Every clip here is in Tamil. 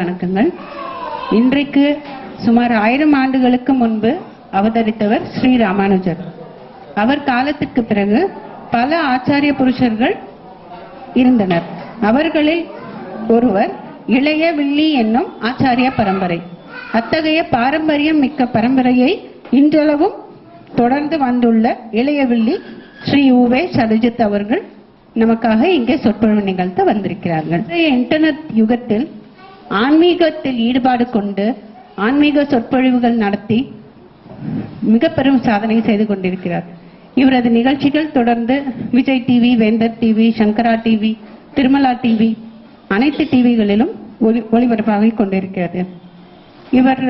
வணக்கங்கள். இன்றைக்கு சுமார் 1000 ஆண்டுகளுக்கு முன்பு அவதரித்தவர் ஸ்ரீ ராமானுஜர். அவர் காலத்துக்கு பிறகு பல ஆச்சாரிய புருஷர்கள் இருந்தனர். அவர்களில் ஒருவர் இளைய வில்லி என்னும் ஆச்சாரிய பரம்பரை. அத்தகைய பாரம்பரியம் மிக்க பரம்பரையை இன்றளவும் தொடர்ந்து வந்துள்ள இளைய வில்லி ஸ்ரீ உவே சதுஜித் அவர்கள் நமக்காக இங்கே சொற்பொழிவு நிகழ்த்த வந்திருக்கிறார்கள். இன்டர்நெட் யுகத்தில் ஆன்மீகத்தில் ஈடுபாடு கொண்டு ஆன்மீக சொற்பொழிவுகள் நடத்தி மிக பெரும் சாதனை செய்து கொண்டிருக்கிறார். இவரது நிகழ்ச்சிகள் தொடர்ந்து விஜய் டிவி, வேந்தர் டிவி, சங்கரா டிவி, திருமலா டிவி அனைத்து டிவிகளிலும் ஒளிபரப்பாகிக் கொண்டிருக்கிறது. இவர்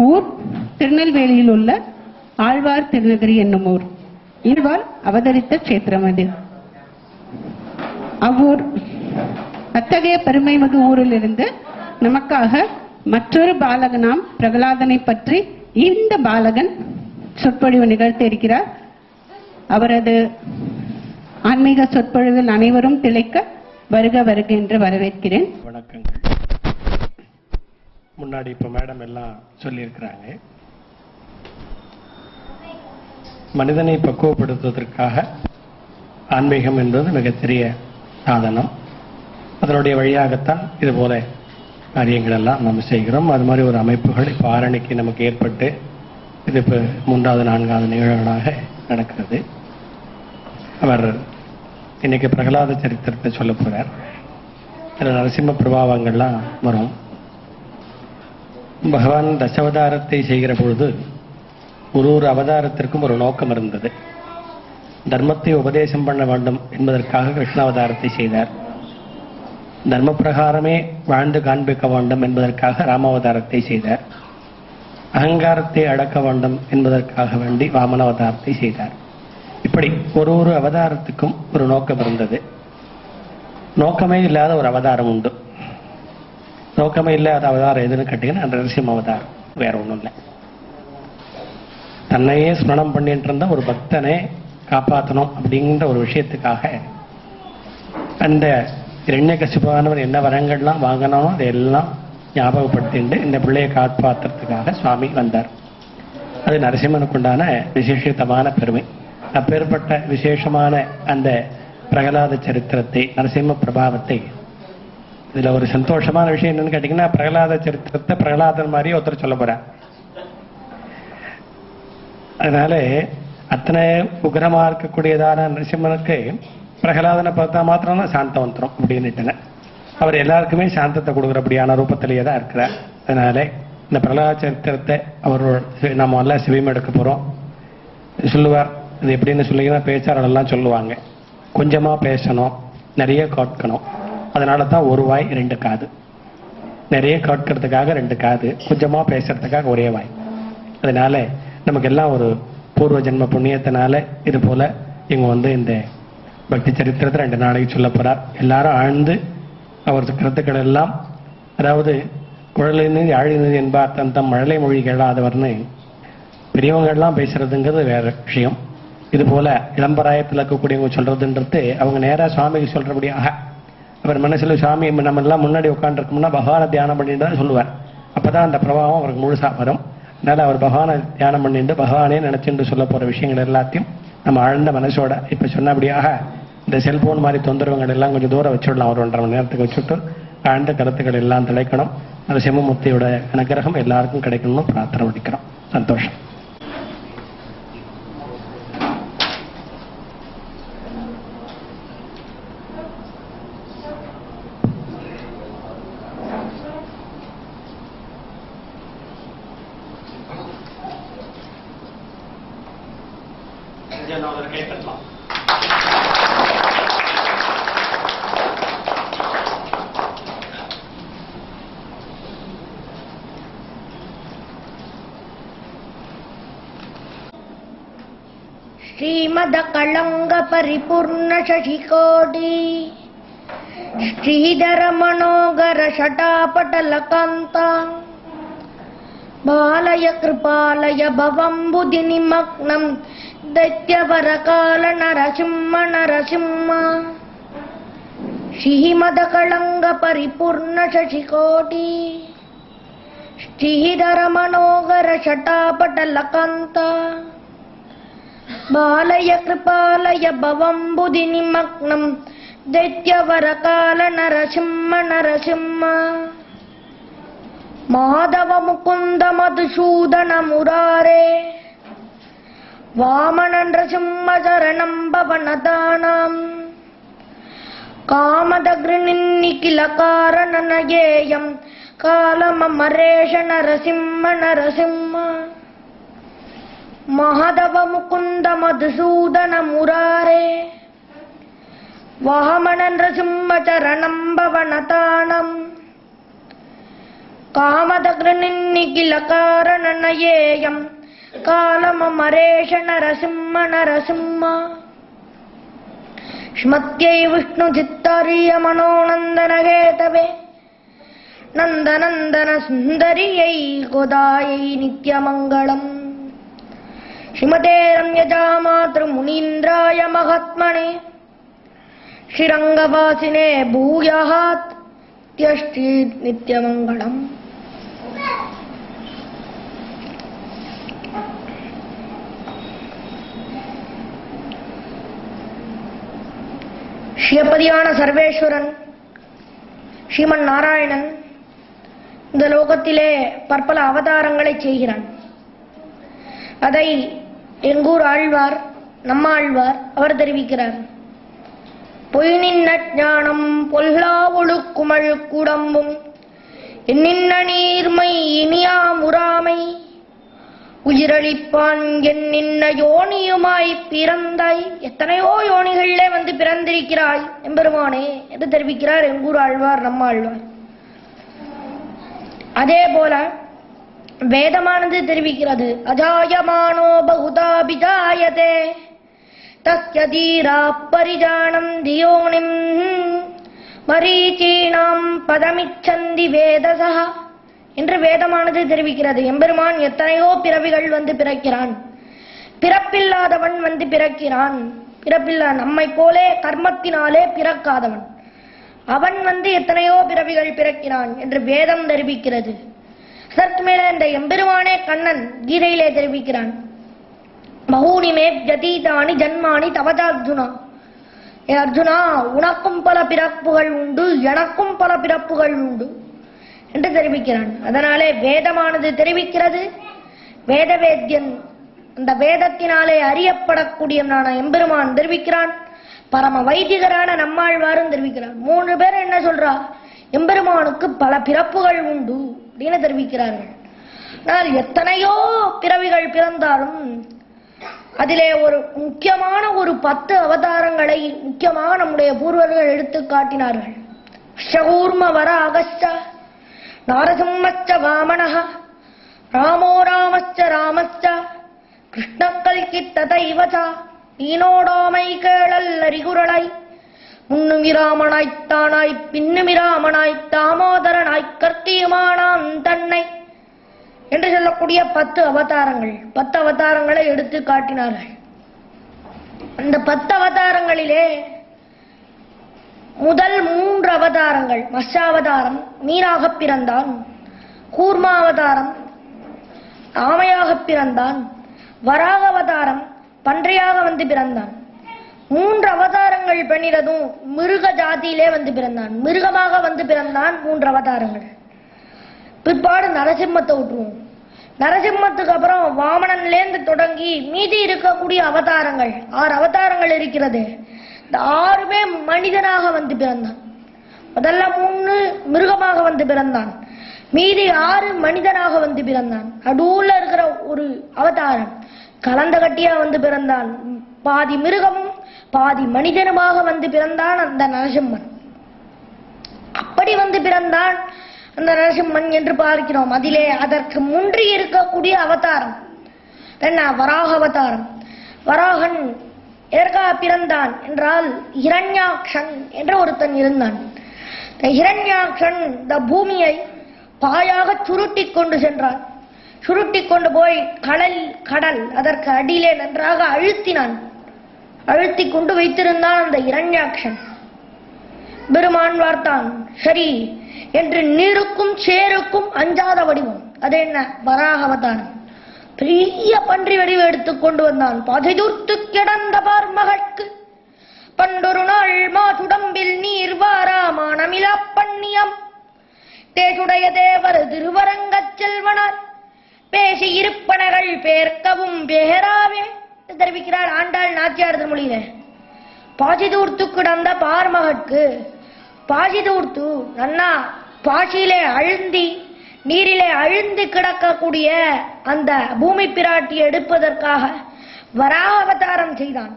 ஊர் திருநெல்வேலியில் உள்ள ஆழ்வார் திருநகரி என்னும் ஊர். இவர் அவதரித்த கஷேத்திரம் அது. அவ்வூர் அத்தகைய பெருமை மிகு ஊரிலிருந்து நமக்காக மற்றொரு பாலகனாம் பிரகலாதனை பற்றி இந்த பாலகன் சொற்பொழிவு நிகழ்த்த இருக்கிறார். அவரது ஆன்மீக சொற்பொழிவில் அனைவரும் திளைக்க வருக வருக என்று வரவேற்கிறேன். வணக்கங்கள். முன்னாடி இப்ப மேடம் எல்லாம் சொல்லியிருக்கிறாங்க. மனிதனை பக்குவப்படுத்துவதற்காக ஆன்மீகம் என்பது மிகப்பெரிய சாதனம். அதனுடைய வழியாகத்தான் இது போல காரியங்கள் எல்லாம் நம்ம செய்கிறோம். அது மாதிரி ஒரு அமைப்புகள் இப்போ ஆரணிக்கு நமக்கு ஏற்பட்டு இது இப்போ 3வது 4வது நிகழ்வுகளாக நடக்கிறது. அவர் இன்னைக்கு பிரகலாத சரித்திரத்தை சொல்ல போறார். அதில் நரசிம்ம பிரபாவங்கள்லாம் வரும். பகவான் தசாவதாரத்தை செய்கிற பொழுது ஒரு அவதாரத்திற்கும் ஒரு நோக்கம் இருந்தது. தர்மத்தை உபதேசம் பண்ண வேண்டும் என்பதற்காக கிருஷ்ணாவதாரத்தை செய்தார். தர்ம பிரகாரமே வாழ்ந்து காண்பிக்க வேண்டும் என்பதற்காக ராமாவதாரத்தை செய்தார். அகங்காரத்தை அடக்க வேண்டும் என்பதற்காக வேண்டி வாமன அவதாரத்தை செய்தார். இப்படி ஒரு அவதாரத்துக்கும் ஒரு நோக்கம் இருந்தது. நோக்கமே இல்லாத ஒரு அவதாரம் உண்டு. நோக்கமே இல்லாத அவதாரம் எதுன்னு கேட்டீங்கன்னா நரசிம்ம அவதாரம். வேற ஒன்றும் இல்லை. தன்னையே ஸ்மரணம் பண்ணிட்டு இருந்த ஒரு பக்தனை காப்பாற்றணும் அப்படிங்கிற ஒரு விஷயத்துக்காக அந்த இரண்யகசிபானவர் என்ன வரங்கள்லாம் வாங்கினாலும் அதையெல்லாம் ஞாபகப்படுத்திட்டு இந்த பிள்ளையை காப்பாற்றுறதுக்காக சுவாமி வந்தார். அது நரசிம்மனுக்கு உண்டான விசேஷித்தமான பெருமை. அப்பேற்பட்ட விசேஷமான அந்த பிரகலாத சரித்திரத்தை, நரசிம்ம பிரபாவத்தை, இதுல ஒரு சந்தோஷமான விஷயம் என்னன்னு கேட்டீங்கன்னா, பிரகலாத சரித்திரத்தை பிரகலாதன் மாதிரி ஒருத்தர் சொல்ல போறார். அதனால அத்தனை உக்ரமா இருக்கக்கூடியதான நரசிம்மனுக்கு பிரகலாதனை பார்த்தா மாத்திரம் தான் சாந்தம் வந்துடும் அப்படின்னுட்டேன். அவர் எல்லாருக்குமே சாந்தத்தை கொடுக்குறபடியான ரூபத்திலேயே தான் இருக்கிறார். அதனால இந்த பிரகலாத சரித்திரத்தை அவர் நம்ம எல்லாம் செவியம் எடுக்க போறோம். சொல்லுவார், இது எப்படின்னு சொல்லிங்கன்னா பேச்சாளர்கள்லாம் சொல்லுவாங்க, கொஞ்சமா பேசணும், நிறைய கேட்கணும். அதனால தான் ஒரு வாய் 2 காது. நிறைய கேட்கறதுக்காக 2 காது, கொஞ்சமா பேசுறதுக்காக ஒரே வாய். அதனால நமக்கு எல்லாம் ஒரு பூர்வ ஜென்ம புண்ணியத்தினால இது போல இவங்க இந்த பக்தி சரித்திரத்தை 2 நாளைக்கு சொல்ல போறார். எல்லாரும் ஆழ்ந்து அவர் கருத்துக்கள் எல்லாம், அதாவது குழலினது ஆழினது என்பார் தந்தம் மழலை மொழி கேளாதவர்னு பெரியவங்கள்லாம் பேசுறதுங்கிறது வேற விஷயம். இது போல இளம்பராயத்தில் இருக்கக்கூடியவங்க சொல்றதுன்றது அவங்க நேராக சுவாமிக்கு சொல்றபடியாக அவர் மனசுல சுவாமி நம்ம எல்லாம் முன்னாடி உட்காந்துருக்கோம்னா பகவானை தியானம் பண்ணிட்டு தான் சொல்லுவார். அப்பதான் அந்த பிரபாவம் அவருக்கு முழுசா வரும். அதனால அவர் பகவானை தியானம் பண்ணிட்டு பகவானே நினைச்சுட்டு சொல்ல போற விஷயங்கள் எல்லாத்தையும் நம்ம ஆழ்ந்த மனசோட இப்ப சொன்னபடியாக இந்த செல்போன் மாதிரி தொந்தரவுகள் எல்லாம் கொஞ்சம் தூரம் வச்சுடலாம். ஒரு 1.5 மணி நேரத்துக்கு வச்சுட்டு ஆழ்ந்த கருத்துக்கள் எல்லாம் திளைக்கணும். அந்த சிம்மமூர்த்தியோட அனுகிரகம் எல்லாருக்கும் கிடைக்கணும்னு பிரார்த்தனை பண்ணிக்கிறோம். சந்தோஷம். श्रीमद कलंग परिपूर्ण शशिकोटि श्रीधर मनोगर शटापटलकान्ता बालय कृपालय भवम्बुधि निमग्नं दैत्यवरकाल नरसिंह नरसिंह श्रीमद कलंग परिपूर्ण शशिकोटि श्रीधर मनोहर शटापटलकान्त बालय कृपालय भवम्बुधि निमग्नं दैत्यवरकाल नरसिंह माधव मुकुंद मधुसूदन मुरारे वामन नृसिंह शरणं भवनदानां कामदग्निनिखिल कारणनयेयं कालममरेश नरसिंह माधव मुकुंद मधुसूदन मुरारे वामन नृसिंह शरणं भवनदानां कामदग्निनिखिल कारणनयेयं कालममरेश नरसिंह श्मत्यै विष्णुचित्तार्य मनोनन्दनहेतवे नन्दनन्दन सुन्दर्यै गोदायै नित्यमङ्गलम् श्रीमते रम्यजामातृमुनीन्द्राय महात्मने श्रीरङ्गवासिने भूयात् त्यष्टि नित्यमङ्गलम्. ஸ்ரீபதியான சர்வேஸ்வரன் ஸ்ரீமன் நாராயணன் இந்த லோகத்திலே பற்பல அவதாரங்களை செய்கிறான். அதை எங்கூர் ஆழ்வார் நம்மாழ்வார் அவர் தெரிவிக்கிறார். பொய்நின்ன ஞானம் பொல்லா ஒழுக்குமழ் குடம்பும் என்னின்ன நீர்மை இனியா முறாமை உயிரளிப்பான் என்னின்ன யோனியுமாய் பிறந்தாய். எத்தனையோ யோனிகளிலே வந்து பிறந்திருக்கிறாய் எம்பெருமானே என்று தெரிவிக்கிறார் எங்கூர் ஆழ்வார் நம்மாழ்வார். அதே போல வேதமானது தெரிவிக்கிறது. அஜாயமானோ பகுதாபிஜாயதே தஸ்ய தீரா பரிஜானம் தியோனிம் மரீச்சீனாம் பதமிச்சந்தி வேதசஹ என்று வேதமானது தெரிவிக்கிறது. எம்பெருமான் எத்தனையோ பிறவிகள் வந்து பிறக்கிறான். பிறப்பில்லாதவன் வந்து பிறக்கிறான். பிறப்பில்லா நம்மை போலே கர்மத்தினாலே பிறக்காதவன் அவன் வந்து எத்தனையோ பிறவிகள் பிறக்கிறான் என்று வேதம் தெரிவிக்கிறது. அதற்கு மேல இந்த எம்பெருமானே கண்ணன் கீதையிலே தெரிவிக்கிறான். பகூனி மே ஜதீதானி ஜன்மானி தவதார்ஜுனா. ஏ அர்ஜுனா, உனக்கும் பல பிறப்புகள் உண்டு, எனக்கும் பல பிறப்புகள் உண்டு என்று தெரிவிக்கிறான். அதனாலே வேதமானது தெரிவிக்கிறது. வேதவேத்யன் அந்த வேதத்தினாலே அறியப்படக்கூடியவனான எம்பெருமான் தெரிவிக்கிறான். பரம வைதிகரான நம்மாழ்வாரும் தெரிவிக்கிறார். 3 பேர் என்ன சொல்றா? எம்பெருமானுக்கு பல பிறப்புகள் உண்டு அப்படின்னு தெரிவிக்கிறார்கள். ஆனால் எத்தனையோ பிறவிகள் பிறந்தாலும் அதிலே ஒரு முக்கியமான ஒரு 10 அவதாரங்களை முக்கியமாக நம்முடைய பூர்வர்கள் எடுத்து காட்டினார்கள். ஷகூர்ம வர அகஸ்ட நாரசிம்மச்ச வாமனஹ ராமோ ராமச்ச ராமச்ச கிருஷ்ணக்கல்கித்ததைவச நீனோடாமை கேளல் அறிகுரலாய் முன்னுமிராமனாய்த்தானாய் பின்னுமிராமனாய் தாமோதரனாய் கர்த்தியுமானான் தன்னை என்று சொல்லக்கூடிய 10 அவதாரங்கள் 10 அவதாரங்களை எடுத்து காட்டினார்கள். அந்த 10 அவதாரங்களிலே முதல் 3 அவதாரங்கள் மத்ஸ்யாவதாரம் மீனாக பிறந்தான், கூர்மாவதாரம் ஆமையாக பிறந்தான், வராக அவதாரம் பன்றையாக வந்து பிறந்தான். 3 அவதாரங்கள் பண்ணினதும் மிருக ஜாதியிலே வந்து பிறந்தான். மிருகமாக வந்து பிறந்தான் 3 அவதாரங்கள். பிற்பாடு நரசிம்மத்தை விட்டுருவோம். நரசிம்மத்துக்கு அப்புறம் வாமனன்லேருந்து தொடங்கி மீதி இருக்கக்கூடிய அவதாரங்கள் 6 அவதாரங்கள் இருக்கிறது. இந்த 6மே மனிதனாக வந்து பிறந்தான். முதல்ல 3 மிருகமாக வந்து பிறந்தான், மீதி 6 மனிதனாக வந்து பிறந்தான். நடுவுல இருக்கிற ஒரு அவதாரம் கலந்த கட்டியா வந்து பிறந்தான். பாதி மிருகமும் பாதி மனிதனுமாக வந்து பிறந்தான் அந்த நரசிம்மன். அப்படி வந்து பிறந்தான் அந்த நரசிம்மன் என்று பார்க்கிறோம். அதிலே அதற்கு முன்றி இருக்கக்கூடிய அவதாரம் என்ன? வராக அவதாரம். வராகன் எதற்காக பிறந்தான் என்றால் ஹிரண்யாக்ஷன் என்ற ஒருத்தன் இருந்தான். ஹிரண்யாக்ஷன் இந்த பூமியை பாயாக சுருட்டி கொண்டு சென்றான். சுருட்டி கொண்டு போய் கடல் அதற்கு அடியிலே நன்றாக அழுத்தினான். அழுத்தி கொண்டு வைத்திருந்தான் அந்த ஹிரண்யாக்ஷன். பெருமான் வார்த்தான், சரி என்று நீருக்கும் சேருக்கும் அஞ்சாத வடிவம், அது என்ன? வராக அவதாரம். பெரிய பன்றி வடிவு எடுத்துக்கொண்டு வந்தான். பாதைதூர்த்து கிடந்த பார்மகற்கு பண்டொரு நாள் மாசுடம்பில் நீர் வாராமானமிலா பண்ணியம் தேசுடைய தேவர் திருவரங்கச் செல்வனார் பேசி இருப்பனர்கள் பேர்க்கவும் பேராவே தெரிவிக்கிறார் ஆண்டாள் நாச்சியார் திருமொழியில. பாசிதூர்த்து கிடந்த பார்மகற்கு, பாசிதூர்த்து நன்னா பாசியிலே அழுந்தி நீரிலே அழுந்து கிடக்கக்கூடிய அந்த பூமி பிராட்டியை எடுப்பதற்காக வராக அவதாரம் செய்தான்.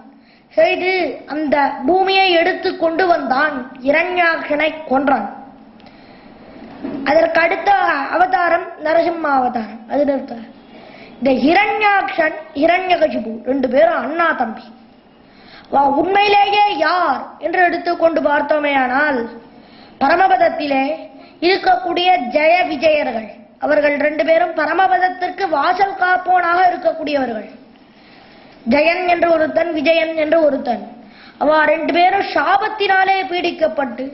செய்து அந்த பூமியை எடுத்து கொண்டு வந்தான். இரண்யாக்ஷனை கொன்றான். அதற்கு அடுத்த அவதாரம் நரசிம்ம அவதாரம். அது இந்த ஹிரண்யாக்ஷன் ஹிரண்யகசிபு 2 பேரும் அண்ணா தம்பி. உண்மையிலேயே யார் என்று எடுத்துக்கொண்டு பார்த்தோமேயானால் பரமபதத்திலே இருக்கக்கூடிய ஜெய விஜயர்கள், அவர்கள் 2 பேரும் பரமபதத்திற்கு வாசல் காப்போனாக இருக்கக்கூடியவர்கள். ஜெயன் என்று ஒருத்தன், விஜயன் என்று ஒருத்தன். அவ 2 பேரும் சாபத்தினாலே பீடிக்கப்பட்டு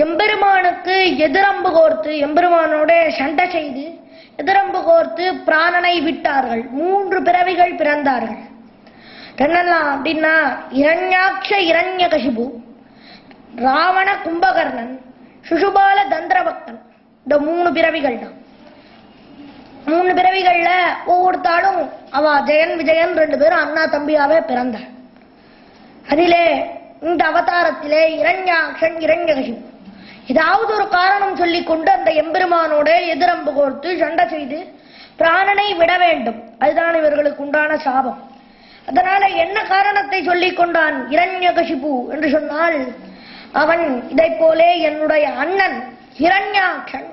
எம்பெருமானுக்கு எதிரம்பு கோர்த்து எம்பெருமானோட சண்டை செய்து எதிரம்பு கோர்த்து பிராணனை விட்டார்கள். 3 பிறவிகள் பிறந்தார்கள். என்னெல்லாம் அப்படின்னா இரண்யாக்ஷ இரண்யகசிபு, ராவண கும்பகர்ணன், சுஷுபால தந்திரபக்தன். இந்த 3 பிறவிகள் தான். 3 பிறவிகள்ல ஒவ்வொருத்தாலும் அவ ஜெயன் விஜயன் 2 பேரும் அண்ணா தம்பியாவே பிறந்தார். அதிலே இந்த அவதாரத்திலே இரண்யாக்ஷன் இரண்யகசிபு ஏதாவது ஒரு காரணம் சொல்லிக் கொண்டு அந்த எம்பெருமானோட எதிரம்பு கோர்த்து சண்டை செய்து பிராணனை விட வேண்டும். அதுதான் இவர்களுக்கு உண்டான சாபம். அதனால என்ன காரணத்தை சொல்லிக் கொண்டான் இரண்யகசிபு என்று சொன்னால், அவன் இதை போலே என்னுடைய அண்ணன் ஹிரண்யாக்ஷன்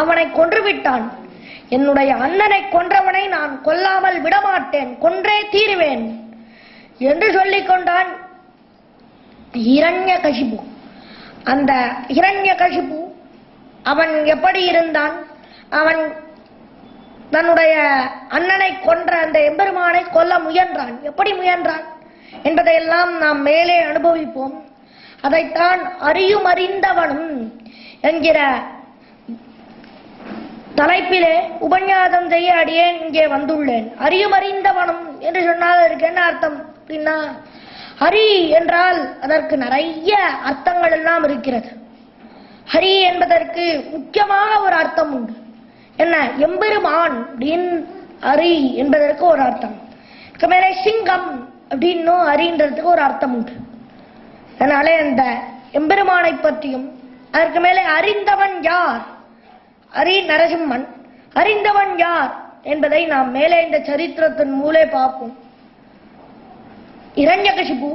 அவனை கொன்று விட்டான். என்னுடைய அண்ணனை கொன்றவனை நான் கொல்லாமல் விடமாட்டேன், கொன்றே தீருவேன் என்று சொல்லிக் கொண்டான் ஹிரண்யகசிபு. அந்த ஹிரண்யகசிபு அவன் எப்படி இருந்தான்? அவன் தன்னுடைய அண்ணனை கொன்ற அந்த எம்பெருமானை கொல்ல முயன்றான். எப்படி முயன்றான் என்பதையெல்லாம் நாம் மேலே அனுபவிப்போம். அதைத்தான் அறியும் அறிந்தவனும் என்கிற தலைப்பிலே உபன்யாசம் செய்ய அடியேன் இங்கே வந்துள்ளேன். அறியும் அறிந்தவனும் என்று சொன்னால் அதற்கு என்ன அர்த்தம் அப்படின்னா, ஹரி என்றால் அதற்கு நிறைய அர்த்தங்கள் எல்லாம் இருக்கிறது. ஹரி என்பதற்கு முக்கியமாக ஒரு அர்த்தம் உண்டு. என்ன? எம்பெருமான் அப்படின்னு ஹரி என்பதற்கு ஒரு அர்த்தம். மேலே சிங்கம் அப்படின்னும் ஹரின்றதுக்கு ஒரு அர்த்தம் உண்டு. அதனாலே அந்த எம்பெருமானை பற்றியும் அதற்கு மேலே அறிந்தவன் யார், ஹரி நரசிம்மன், அறிந்தவன் யார் என்பதை நாம் மேலே இந்த சரித்திரத்தின் மூலே பார்ப்போம். இரண்யகசிபு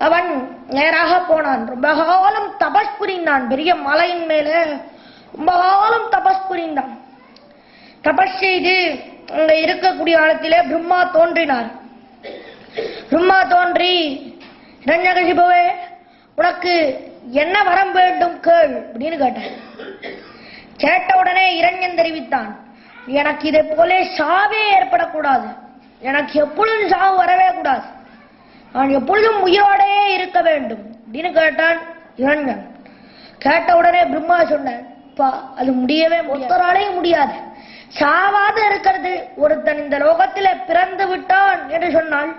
அவன் நேராக போனான். ரொம்ப காலம் தபஸ் புரிந்தான். பெரிய மலையின் மேல ரொம்ப காலம் தபஸ் புரிந்தான். தபஸ் செய்து அங்க இருக்கக்கூடிய காலத்திலே பிரம்மா தோன்றினார். பிரம்மா தோன்றி, இரண்யகசிபுவே உனக்கு என்ன வரம் வேண்டும் கேள் அப்படின்னு கேட்டார். கேட்ட உடனே இரண்யன் தெரிவித்தான், எனக்கு இதை போல சாவே ஏற்படக்கூடாது, எனக்கு எப்பொழுதும் சாவு வரவே கூடாது, நான் எப்பொழுதும் உயிரோடே இருக்க வேண்டும் அப்படின்னு கேட்டான் இரண்யன். கேட்ட உடனே பிரம்மா சொன்னார், அது முடியவே ஒருத்தராலையும் முடியாது. சாவாத இருக்கிறது. ஒருத்தன் இந்த லோகத்திலே பிறந்து விட்டான் என்று சொன்னால்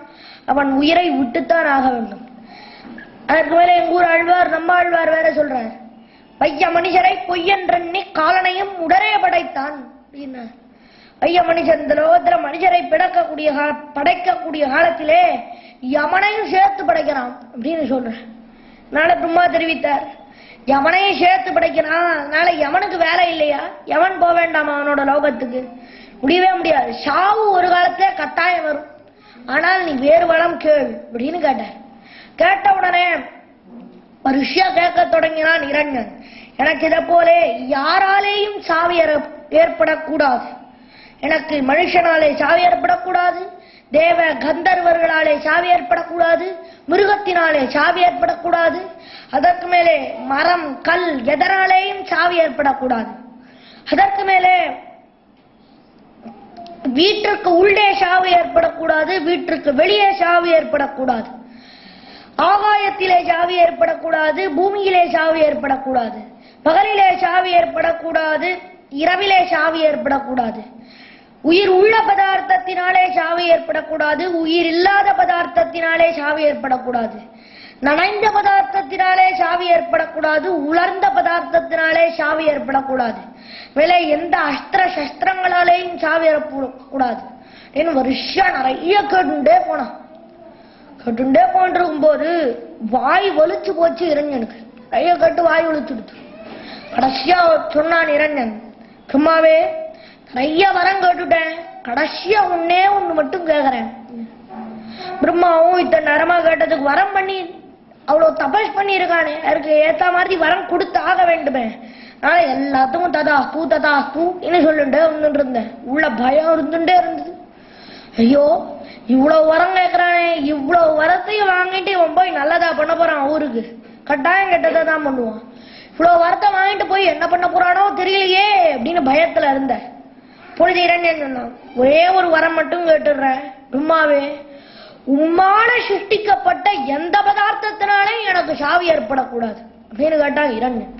அவன் உயிரை விட்டுத்தான் ஆக வேண்டும். அதற்கு மேலே எங்கூர் ஆழ்வார் நம்மாழ்வார் வேற சொல்றார், பைய மனுஷரை பொய்யன்றி காலனையும் உடனே படைத்தான் அப்படின்னார். பைய மனுஷன் இந்த லோகத்துல மனுஷரை படைக்கக்கூடிய காலத்திலே யமனையும் சேர்த்து படைக்கிறான் அப்படின்னு சொல்ற. அதனால பிரம்மா தெரிவித்தார், யமனையும் சேர்த்து படைக்கிறான், அதனால யமனுக்கு வேலை இல்லையா? யமன் போக வேண்டாமா அவனோட லோகத்துக்கு? முடியவே முடியாது. சாவு ஒரு காலத்துல கட்டாயம் வரும், ஆனால் நீ வேறு வளம் கேள் அப்படின்னு கேட்டார். கேட்ட உடனே ரிஷியா கேட்க தொடங்கினான் இரண்யன், எனக்கு இதை போல யாராலேயும் சாவி ஏற்படக்கூடாது, எனக்கு மனுஷனாலே சாவி ஏற்படக்கூடாது, தேவ கந்தர்வர்களாலே சாவி ஏற்படக்கூடாது, மிருகத்தினாலே சாவி ஏற்படக்கூடாது, அதற்கு மேலே மரம் கல் எதனாலேயும் சாவி ஏற்படக்கூடாது, அதற்கு மேலே வீட்டிற்கு உள்ளே சாவு ஏற்படக்கூடாது, வீட்டிற்கு வெளியே சாவு ஏற்படக்கூடாது, ஆகாயத்திலே சாவி ஏற்படக்கூடாது, பூமியிலே சாவி ஏற்படக்கூடாது, பகலிலே சாவி ஏற்படக்கூடாது, இரவிலே சாவு ஏற்படக்கூடாது. உயிர் உள்ள பதார்த்தத்தினாலே சாவு ஏற்படக்கூடாது. உயிர் இல்லாத பதார்த்தத்தினாலே சாவு ஏற்படக்கூடாது. நனைந்த பதார்த்தத்தினாலே சாவு ஏற்படக்கூடாது. உலர்ந்த பதார்த்தத்தினாலே சாவு ஏற்படக்கூடாது. மேலே எந்த அஸ்திர சஸ்திரங்களாலேயும் சாவு ஏற்படக்கூடாது. வருஷம் நிறைய கேட்டுட்டே போனான். கேட்டுட்டே போன்றிருக்கும் போது வாய் வலிச்சு போச்சு இரஞ்சனுக்கு. நிறைய கேட்டு வாய் வலிச்சுடுச்சு. கடைசியா சொன்னான் இரஞ்சன், பிரம்மாவே நிறைய வரம் கேட்டுட்டேன், கடைசியா ஒன்னே ஒண்ணு மட்டும் கேக்குறேன். பிரம்மாவும் இத்தனை நேரமா கேட்டதுக்கு வரம் பண்ணி அவ்வளவு தபஸ் பண்ணி இருக்கானே, அதுக்கு ஏத்த மாதிரி வரம் கொடுத்து ஆக வேண்டுமே. நான் எல்லாத்துக்கும் ததாஸ்து ததாஸ்து என்ன சொல்லிட்டு வந்துட்டு இருந்தேன். உள்ள பயம் இருந்துட்டே இருந்தது. ஐயோ இவ்வளவு வரம் கேட்கிறானே, இவ்வளவு வரத்தையும் வாங்கிட்டு இவன் போய் நல்லதா பண்ண போறான், ஊருக்கு கட்டாயம் கெட்டதை தான் பண்ணுவான். இவ்வளவு வரத்தை வாங்கிட்டு போய் என்ன பண்ண போறானோ தெரியலையே அப்படின்னு பயத்துல இருந்த பொழுது இரண்யன் சொன்னான், ஒரே ஒரு வரம் மட்டும் கேட்டுடுறேன் பிரம்மாவே, உம்மால சிருஷ்டிக்கப்பட்ட எந்த பதார்த்தத்தினாலே எனக்கு சாவு ஏற்படக்கூடாது அப்படின்னு கேட்டான் இரண்யன்.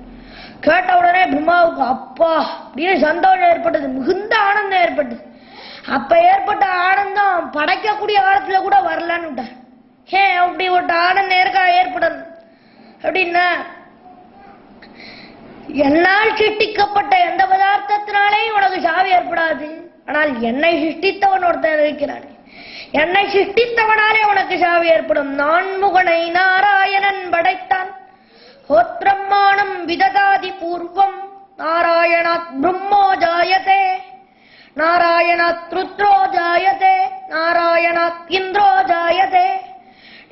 கேட்ட உடனே பிரம்மாவுக்கு அப்பா அப்படின்னு சந்தோஷம் ஏற்பட்டது, மிகுந்த ஆனந்தம் ஏற்பட்டது. அப்ப ஏற்பட்ட ஆனந்தம் படைக்கக்கூடிய காலத்துல கூட வரலன்னு விட்டார். ஏன் அப்படி ஒரு ஆனந்தம் ஏற்படணும் அப்படின்னா, என்னால் சிருஷ்டிக்கப்பட்ட எந்த பதார்த்தத்தினாலேயும் உனக்கு சாவு ஏற்படாது. ஆனால் என்னை சிருஷ்டித்தவன் ஒருத்தன் இருக்கிறான், என்னை சிருஷ்டித்தவனாலே உனக்கு சாவு ஏற்படும். நான்முகனை நாராயணன் படைத்தான், ஹோத்ரம்மானம் விததாதி பூர்வம், நாராயணாத் பிரம்மோ ஜாயதே, நாராயணாத் ருத்ரோ ஜாயதே, நாராயணாத் இந்திரோ ஜாயதே.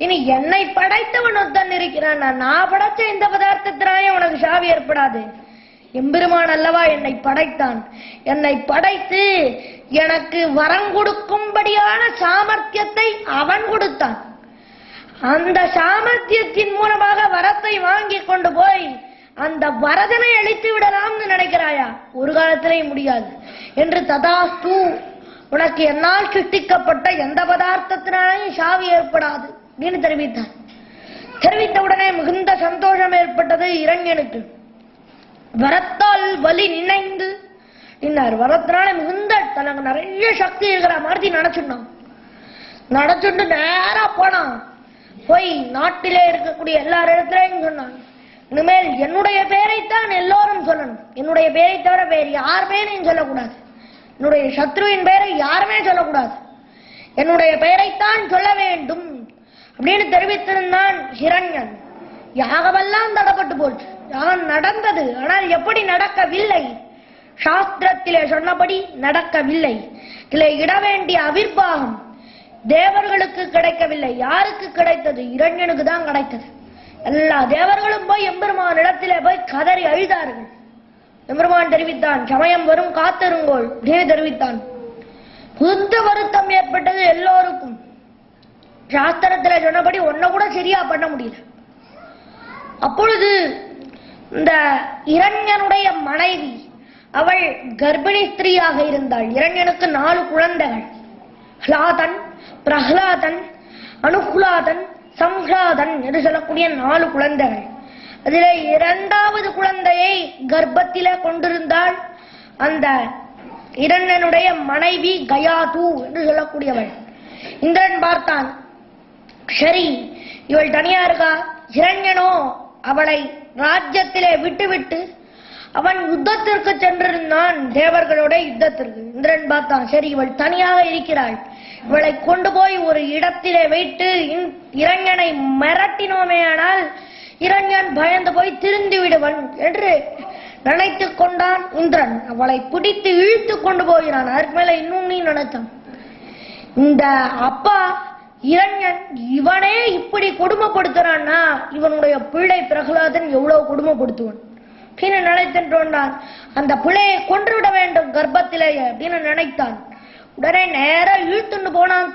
இனி என்னை படைத்தவன் ஒருத்தன் இருக்கிறான், நான் படைச்ச இந்த பதார்த்தத்தினாலே உனக்கு சாவு ஏற்படாது. எம்பெருமான் அல்லவா என்னை படைத்தான், என்னை படைத்து எனக்கு வரம் கொடுக்கும்படியான சாமர்த்தியத்தை அவன் கொடுத்தான். அந்த சாமர்த்தியத்தின் மூலமாக வரத்தை வாங்கி கொண்டு போய் அந்த வரதனை அழித்து விடலாம்னு நினைக்கிறாயா? ஒரு காலத்திலேயும் முடியாது என்று ததாஸ்து, உனக்கு என்னால் சிருஷ்டிக்கப்பட்ட எந்த பதார்த்தத்தினாலும் சாவு ஏற்படாது அப்படின்னு தெரிவித்தான். தெரிவித்த உடனே மிகுந்த சந்தோஷம் ஏற்பட்டது இரண்யனுக்கு. வரத்தால் வலி நினைந்து நின்னார். வரத்தினால மிகுந்த தனக்கு நிறைய சக்தி இருக்கிற மாதிரி நினைச்சுட்டான். நினைச்சுட்டு நேரா போனான். போய் நாட்டிலே இருக்கக்கூடிய எல்லா இடத்துலையும் சொன்னான், இனிமேல் என்னுடைய பேரைத்தான் எல்லோரும் சொல்லணும், என்னுடைய பேரை தவிர வேறு யாருமே நீ சொல்லக்கூடாது, என்னுடைய சத்ருவின் பேரை யாருமே சொல்லக்கூடாது, என்னுடைய பெயரைத்தான் சொல்ல வேண்டும் அப்படின்னு தெரிவித்திருந்தான் ஹிரண்யன். யாகமெல்லாம் தடப்பட்டு போச்சு. யாகம் நடந்தது, ஆனால் எப்படி நடக்கவில்லை, சாஸ்திரத்திலே சொன்னபடி நடக்கவில்லை. இதிலே இட வேண்டிய அவிர்வாகம் தேவர்களுக்கு கிடைக்கவில்லை. யாருக்கு கிடைத்தது? இரண்யனுக்கு தான் கிடைத்தது. எல்லா தேவர்களும் போய் எம்பெருமான் இடத்திலே போய் கதறி அழுதார்கள். எம்பெருமான் தெரிவித்தான், சமயம் வரும் காத்திருங்கோள் அப்படின்னு தெரிவித்தான். புத்த வருத்தம் ஏற்பட்டது எல்லோருக்கும். சாஸ்திரத்துல சொன்னபடி ஒன்ன கூட சரியா பண்ண முடியல. அப்பொழுது இந்த இரண்யனுடைய மனைவி அவள் கர்ப்பிணி ஸ்திரீயாக இருந்தாள். இரண்யனுக்கு 4 குழந்தைகள், ஹ்லாதன், பிரஹ்லாதன், அனுஹ்லாதன், சம்ஹ்லாதன் என்று சொல்லக்கூடிய 4 குழந்தைகள். அதிலே 2வது குழந்தையை கர்ப்பத்திலே கொண்டிருந்தாள் அந்த இரண்யனுடைய மனைவி கயாது என்று சொல்லக்கூடியவள். இந்திரன் பார்த்தான், சரி இவள் தனியா இருக்கா, இரண்யனோ அவளை ராஜ்யத்திலே விட்டுவிட்டு அவன் யுத்தத்திற்கு சென்றிருந்தான், தேவர்களோட யுத்தத்திற்கு. இந்திரன் பார்த்தான், சரி இவள் தனியாக இருக்கிறாள், இவளை கொண்டு போய் ஒரு இடத்திலே வைத்து இரண்யனை மிரட்டினோமே ஆனால் இரண்யன் பயந்து போய் திரிந்து விடுவன் என்று நினைத்து கொண்டான் இந்திரன். அவளை பிடித்து இழுத்து கொண்டு போகிறான். அதற்கு மேல இன்னும் நீ நினைச்சான், இந்த அப்பா இரண்யன் இவனே இப்படி கொடுமைப்படுத்துறான்னா இவனுடைய பிள்ளை பிரகலாதன் எவ்வளவு கொடுமைப்படுத்துவன் அப்படின்னு நினைத்துட்டான். அந்த பிள்ளையை கொன்றுவிட வேண்டும் கர்ப்பத்திலேயே அப்படின்னு நினைத்தான். உடனே நேரம் இழுத்துன்னு போனான்,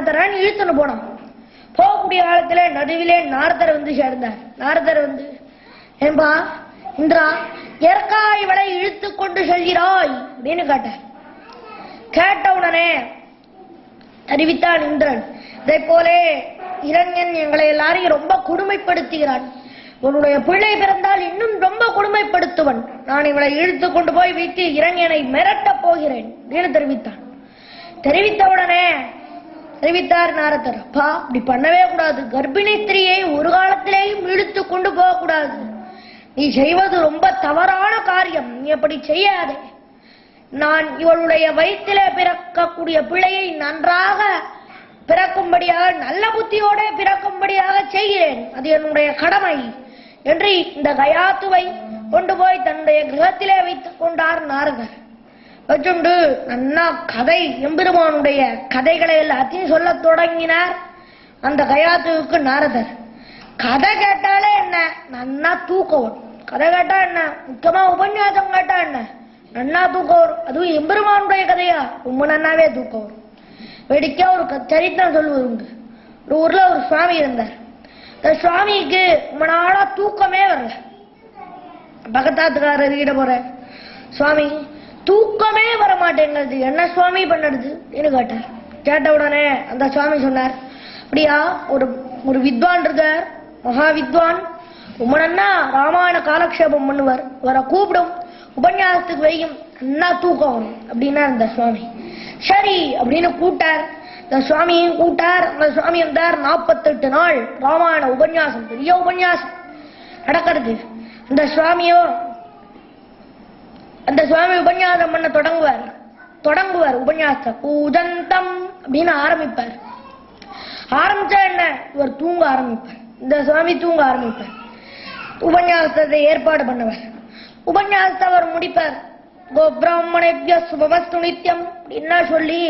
தரன்னு இழுத்துன்னு போனான். போகக்கூடிய காலத்திலே நடுவிலே நாரதர் வந்து சேர்ந்தார். நாரதர் வந்து, ஏன்பா இந்திரா எற்கா இவளை இழுத்து கொண்டு செல்கிறாய் அப்படின்னு கேட்டார். கேட்ட உடனே அறிவித்தான் இந்திரன், இதை போலே இரண்யன் எங்களை எல்லாரையும் ரொம்ப கொடுமைப்படுத்துகிறான், உன்னுடைய பிள்ளை பிறந்தால் இன்னும் ரொம்ப கொடுமைப்படுத்துவன். நான் இவளை இழுத்து கொண்டு போய் வைத்து இரணியனை மிரட்டப் போகிறேன் என்று தெரிவித்தார் நாரதர். அப்பா, இப்படி பண்ணவே கூடாது. கர்ப்பிணி ஸ்திரியை ஒரு காலத்திலேயும் இழுத்து கொண்டு போக கூடாது. நீ செய்வது ரொம்ப தவறான காரியம். நீ அப்படி செய்யாதே. நான் இவளுடைய வயிற்றிலே பிறக்கக்கூடிய பிள்ளையை நன்றாக பிறக்கும்படியாக, நல்ல புத்தியோட பிறக்கும்படியாக செய்கிறேன். அது என்னுடைய கடமை என்று இந்த கயாத்துவை கொண்டு போய் தன்னுடைய கிரகத்திலே வைத்துக் கொண்டார் நாரதர். வச்சுண்டு நன்னா கதை, எம்பெருமானுடைய கதைகளை எல்லாத்தையும் சொல்ல தொடங்கினார் அந்த கயாத்துவுக்கு நாரதர். கதை கேட்டாலே என்ன, நன்னா தூக்கம் வரும். கதை கேட்டா என்ன, முக்கியமா உபன்யாசம் கேட்டா என்ன, நன்னா தூக்கம் வரும். அதுவும் எம்பெருமானுடைய கதையா, ரொம்ப நன்னாவே தூக்கம் வரும். வேடிக்கை ஒரு சரித்திரம் சொல்லுவது உண்டு. ஒரு ஊர்ல ஒரு சுவாமி இருந்தார். அந்த சுவாமிக்கு ரொம்ப நாளா தூக்கமே வரல. பகத்தாத்துக்காரர் கிட்ட போற, சுவாமி தூக்கமே வர மாட்டேங்கிறது, என்ன சுவாமி பண்ணுறது என்று கேட்டார். கேட்ட உடனே அந்த சுவாமி சொன்னார், அப்படியா, ஒரு வித்வான் இருக்கார், மகா வித்வான், ரொம்ப நன்னா ராமாயண காலக்ஷேபம் பண்ணுவார், வர கூப்பிடும், உபன்யாசத்துக்கு வையும், நன்னா தூக்கம் வரும் அப்படின்னா அந்த சுவாமி. சரி அப்படின்னு கூட்டார். இந்த சுவாமியும் கூட்டார். அந்த சுவாமி வந்தார். 48 நாள் ராமாயண உபன்யாசம், பெரிய உபன்யாசம் நடக்கிறது. அந்த சுவாமி உபன்யாசம் பண்ண தொடங்குவார் உபன்யாசம். பூஜந்தம் அப்படின்னு ஆரம்பிப்பார். ஆரம்பிச்சா என்ன, இவர் தூங்க ஆரம்பிப்பார். இந்த சுவாமி தூங்க ஆரம்பிப்பார். உபன்யாசத்தை ஏற்பாடு பண்ணுவார். உபன்யாசத்தை அவர் முடிப்பார். கோபிராமணேபிய சுபமஸ்து நித்யம் என்ன சொல்லி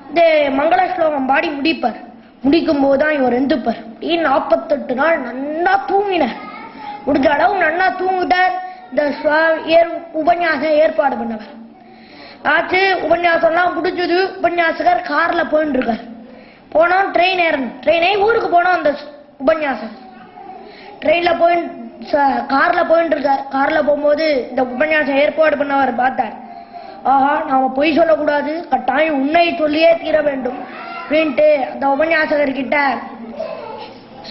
இந்த மங்கள ஸ்லோகம் பாடி முடிப்பார். முடிக்கும் போதுதான் இவர் எந்துப்பார். 48 நாள் நன்னா தூங்கினார். முடிஞ்ச அளவு நன்னா தூங்கிட்டார். இந்த உபன்யாசம் ஏற்பாடு பண்ணவர் ஆச்சு. உபன்யாசம்லாம் முடிஞ்சது. உபன்யாசகர் கார்ல போயிட்டு இருக்கார். போனோம், ட்ரெயின் ஏறணும். ட்ரெயினை ஊருக்கு போனோம். அந்த உபன்யாசகர் ட்ரெயின்ல கார்ல போயிட்டு இருக்கார். கார்ல போகும்போது இந்த உபன்யாசம் ஏற்பாடு பண்ணவர் பார்த்தார். ஆஹா, நாம பொய் சொல்லக்கூடாது, கட்டாயம் உண்மை சொல்லியே தீர வேண்டும் அப்படின்ட்டு அந்த உபன்யாசகர் கிட்ட,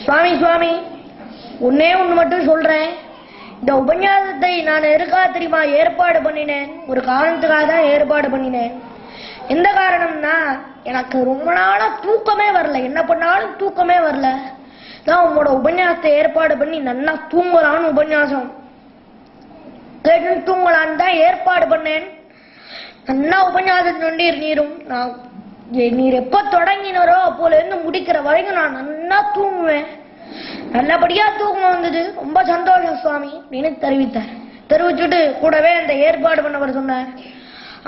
சுவாமி ஒன்னே ஒண்ணு மட்டும் சொல்றேன், இந்த உபன்யாசத்தை நான் எதுக்கா தெரியுமா ஏற்பாடு பண்ணினேன்? ஒரு காரணத்துக்காக தான் ஏற்பாடு பண்ணினேன். எந்த காரணம்னா, எனக்கு ரொம்ப நாளா தூக்கமே வரல. என்ன பண்ணாலும் தூக்கமே வரல. நான் உங்களோட உபன்யாசத்தை ஏற்பாடு பண்ணி நன்னா தூங்கலான்னு உபன்யாசம் கேட்டு தூங்கலான்னு தான் ஏற்பாடு பண்ணேன். நன்னா உபன்யாசம் சொன்னீர். நீர் எப்ப தொடங்கினாரோ அப்போல இருந்து முடிக்கிற வரைக்கும் நான் நன்னா தூங்குவேன். நல்லபடியா தூக்கம் வந்தது. ரொம்ப சந்தோஷம் சுவாமி அப்படின்னு தெரிவிச்சுட்டு கூடவே அந்த ஏற்பாடு பண்ணவர் சொன்னார்.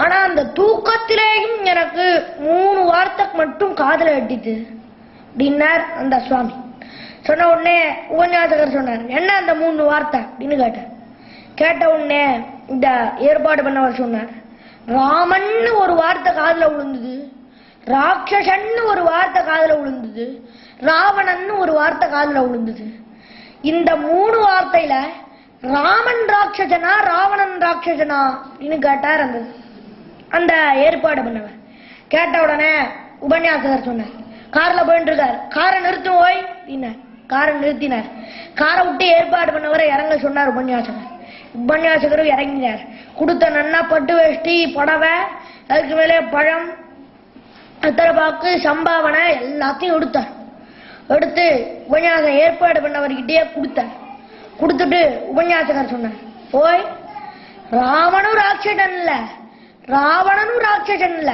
ஆனா அந்த தூக்கத்திலேயும் எனக்கு 3 வார்த்தை மட்டும் காதுல எட்டிச்சு அப்படின்னார் அந்த சுவாமி. சொன்ன உடனே உபன்யாசகர் சொன்னார், என்ன அந்த 3 வார்த்தை அப்படின்னு கேட்ட உடனே இந்த ஏற்பாடு பண்ணவர் சொன்னார், ராமன்னு ஒரு வார்த்தை காதுல விழுந்தது, ராட்சசன்னு ஒரு வார்த்தை காதுல விழுந்தது, ராவணன்னு ஒரு வார்த்தை காதுல விழுந்தது. இந்த 3 வார்த்தையில ராமன் ராட்சசனா ராவணன் ராட்சசனா அப்படின்னு கேட்டார் அந்த ஏற்பாடு பண்ணவர். கேட்ட உடனே உபன்யாசகர் சொன்னார், கார்ல போயிட்டு இருக்கார், காரை நிறுத்தும் ஓய் அப்படின்னார். காரை நிறுத்தினார். காரை விட்டு ஏற்பாடு பண்ணவரை இறங்க சொன்னார் உபன்யாசகர். உபன்யாசகரும் இறங்கினார். கொடுத்த நன்னா பட்டு வேஷ்டி, புடவை, அதுக்கு மேலே பழம், அத்தரப்பாக்கு, சம்பாவனை எல்லாத்தையும் எடுத்து உபன்யாசம் ஏற்பாடு பண்ணவர்கிட்டயே கொடுத்துட்டு உபன்யாசகர் சொன்னார், ஓய், ராவணனும் ராட்சசன் இல்ல,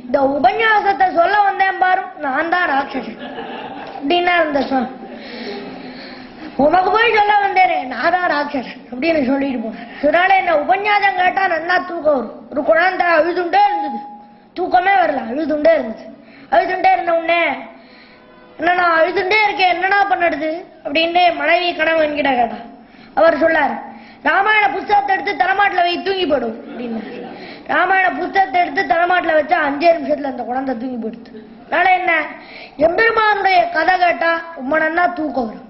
இந்த உபன்யாசத்தை சொல்ல வந்தேன் பாரு, நான் தான் ராட்சசன் அப்படின்னா இந்த உனக்கு போய் சொல்ல வந்தேனே நான் தான் ராட்சசன் அப்படின்னு சொல்லிட்டு போனேன். அதனால என்ன உபன்யாசம் கேட்டா நல்லா தூக்கம் வரும். ஒரு குழந்தை அழுதுண்டே இருந்தது, தூக்கமே வரல, அழுதுண்டே இருந்த உடனே என்னன்னா அழுதுண்டே இருக்கேன், என்னன்னா பண்ணுறது அப்படின்னு மனைவி கணவன் கிட்ட கேட்டா. அவர் சொல்லார், ராமாயண புஸ்தகத்தை எடுத்து தலைமாட்டில் வை, தூங்கி போடும் அப்படின்னு. ராமாயண புஸ்தகத்தை எடுத்து தலைமாட்டில் வச்சா 5 நிமிஷத்துல அந்த குழந்தை தூங்கி போடுது. அதனால என்ன, எம்பெருமானுடைய கதை கேட்டா ரொம்ப நன்னா தூக்கம் வரும்.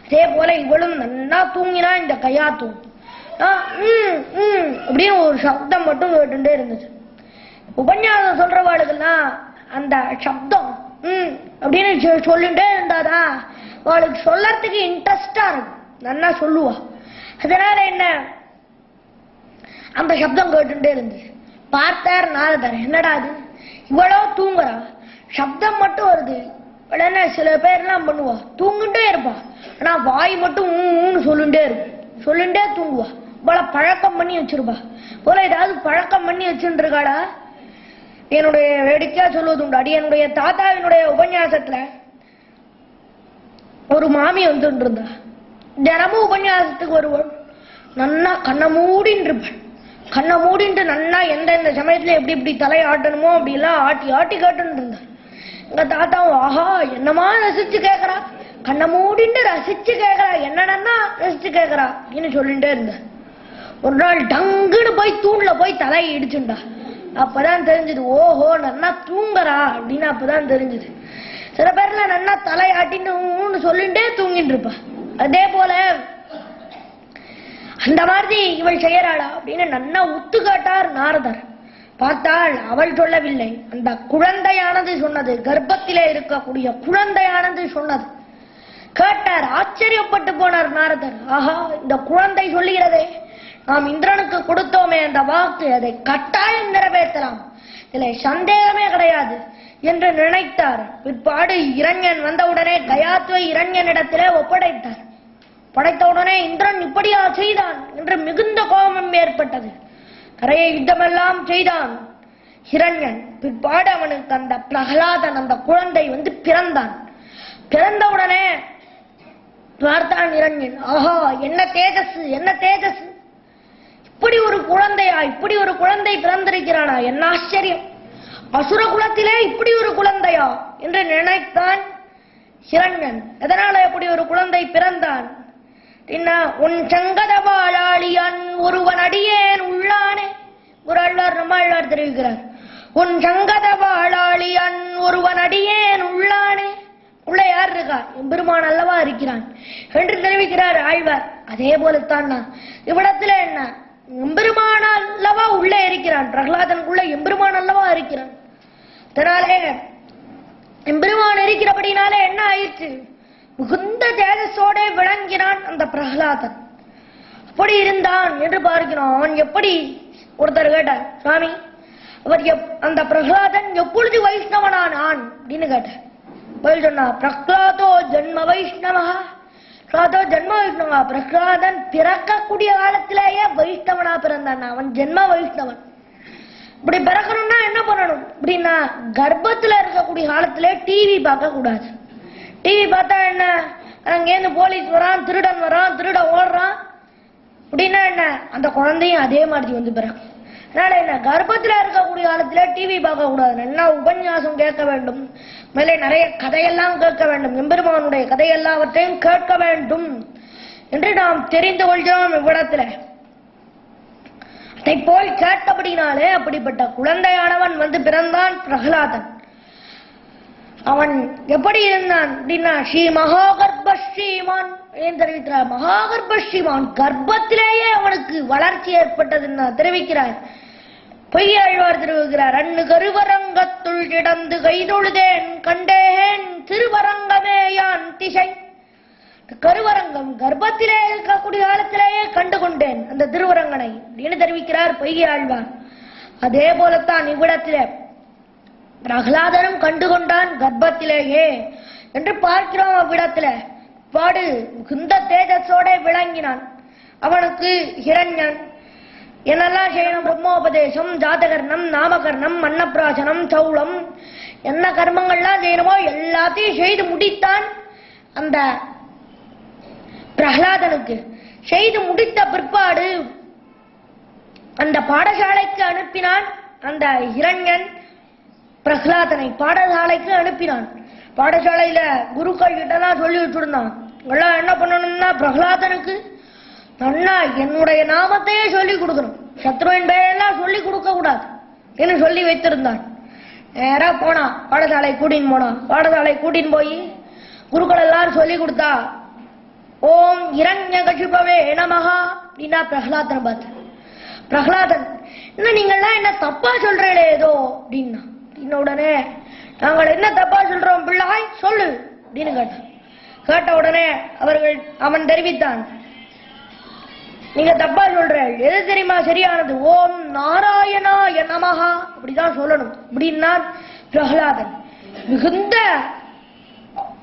அதே போல இவளும் நன்னா தூங்கினா இந்த கையா தூங்கும். அப்படின்னு ஒரு சப்தம் மட்டும் கேட்டுட்டே இருந்துச்சு. உபன்யாசம் சொல்றவாளுக்கெல்லாம் அந்த சப்தம் அப்படின்னு சொல்லிட்டே இருந்தாதான் அவளுக்கு சொல்லறதுக்கு இன்ட்ரெஸ்டா இருக்கும். நன்னா சொல்லுவா. அதனால என்ன, அந்த சப்தம் கேட்டுட்டே இருந்துச்சு. பார்த்தார் நாரதர், என்னடா அது இவ்வளோ தூங்குறா, சப்தம் மட்டும் வருது. உடனே சில பேர்லாம் பண்ணுவா, தூங்கிட்டே இருப்பா, ஆனா வாய் மட்டும் ஊன்னு சொல்லிட்டே இருக்கும், சொல்லிட்டே தூங்குவா. இவ்வளவு பழக்கம் பண்ணி வச்சிருப்பா போல. ஏதாவது பழக்கம் பண்ணி வச்சுட்டு இருக்காடா. என்னுடைய வேடிக்கையா சொல்வது உண்டு. அடி என்னுடைய தாத்தாவினுடைய உபன்யாசத்துல ஒரு மாமி வந்துட்டு இருந்தா. தினமும் உபன்யாசத்துக்கு வருவாள். நன்னா கண்ணை மூடின்னு இருப்பாள். கண்ணை மூடிட்டு நன்னா எந்தெந்த சமயத்துல எப்படி இப்படி தலையாட்டணுமோ அப்படி எல்லாம் ஆட்டி ஆட்டி கேட்டுன்னு இருந்தார். எங்க தாத்தாவும், ஆஹா என்னமா ரசிச்சு கேட்கறா, கண்ணை மூடிட்டு ரசிச்சு கேட்கறா, என்னன்னா ரசிச்சு கேட்கறா அப்படின்னு சொல்லிட்டே இருந்தார். ஒரு நாள் டங்குன்னு போய் தூண்ல போய் தலையை இடிச்சுண்டா. அப்பதான் தெரிஞ்சது, ஓஹோ நன்னா தூங்குறா அப்படின்னு. அப்பதான் தெரிஞ்சது. சில பேர்ல நன்னா தலையாட்டின்னு சொல்லிட்டே தூங்கிட்டு இருப்பா. அதே போல அந்த மாதிரி இவள் செய்யறாளா அப்படின்னு நன்னா உத்து காட்டார் நாரதர். பார்த்தால் அவள் சொல்லவில்லை, அந்த குழந்தையானது சொன்னது, கர்ப்பத்திலே இருக்கக்கூடிய குழந்தையானது சொன்னது. கேட்டார், ஆச்சரியப்பட்டு போனார் நாரதர். ஆஹா, இந்த குழந்தை சொல்லுகிறதே, நாம் இந்திரனுக்கு கொடுத்தோமே அந்த வாக்கு, அதை கட்டாயம் நிறைவேற்றலாம், இதில் சந்தேகமே கிடையாது என்று நினைத்தார். பிற்பாடு இரண்யன் வந்தவுடனே கயாத்வை இரண்யனிடத்திலே ஒப்படைத்தார். படைத்தவுடனே இந்திரன் இப்படியா செய்தான் என்று மிகுந்த கோபம் ஏற்பட்டது. கரையை யுத்தமெல்லாம் செய்தான் ஹிரண்யன். பிற்பாடு அவனுக்கு அந்த பிரகலாதன் அந்த குழந்தை பிறந்தான். பிறந்தவுடனே பார்த்தான் இரண்யன், ஆஹா என்ன தேஜஸ், என்ன தேஜஸ், இப்படி ஒரு குழந்தையா, இப்படி ஒரு குழந்தை பிறந்திருக்கிறானா, என்ன ஆச்சரியம், அசுர குலத்திலே இப்படி ஒரு குழந்தையா என்று நினைத்தான் ஹிரண்யன். எதனால இப்படி ஒரு குழந்தை பிறந்தான்? உன் சங்கதபாளாளியான் ஒருவன் அடியேன் உள்ளானே, ஒரு ஆழ்வார் நம்ம ஆழ்வார் தெரிவிக்கிறார். உன் சங்கதபாளாளியான் ஒருவன் அடியேன் உள்ளானே, உள்ள யார் இருக்கா, எம்பெருமான் அல்லவா இருக்கிறான் என்று தெரிவிக்கிறார் ஆழ்வார். அதே போலத்தான் இவ்விடத்துல என்ன, எம்பெருமான் அல்லவா உள்ளே இருக்கிறான், பிரகலாதனுக்குள்ள எம்பெருமான் அல்லவா இருக்கிறான். அதனாலே எம்பெருமான் இருக்கிறபடினாலே என்ன ஆயிடுச்சு, மிகுந்த தேஜஸோட விளங்கினான் அந்த பிரகலாதன். அப்படி இருந்தான் என்று பார்க்கிறோம். அவன் எப்படி, ஒருத்தர் கேட்டார், சுவாமி அவர் அந்த பிரகலாதன் எப்பொழுது வைஷ்ணவனானான் அப்படின்னு கேட்டார். பதில் சொன்னா, பிரகலாதோ ஜன்ம வைஷ்ணவா, பிரகலாதோ ஜன்ம வைஷ்ணவா, பிரகலாதன் பிறக்கக்கூடிய காலத்திலேயே வைஷ்ணவனா பிறந்தான், அவன் ஜென்ம வைஷ்ணவன். இப்படி பிறக்கணும்னா என்ன பண்ணணும் அப்படின்னா, கர்ப்பத்துல இருக்கக்கூடிய காலத்திலே டிவி பார்க்க கூடாது. டிவி பார்த்தா என்ன, அங்கேருந்து போலீஸ் வரான், திருடன் வரான், திருட ஓடுறான் அப்படின்னா என்ன, அந்த குழந்தையும் அதே மாதிரி பிறக்கும். அதனால என்ன, கர்ப்பத்தில் இருக்கக்கூடிய காலத்துல டிவி பார்க்க கூடாது, நல்லா உபன்யாசம் கேட்க வேண்டும், மேலே நிறைய கதையெல்லாம் கேட்க வேண்டும், எம்பெருமானுடைய கதையெல்லாவற்றையும் கேட்க வேண்டும் என்று நாம் தெரிந்து கொள்கிறோம் இவ்விடத்துல. அதை போல் கேட்டபடினாலே அப்படிப்பட்ட குழந்தையானவன் பிறந்தான் பிரகலாதன். அவன் எப்படி இருந்தான் அப்படின்னா, ஸ்ரீ மகாகர்ப்ப ஸ்ரீமான் தெரிவிக்கிறார். மகாகர்ப்ப ஸ்ரீமான், கர்ப்பத்திலேயே அவனுக்கு வளர்ச்சி ஏற்பட்டதுன்னு தெரிவிக்கிறார். பொய்யாழ்வார் தெரிவிக்கிறார். அன்னு கருவரங்கத்துள் கிடந்து கைதொழுதேன் கண்டேன் திருவரங்கமேயான் திசை. கருவரங்கம், கர்ப்பத்திலே இருக்கக்கூடிய காலத்திலேயே கண்டு கொண்டேன் அந்த திருவரங்கனை அப்படின்னு தெரிவிக்கிறார் பொய்யாழ்வார். அதே போலத்தான் இவ்விடத்திலே பிரகலாதனும் கண்டுகொண்டான் கர்ப்பத்திலேயே என்று பார்க்கிறோம். அவ்விடத்துல பாடு மிகுந்த தேஜஸோட விளங்கினான். அவனுக்கு ஹிரண்யன் என்னெல்லாம் செய்யணும், பிரம்மோபதேசம், ஜாதகர்ணம், நாமகர்ணம், அன்னப்பிராசனம், சௌளம், என்ன கர்மங்கள்லாம் செய்யணுமோ எல்லாத்தையும் செய்து முடித்தான். அந்த பிரகலாதனுக்கு செய்து முடித்த பிற்பாடு அந்த பாடசாலைக்கு அனுப்பினான். அந்த ஹிரண்யன் பிரகலாதனை பாடசாலைக்கு அனுப்பினான். பாடசாலையில குருக்கள் கிட்டலாம் சொல்லி வச்சிருந்தான், எல்லாம் என்ன பண்ணணும்னா பிரகலாதனுக்கு நன்னா என்னுடைய நாமத்தையே சொல்லி கொடுக்கணும், சத்ருவின் பெயரெல்லாம் சொல்லி கொடுக்க கூடாது என்று சொல்லி வைத்திருந்தான். நேரா போனான், பாடசாலை கூட்டின்னு போனான். பாடசாலை கூட்டின்னு போய் குருக்கள் எல்லாரும் சொல்லி கொடுத்தா, ஓம் இரண்யகசிபவே நமஹா அப்படின்னா பிரகலாதனை பார்த்து, பிரகலாதன் என்ன நீங்கள்லாம் என்ன தப்பா சொல்றீங்களே ஏதோ அப்படின்னா. உடனே நாங்கள் என்ன தப்பா சொல்றோம் பிள்ளாய் சொல்லு அப்படின்னு கேட்டான். கேட்ட உடனே அவன் தெரிவித்தான், நீங்க தப்பா சொல்ற, எது தெரியுமா சரியானது? ஓம் நாராயணாய நமஹா அப்படிதான் சொல்லணும் அப்படின்னா பிரகலாதன். மிகுந்த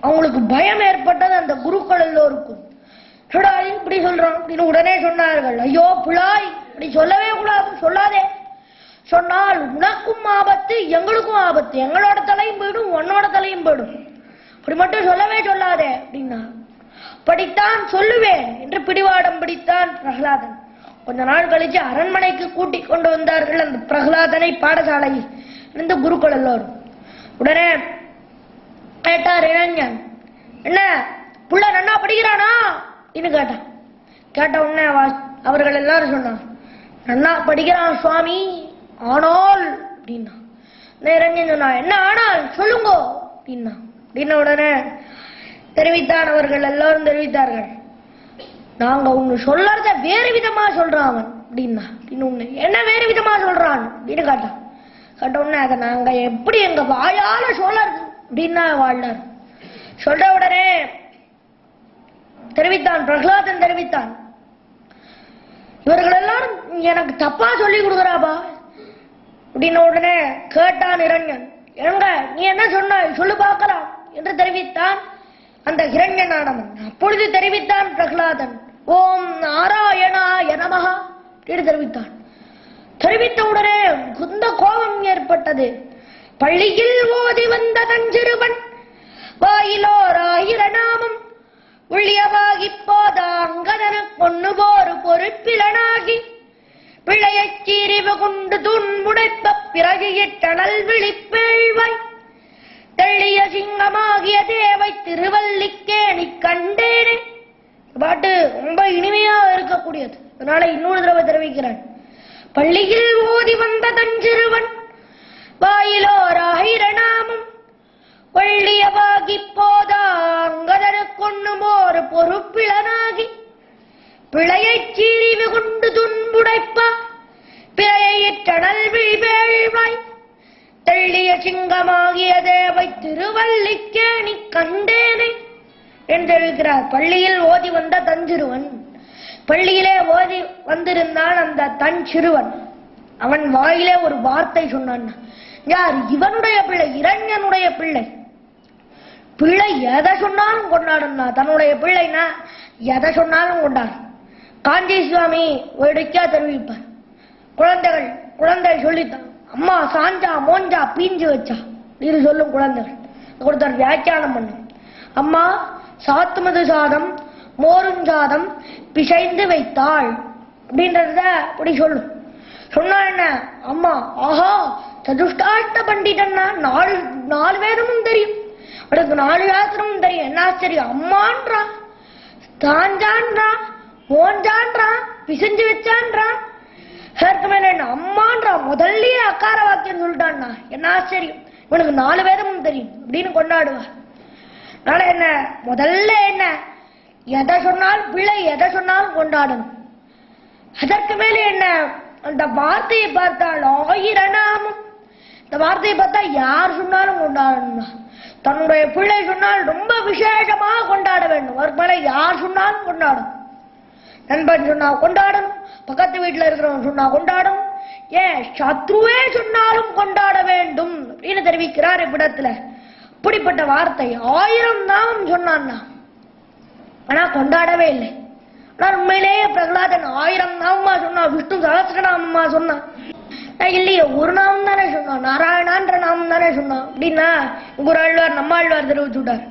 அவங்களுக்கு பயம் ஏற்பட்டது அந்த குருக்கள் எல்லோருக்கும். இப்படி சொல்றோம் அப்படின்னு உடனே சொன்னார்கள், ஐயோ புலாய், இப்படி சொல்லவே கூடாது, சொல்லாதே. சொன்னால் உனக்கும் ஆபத்து, எங்களுக்கும் ஆபத்து, எங்களோட தலையும் போயிடும், உன்னோட தலையும் போயிடும், அப்படி மட்டும் சொல்லவே சொல்லாதே அப்படின்னா. படித்தான் சொல்லுவேன் என்று பிடிவாடம் பிடித்தான் பிரகலாதன். கொஞ்ச நாள் கழிச்சு அரண்மனைக்கு கூட்டிக் கொண்டு வந்தார்கள் அந்த பிரகலாதனை பாடசாலையில் இருந்த குருக்கள் எல்லோரும். உடனே கேட்டார் இளைஞன், என்ன புள்ள நன்னா படிக்கிறானா அப்படின்னு கேட்டான். கேட்ட உடனே அவர்கள் எல்லாரும் சொன்னான், நன்னா படிக்கிறான் சுவாமி, ஆனால் அப்படின்னா. இளைஞன் சொன்னா, என்ன ஆனால் சொல்லுங்க அப்படின்னா. அப்படின்ன உடனே தெரிவித்தான், அவர்கள் எல்லாரும் தெரிவித்தார்கள், நாங்க உங்க சொல்லறத வேறு விதமா சொல்றான் அவன் அப்படின்னா. என்ன வேறு விதமா சொல்றான் அப்படின்னு கேட்டான். கேட்ட உடனே அதை நாங்க எப்படி எங்க வாயால சொல்லறது அப்படின்னா வாழ்ந்தார். சொல்ற உடனே தெரிவித்தான், பிரகலாதன் தெரிவித்தான், இவர்கள் எல்லாரும் எனக்கு தப்பா சொல்லி கொடுக்குறாப்பா அப்படின்னு. உடனே கேட்டான் இரண்யன், எங்க நீ என்ன சொன்ன சொல்லு பார்க்கலாம் என்று தெரிவித்தான் அந்த ஹிரண்யனானவன். அப்பொழுது தெரிவித்தான் பிரகலாதன், ஓம் நாராயணாய நமஹா என்று தெரிவித்தான். தெரிவித்த உடனே குந்த கோபம் ஏற்பட்டது. பள்ளியில் ஓதி வந்த தஞ்சிறுவன் வாயிலோர் 1000 நாமம் உள்ளியவாகி போத அங்கதன கொண்டு போரு பொறுப்பிலனாகி பிள்ளையச் சீரிவு கொண்டு துன்புடைப்ப பிறகியிட்டனல் விழிப்பேழ்வாய் தெள்ளிய சிங்கமாகிய தேவை திருவல்லிக்கேணி கண்டேனே. பாட்டு ரொம்ப இனிமையா இருக்கக்கூடியது, அதனால இன்னொரு தடவை தெரிவிக்கிறான். பள்ளியில் ஓதி வந்த தஞ்சிறுவன் வாயிலோர் 1000 நாமம் வள்ளியவாகி போதா அங்கதன கொண்டு போர் பொறுப்பிலனாகி பிழையச் சீரிவு கொண்டு துன்புடைப்பா பிறையிட்டனல் விழிவேழ்வாய் தெள்ளிய சிங்கமாகிய தேவை திருவல்லிக்கேணி கண்டேனே என்றிருக்கிறார். பள்ளியில் ஓதி வந்த தஞ்சிறுவன், பள்ளியிலே ஓதி வந்திருந்தான் அந்த தன் சிறுவன். அவன் வாயிலே ஒரு வார்த்தை சொன்னான். யார்? இவனுடைய பிள்ளை, இரண்யனுடைய பிள்ளை. பிள்ளை எதை சொன்னாலும் கொண்டாடுனா, தன்னுடைய பிள்ளைனா எதை சொன்னாலும் கொண்டாடு. காஞ்சி சுவாமி ஒடுக்கா தெரிவிப்பார், குழந்தை சொல்லித்தான், அம்மா சாஞ்சா மோஞ்சா பீஞ்சு வச்சா இது சொல்லும் குழந்தைகள். ஒருத்தர் வியாக்கியானம் பண்ணும், அம்மா சாத்துமது சாதம் மோரும் சாதம் பிசைந்து வைத்தாள் அப்படின்றத அப்படி சொல்லும். சொன்னா என்ன, அம்மா ஆஹா சதுஷ்டாஷ்ட பண்டிதன்னா 4 வேதமும் தெரியும், அவளுக்கு 4 சாஸ்திரமும் தெரியும், என்ன ஆச்சரியம், அம்மான்றா தாஞ்சான்றா மோஞ்சான்றா பிசைஞ்சு வச்சான்றா, அம்மான்றா முதல்லயே அக்கார வாக்கியம் சொல்லிட்டான்னா, என்ன ஆச்சரியம், இவனுக்கு 4 வேதமும் தெரியும் அப்படின்னு கொண்டாடுவார். அதனால என்ன, முதல்ல என்ன எதை சொன்னாலும் பிள்ளை எதை சொன்னாலும் கொண்டாடணும். அதற்கு மேலே என்ன, அந்த வார்த்தையை பார்த்தால் 1000 நாமம், இந்த வார்த்தையை பார்த்தா யார் சொன்னாலும் கொண்டாடணும். தன்னுடைய பிள்ளை சொன்னால் ரொம்ப விசேஷமாக கொண்டாட வேண்டும், அதற்கு மேலே யார் சொன்னாலும் கொண்டாடும். நண்பன் சொன்னா கொண்டாடணும், பக்கத்து வீட்டுல இருக்கிறவன் சொன்னா கொண்டாடணும், ஏன் சத்ருவே சொன்னாலும் கொண்டாட வேண்டும் அப்படின்னு தெரிவிக்கிறார் இவ்விடத்துல. அப்படிப்பட்ட வார்த்தை 1000 நாமம் சொன்னான்னா, ஆனா கொண்டாடவே இல்லை. ஆனால் உண்மையிலேயே பிரகலாதன் 1000 நாமமா சொன்னா, விஷ்ணு சகஸ்ரநாமமா சொன்னான் இல்லையே, ஒரு நாமம் தானே சொன்னான், நாராயணான்ற நாமம் தானே சொன்னான் அப்படின்னா குராழ்வார் நம்மாழ்வார் தெரிவிச்சு விட்டார்.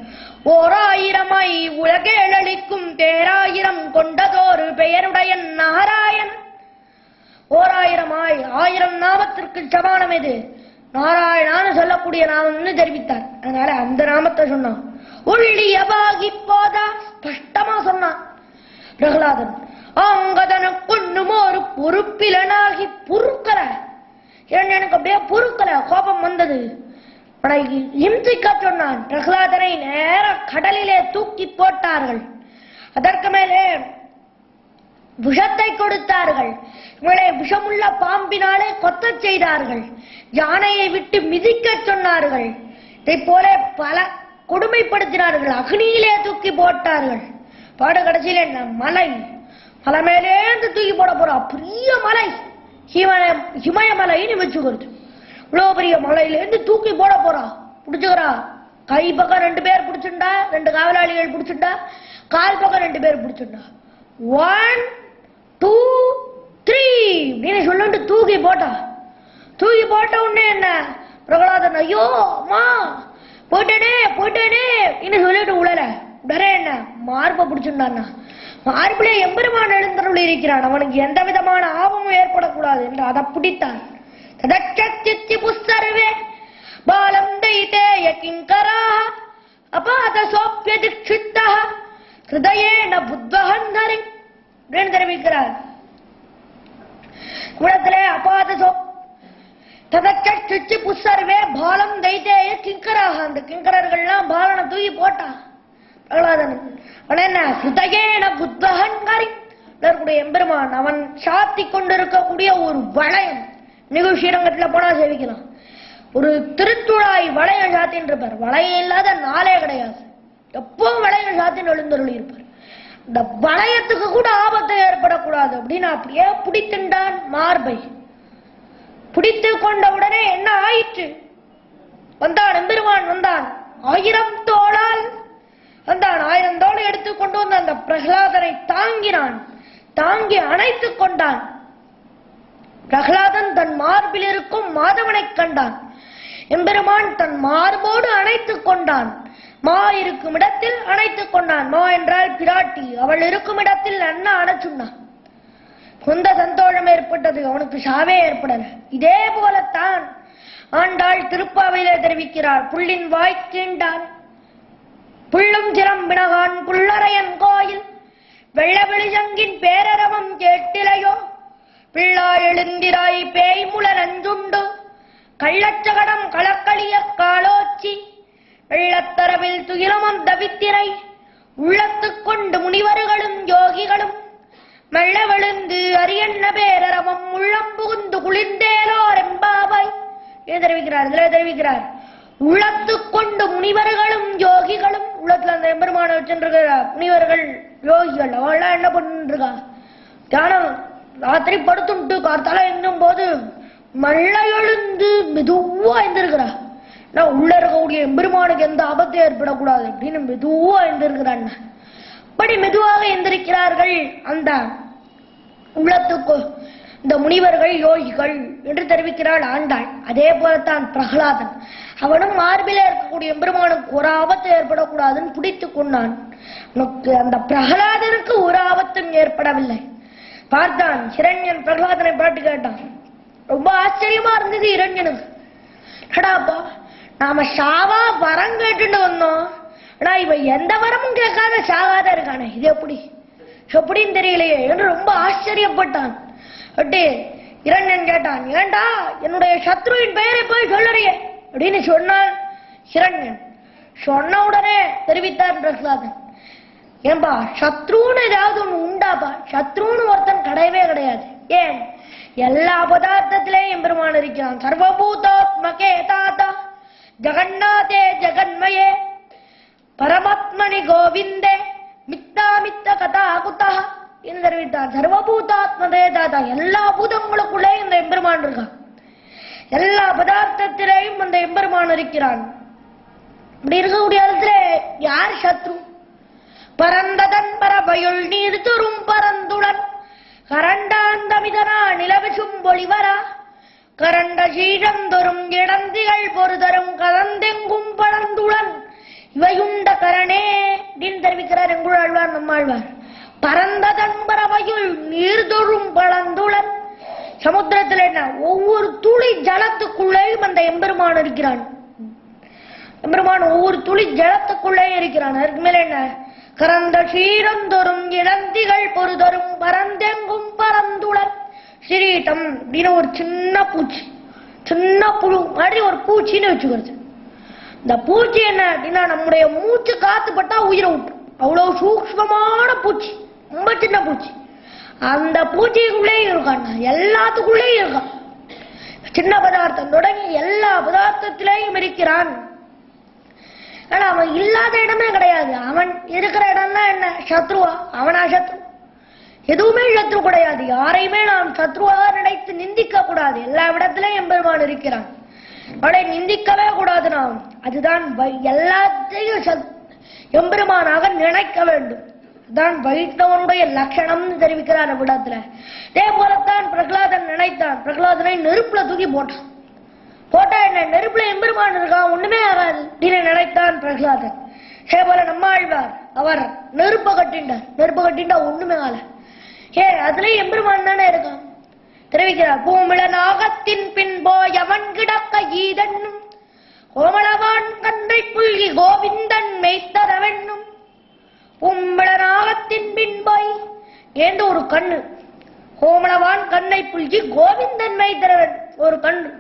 1000 உலகேழளிக்கும் 1000 கொண்டதோரு பெயருடைய நாராயணன். 1000 நாமத்திற்கு சமானம் எது? நாராயணான்னு சொல்லக்கூடிய நாமம்னு தெரிவித்தார். அதனால அந்த நாமத்தை சொன்னான். உள்ளியவாகி போதா ஸ்பஷ்டமா சொன்னான் பிரகலாதன். அங்கதன கொண்ணுமோ ஒரு பொறுப்பிலனாகி பொறுக்கல, எனக்கு அப்படியே பொறுக்கல, கோபம் வந்தது, இம்சிக்க சொன்னான். பிரகலாதனை நேர கடலிலே தூக்கி போட்டார்கள். அதற்கு மேலே விஷத்தை கொடுத்தார்கள். இவளை விஷமுள்ள பாம்பினாலே கொத்தச் செய்தார்கள். யானையை விட்டு மிதிக்க சொன்னார்கள். இதை போல பல கொடுமைப்படுத்தினார்கள், அக்னியிலே தூக்கி போட்டார்கள். பாடு கடைசியில என்ன, மலை மலை மேலேந்து தூக்கி போட போறா. பெரிய மலை, ஹிமயமலைன்னு வச்சுக்கிறது. இவ்வளவு பெரிய மலையிலேருந்து தூக்கி போட போறா. பிடிச்சுக்கிறா, கை பக்கம் 2 பேர் பிடிச்சுண்டா, 2 காவலாளிகள் பிடிச்சுண்டா, கால் பக்கம் 2 பேர் பிடிச்சுண்டா. 1 2 3 அப்படின்னு சொல்லிட்டு தூக்கி போட்டா. தூக்கி போட்ட உடனே என்ன, பிரகலாதன் ஐயோ அம்மா போயிட்டேனே அப்படின்னு சொல்லிட்டு உடனே என்ன மார்பை பிடிச்சுட்டான்னா, மார்பிலே எம்பெருமான் எழுந்தருள் இருக்கிறான், அவனுக்கு எந்த விதமான ஆபமும் ஏற்படக்கூடாது என்று அதை பிடித்தான். புஸ்தர்வே பாலம் தைதேய கிங்கராஹ அபாதசோப்யதிக்ஷித்தஹ ஹிருதயேன புத்வஹன்னரி அப்படின்னு தெரிவிக்கிறார். குணத்திலே அபாதசோ ததச்சி புஸ்தர்வே பாலம் தைதேய கிங்கராக, அந்த கிங்கரர்கள்லாம் பாலனை தூக்கி போட்டான் பிரகலாதன். என்ன ஹிருதயேன புத்வஹன்னரி, எம்பெருமான் அவன் சாத்தி கொண்டிருக்கக்கூடிய ஒரு வளையம், நிகழ்ச்சிரங்கத்தில் போனா சேவிக்கலாம், ஒரு திருத்துழாய் வளையம் சாத்தின்னு இருப்பார். வளையம் இல்லாத நாளே கிடையாது, எப்பவும் வளையம் சாத்தின்னு எழுந்தருளி இருப்பார். இந்த வளையத்துக்கு கூட ஆபத்து ஏற்படக்கூடாது அப்படின்னு அப்படியே பிடித்துண்டான் மார்பை. பிடித்து கொண்ட உடனே என்ன ஆயிற்று, வந்தான் எம்பெருமான் வந்தான், 1000 தோளால் வந்தான். 1000 தோளை எடுத்துக்கொண்டு வந்து அந்த பிரகலாதனை தாங்கினான், தாங்கி அணைத்துக் கொண்டான். பிரகலாதன் தன் மார்பில் இருக்கும் மாதவனை கண்டான். எம்பெருமான் தன் மார்போடு அணைத்துக் கொண்டான். மா இருக்கும் இடத்தில் அணைத்துக் கொண்டான். மா என்றால் பிராட்டி, அவள் இருக்கும் இடத்தில் அண்ணா அணைச்சுண்டான். சொந்த சந்தோஷம் ஏற்பட்டது, அவனுக்கு சாவே ஏற்படல. இதே போலத்தான் ஆண்டாள் திருப்பாவையிலே தெரிவிக்கிறார். புள்ளின் வாய்க்கீண்டான் புள்ளும் சிரம்பினகான் புள்ளரையன் கோயில் வெள்ள வெளிசங்கின் பேரரவம் கேட்டிலையோ பிள்ளாய் எழுந்திராய் பேய்முல நஞ்சுண்டு கள்ளச்சகடம் களக்களிய காலோச்சி வெள்ளத்தரவில் துயிலமம் தவித்திரை உள்ளத்துக் கொண்டு முனிவர்களும் யோகிகளும் மெல்ல விழுந்து அரியண்ண பேரரவம் உள்ளம் புகுந்து குளிர்ந்தேலோர் எம்பாவாய் தெரிவிக்கிறார். உள்ளத்துக் கொண்டு முனிவர்களும் யோகிகளும், உள்ளத்துல அந்த எம்பெருமான வச்சுருக்கிற முனிவர்கள் யோகிகள் அவள்லாம் என்ன பண்ணிருக்கா, தியானம் ராத்திரி படுத்துட்டு கார்த்தால எங்கும் போது மல்ல எழுந்து மெதுவா எழுந்திருக்கிறா. உள்ள இருக்கக்கூடிய எம்பெருமானுக்கு எந்த ஆபத்தும் ஏற்படக்கூடாது அப்படின்னு மெதுவா எழுந்திருக்கிறான். அப்படி மெதுவாக எந்திருக்கிறார்கள் அந்த உள்ளத்துக்கு இந்த முனிவர்கள் யோகிகள் என்று தெரிவிக்கிறாள் ஆண்டாள். அதே போலத்தான் பிரகலாதன், அவனும் மார்பிலே இருக்கக்கூடிய எம்பெருமானுக்கு ஒரு ஆபத்து ஏற்படக்கூடாதுன்னு பிடித்துக் கொண்டான். அந்த பிரகலாதனுக்கு ஒரு ஆபத்தும் ஏற்படவில்லை. பார்த்தான் ஹிரண்யன் பிரகலாதனை பாட்டு கேட்டான். ரொம்ப ஆச்சரியமா இருந்தது ஹிரண்யனுக்கு. எடாப்பா நாம சாவா வரம் கேட்டுட்டு வந்தோம், ஆனா இவன் எந்த வரமும் கேட்காத சாகாத இருக்கானே, இது எப்படின்னு தெரியலையே என்று ரொம்ப ஆச்சரியப்பட்டான். இரண்யன் கேட்டான், ஏண்டா என்னுடைய சத்ருவின் பெயரை போய் சொல்லறியே அப்படின்னு சொன்னான் ஹிரண்யன். சொன்ன உடனே தெரிவித்தார் பிரகலாதன், ஏன்பா சத்ருன்னு ஏதாவது ஒண்ணு உண்டாப்பா, சத்ருன்னு ஒருத்தன் கிடையவே கிடையாது. ஏன், எல்லா பதார்த்தத்திலேயும் எம்பெருமான் இருக்கிறான். சர்வபூதாத்மகே தாத்தா ஜகநாதே ஜகன்மயே பரமாத்மனி கோவிந்தே மித்தாமித்த கதா குதா என்று தெரிவித்தார். சர்வபூதாத்மதே தாத்தா, எல்லா பூதங்களுக்குள்ளேயும் இந்த எம்பெருமான் இருக்கான், எல்லா பதார்த்தத்திலேயும் அந்த எம்பெருமான் இருக்கிறான். இப்படி இருக்கக்கூடிய இடத்துல யார் சத்ரு? பரந்ததன் பரபயுள் நீர் துரும் பரந்துடன் கரண்டாந்தமிதனா நிலவிசும் பொலிவரா கரண்ட சீழந்தொரும் இடந்திகள் பொறுதரும் கலந்தெங்கும் பழந்துடன் இவையுண்ட கரணே அப்படின்னு தெரிவிக்கிறார் எங்குழாழ்வார் நம்மாழ்வார். பரந்ததன் பரபயுள் நீர்தொரும் பழந்துடன், சமுத்திரத்தில் என்ன ஒவ்வொரு துளி ஜலத்துக்குள்ளேயும் அந்த எம்பெருமான் இருக்கிறான். எம்பெருமான் ஒவ்வொரு துளி ஜலத்துக்குள்ளே இருக்கிறான். அதுக்கு மேல என்ன, கரந்த சீரந்தொரும் இளந்திகள் பொறுதரும் பரந்தெங்கும் பரந்துடன் சிரீட்டம் அப்படின்னு ஒரு சின்ன பூச்சி, சின்ன புழு மாதிரி ஒரு பூச்சின்னு வச்சுக்கிறது. இந்த பூச்சி என்ன அப்படின்னா நம்முடைய மூச்சு காத்து பட்டா உயிரை விட்டுரும், அவ்வளவு சூக்ஷ்மமான பூச்சி, ரொம்ப சின்ன பூச்சி. அந்த பூச்சிக்குள்ளேயும் இருக்கான், எல்லாத்துக்குள்ளேயும் இருக்கான். சின்ன பதார்த்தம் தொடங்கி எல்லா பதார்த்தத்திலேயும் இருக்கிறான். ஆனா அவன் இல்லாத இடமே கிடையாது. அவன் இருக்கிற இடம்லாம் என்ன சத்ருவா? அவனா சத்ரு? எதுவுமே சத்ரு கிடையாது. யாரையுமே நாம் சத்ருவாக நினைத்து நிந்திக்க கூடாது. எல்லா இடத்திலையும் எம்பெருமான் இருக்கிறான். அவளை நிந்திக்கவே கூடாது நாம். அதுதான் எல்லாத்தையும் எம்பெருமானாக நினைக்க வேண்டும். தான் வைஷ்ணவனுடைய லட்சணம் தெரிவிக்கிறார் அவ்விடத்துல. இதே போலத்தான் பிரகலாதன் நினைத்தான். பிரகலாதனை நெருப்புல தூக்கி போட்டா என்ன, நெருப்புல எம்பெருமான் இருக்கான், ஒண்ணுமே ஆகாது அப்படின்னு நினைத்தான் பிரகலாதன். இதே போல நம்மாழ்வார் அவர் நெருப்ப கட்டிண்டா ஒண்ணுமே ஆகல. அதுலயும் எம்பெருமான் தானே இருக்கான் தெரிவிக்கிறார். பூமிழ நாகத்தின் பின் போய் அவன் கிடக்க ஈதன்னும் கோமளவான் கன்றை புல்கி கோவிந்தன் மெய்த்தரவென்னும். பூமிழ நாகத்தின் பின் போய் ஏண்டு ஒரு கண்ணு, கோமளவான் கண்ணை புல்கி கோவிந்தன் மெய்த்தரவன் ஒரு கண்ணு.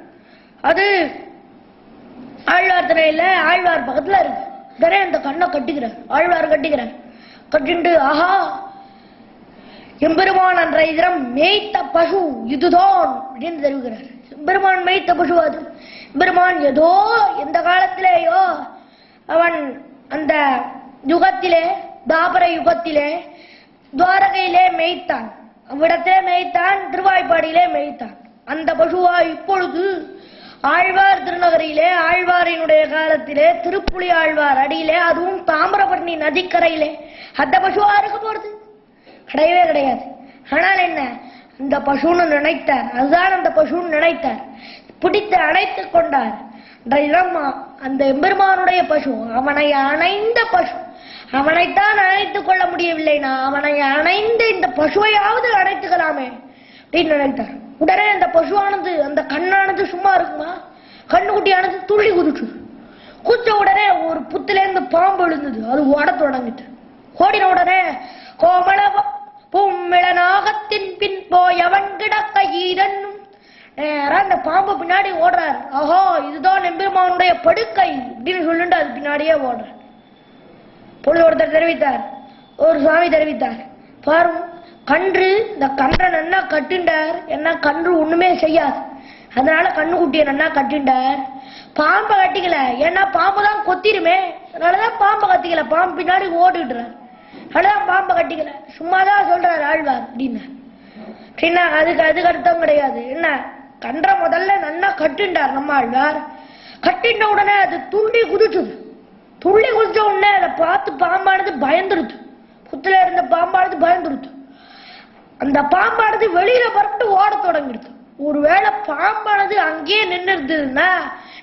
அது ஆழ்வார் திரையில ஆழ்வார் பக்கத்துல இருக்கு. உடனே அந்த கண்ணை கட்டிக்கிறார், ஆழ்வார் கட்டிக்கிறார். கட்டிண்டு ஆஹா எம்பெருமான் என்ற இதரம் மேய்த்த பசு இதுதான் அப்படின்னு தெரிவிக்கிறார். எம்பெருமான் மேய்த்த பசு அது. எம்பெருமான் ஏதோ எந்த காலத்திலேயோ அவன் அந்த யுகத்திலே, தாபர யுகத்திலே துவாரகையிலே மேய்த்தான், அவ்விடத்திலே மேய்த்தான், திருவாய்ப்பாடியிலே மேய்த்தான். அந்த பசுவா இப்பொழுது ஆழ்வார் திருநகரிலே, ஆழ்வாரினுடைய காலத்திலே, திருப்புலி ஆழ்வார் அடியிலே, அதுவும் தாமிரபரணி நதிக்கரையிலே அந்த பசுவா இருக்க போறது கிடையவே கிடையாது. ஆனால் என்ன, அந்த பசுன்னு நினைத்தார். அதுதான் அந்த பசுன்னு நினைத்தார். பிடித்து அணைத்துக் கொண்டார். அந்த எம்பெருமானுடைய பசு, அவனை அணைந்த பசு. அவனைத்தான் அணைத்துக் கொள்ள முடியவில்லைனா அவனை அணைந்த இந்த பசுவையாவது அணைத்துக்கலாமே அப்படின்னு நினைத்தார். உடனே அந்த பசுவானது, அந்த கண்ணானது சும்மா இருக்குமா? கண்ணுக்குட்டியானது துள்ளி குதிச்சு. குச்ச உடனே ஒரு புத்திலேருந்து பாம்பு விழுந்தது. அது ஓட தொடங்கிட்டு. ஓடின உடனே கோமள பூமிழ நாகத்தின் பின் போய் அவன் கிடக்க ஈரன்னும். நேரம் அந்த பாம்பு பின்னாடி ஓடுறார். ஆஹா இதுதான் எம்பெருமானுடைய படுக்கை அப்படின்னு சொல்லிட்டு அது பின்னாடியே ஓடுறார். பொழுது ஒருத்தர் தெரிவித்தார், ஒரு சுவாமி தெரிவித்தார், பாருங்க கன்று, இந்த கன்றை நன்னா கட்டுண்டார். என்ன கன்று ஒண்ணுமே செய்யாது, அதனால கண்ணுக்குட்டிய நன்னா கட்டுண்டார். பாம்பை கட்டிக்கல, ஏன்னா பாம்பு தான் கொத்திருமே, அதனாலதான் பாம்பை கத்திக்கல. பாம்பு பின்னாடி ஓடிடுறார், அதனாலதான் பாம்பை கட்டிக்கல. சும்மாதான் சொல்றாரு ஆழ்வார் அப்படின்னா. அதுக்கு அர்த்தம் கிடையாது. என்ன, கன்றை முதல்ல நன்னா கட்டுண்டார் நம்ம ஆழ்வார். கட்டின உடனே அது துள்ளி குதிச்சுது. துள்ளி குதிச்ச உடனே அதை பார்த்து பாம்பானது பயந்துருது. புத்துல இருந்த பாம்பானது பயந்துருது. அந்த பாம்பானது வெளியில பரப்பிட்டு ஓட தொடங்கிடுது. ஒருவேளை பாம்பானது அங்கேயே நின்று இருந்ததுன்னா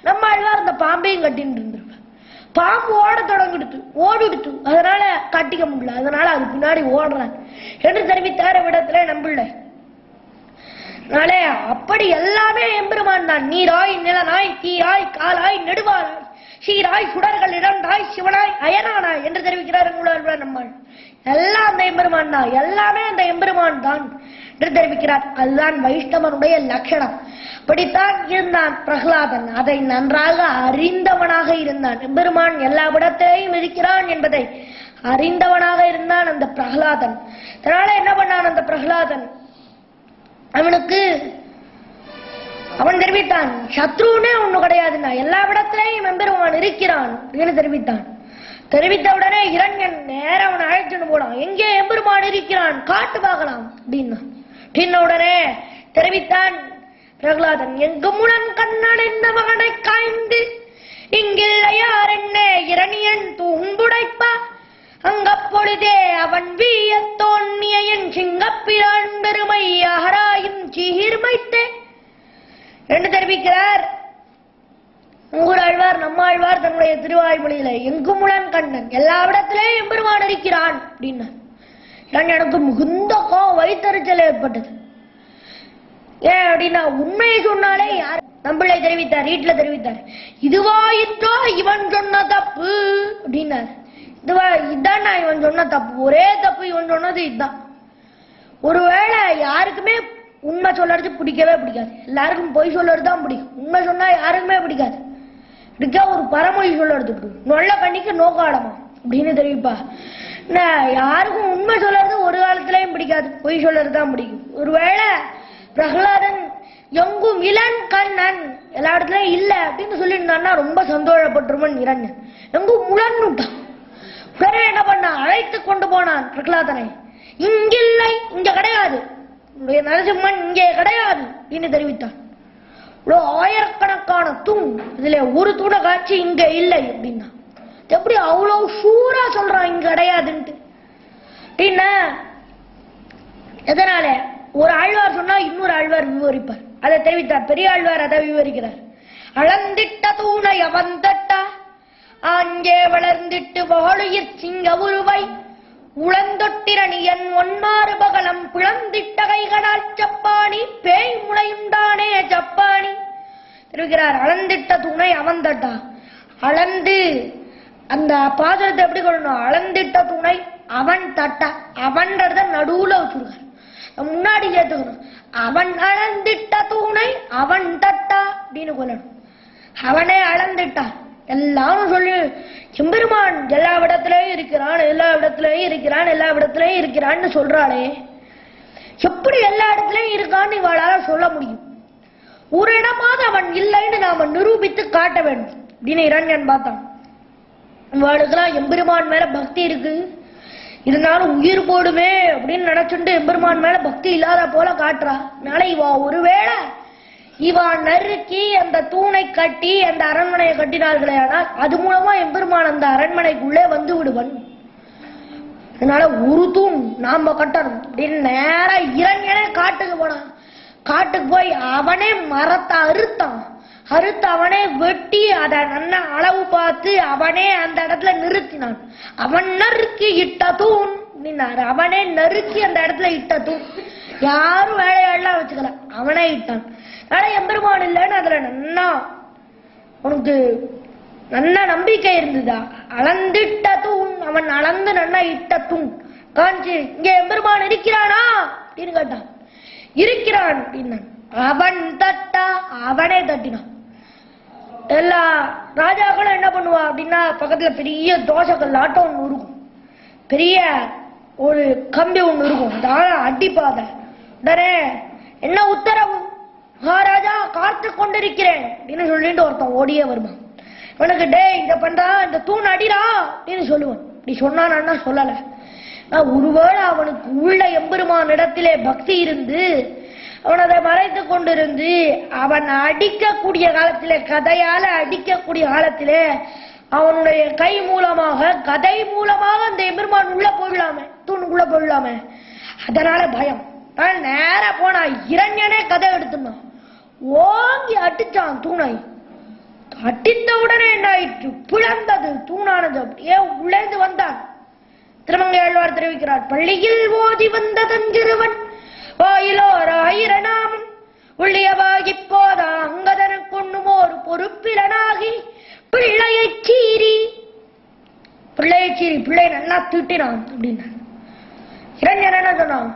நம்ம ஆழ்வார் அந்த பாம்பையும் கட்டின்னு இருந்திருப்ப. பாம்பு ஓட தொடங்கிடுது, ஓடிடுத்து, அதனால கட்டிக்க முடியல, அதனால அது பின்னாடி ஓடுறான் என்று தெரிவித்தார விடத்துல நம்பிள்ளை. நாளே அப்படி எல்லாமே எம்பெருமான் தான். நீராய் நிலனாய் தீயாய் காலாய் நெடுவாராய் சீராய் சுடர்கள் இரண்டாய் சிவனாய் அயனானாய் என்று தெரிவிக்கிறார் நம்மால். எல்லாம் அந்த எம்பெருமான் தான், எல்லாமே அந்த எம்பெருமான் தான் என்று தெரிவிக்கிறார். அதுதான் வைஷ்ணவனுடைய லட்சணம். அப்படித்தான் இருந்தான் பிரகலாதன். அதை நன்றாக அறிந்தவனாக இருந்தான். எம்பெருமான் எல்லா இடத்திலேயும் இருக்கிறான் என்பதை அறிந்தவனாக இருந்தான் அந்த பிரகலாதன். அதனால என்ன பண்ணான் அந்த பிரகலாதன், அவன் தெரிவித்தான் சத்ருனே ஒண்ணு கிடையாதுன்னா, எல்லா இடத்திலேயும் எம்பெருமான் இருக்கிறான் என்று தெரிவித்தான். தெரிவித்த உடனே இரண்யன் நேரம் அவனை அழைச்சுன்னு போனான். எங்கே எம்பெருமான் இருக்கிறான் காட்டு பார்க்கலாம் அப்படின்னா. உடனே தெரிவித்தான் பிரகலாதன், எங்கு முடன் கண்ணன் என்ன மகனை காய்ந்து இங்கில்லையார் என்ன இரணியன் தூங்குடைப்பா அங்கப்பொழுதே அவன் வீய தோன்னிய என் சிங்கப்பிரான் பெருமை அகராயும் சீர்மைத்தே என்று தெரிவிக்கிறார் ஊராழ்வார். நம்மாழ்வார் தன்னுடைய திருவாய்மொழியில எங்குமுடன் கண்ணன் எல்லா இடத்திலேயும் எம்பெருமான் இருக்கிறான் அப்படின்னா. எனக்கு மிகுந்த கோபம், வைத்தறிச்சல் ஏற்பட்டது. ஏன் அப்படின்னா, உண்மையை சொன்னாலே யார் நம்பிள்ளை தெரிவித்தார், வீட்டுல தெரிவித்தார். இதுவாயிற்றோ இவன் சொன்ன தப்பு அப்படின்னார். இதான் இவன் சொன்ன தப்பு, ஒரே தப்பு இவன் சொன்னது இதுதான். ஒருவேளை யாருக்குமே உண்மை சொல்றது பிடிக்கவே பிடிக்காது, எல்லாருக்கும் பொய் சொல்றது தான் பிடிக்கும். உண்மை சொன்னா யாருக்குமே பிடிக்காது. இதுக்கா ஒரு பரமொழி சொல்றது பிடிக்கும், நொல்ல கண்ணிக்கு நோக்காடமா அப்படின்னு தெரிவிப்பா. யாருக்கும் உண்மை சொல்றது ஒரு காலத்திலையும் பிடிக்காது, பொய் சொல்றது தான் பிடிக்கும். ஒருவேளை பிரகலாதன் எங்கும் இளன் கண்ணன், எல்லா இடத்துலயும் இல்ல அப்படின்னு சொல்லியிருந்தான்னா ரொம்ப சந்தோஷப்பட்டுருமன் இரண்யன். எங்கும் முழன்னுட்டான். உடனே என்ன பண்ண, அழைத்து கொண்டு போனான் பிரகலாதனை. இங்கில்லை, இங்க கிடையாது, நரசிம்மன் இங்கே கிடையாது அப்படின்னு தெரிவித்தான். ஆயிரக்கணக்கான தூண், இதுல ஒரு தூண காட்சி இங்க இல்லை அப்படின்னா எப்படி அவ்வளவு ஷூரா சொல்றான் இங்க கிடையாதுன்ட்டு அப்படின்னா எதனால? ஒரு ஆழ்வார் சொன்னா இன்னொரு ஆழ்வார் விவரிப்பார், அதை தெரிவித்தார். பெரிய ஆழ்வார் அதை விவரிக்கிறார். அளந்திட்ட தூணை அவந்தட்டா அங்கே வளர்ந்திட்டு வாழுயிர் சிங்க உருவை உளந்தொட்டிரணியன் ஒன்மாறு பகலம் பிளந்திட்ட கைகளால் சப்பாணி பேய் முளையுண்டானே சப்பாணி தெரிவிக்கிறார். அளந்திட்ட தூணை அவந்தட்டா, அளந்து அந்த பாத்திரத்தை எப்படி கொள்ளணும், அளந்திட்ட துணை அவன் தட்டா, அவன்றத நடுவுல வச்சுருக்கார், முன்னாடி சேர்த்துக்கணும். அவன் அளந்திட்ட தூணை அவன் தட்டா அப்படின்னு கொள்ளணும். அவனே அளந்துட்டான் எல்லாரும் சொல்லி, எம்பெருமான் எல்லா இடத்துலயும் இருக்கிறான், எல்லா இடத்துலயும் இருக்கிறான், எல்லா இடத்துலயும் இருக்கிறான்னு சொல்றாளே, எப்படி எல்லா இடத்துலயும் இருக்கான்னு இவளால சொல்ல முடியும்? ஒரு இடமாவது அவன் இல்லைன்னு நாம நிரூபித்து காட்ட வேண்டும் அப்படின்னு இரண்யன் பார்த்தான். இவளுக்கெல்லாம் எம்பெருமான் மேல பக்தி இருக்கு, இருந்தாலும் உயிர் போடுமே அப்படின்னு நினைச்சுட்டு எம்பெருமான் மேல பக்தி இல்லாத போல காட்டுறா. அதனால இவா ஒருவேளை இவா நறுக்கி அந்த தூணை கட்டி அந்த அரண்மனையை கட்டினார்களே, ஆனால் அது மூலமா எம்பெருமான் அந்த அரண்மனைக்குள்ளே வந்து விடுவன். அதனால ஒரு தூண் நாம கட்டணும் அப்படின்னு நேரா இரண்யனே காட்டுக்கு போனான். காட்டுக்கு போய் அவனே மரத்தை அறுத்தான். அறுத்து அவனே வெட்டி அதை நல்ல அளவு பார்த்து அவனே அந்த இடத்துல நிறுத்தினான். அவன் நறுக்கி இட்ட தூண் அப்படின்னாரு. அவனே நறுக்கி அந்த இடத்துல இட்ட தூண், யாரும் வேலையாடலாம் வச்சுக்கல, அவனே இட்டான். ஆனா எம்பெருமான் இல்லைன்னு அதுல நன்னா உனக்கு நல்ல நம்பிக்கை இருந்ததா? அளந்திட்ட தூண், அவன் அளந்து நன்னா இட்ட தூண் காஞ்சி, இங்க எம்பெருமான் இருக்கிறானா அப்படின்னு கேட்டான். இருக்கிறான் அப்படின்னான். அவன் தட்டா, அவனே தட்டினான். எல்லா ராஜாக்களும் என்ன பண்ணுவா அப்படின்னா பக்கத்துல பெரிய தோசைகள் ஆட்டம் ஒண்ணு இருக்கும், பெரிய ஒரு கம்பி ஒண்ணு இருக்கும், அதான் அடிப்பாத. உடனே என்ன உத்தரவு? மகாராஜா காத்து கொண்டிருக்கிறேன் அப்படின்னு சொல்லிட்டு ஒருத்தன் ஓடியே வருவான். இவனுக்கு டே இங்க பண்றா, இந்த தூண் அடிடா அப்படின்னு சொல்லுவான். இப்படி சொன்னானா சொல்லல, ஒருவேளை அவனுக்கு உள்ள எம்பெருமான் இடத்திலே பக்தி இருந்து அவன் அதை மறைத்து கொண்டிருந்து அவன் அடிக்கக்கூடிய காலத்திலே, கதையால அடிக்கக்கூடிய காலத்திலே அவனுடைய கை மூலமாக கதை மூலமாக அந்த எம்பெருமான் உள்ள போயிடலாமே, தூணுக்குள்ள போயிடலாமே, அதனால பயம். நேர போனா இரண்யனே கதை எடுத்துனான், ஓங்கி அடிச்சான் தூணை. அடித்த உடனே என்ன ஆயிற்று, பிளந்தது தூணானது, அப்படியே உள்ளேந்து வந்தான். திருமங்கை ஆழ்வார் தெரிவிக்கிறார், பள்ளியில் ஓதி வந்த தஞ்சிறுவன் வாயிலோர் ஆயிரநாமம் உள்ளியவாகி போதா அங்கதனுக்கு ஒண்ணுமோர் பொறுப்பிலனாகி பிள்ளையை சீறி, பிள்ளையை சீறி பிள்ளை நல்லா திட்டினான் அப்படின்னா. இரண்யன் என்ன சொன்னான்,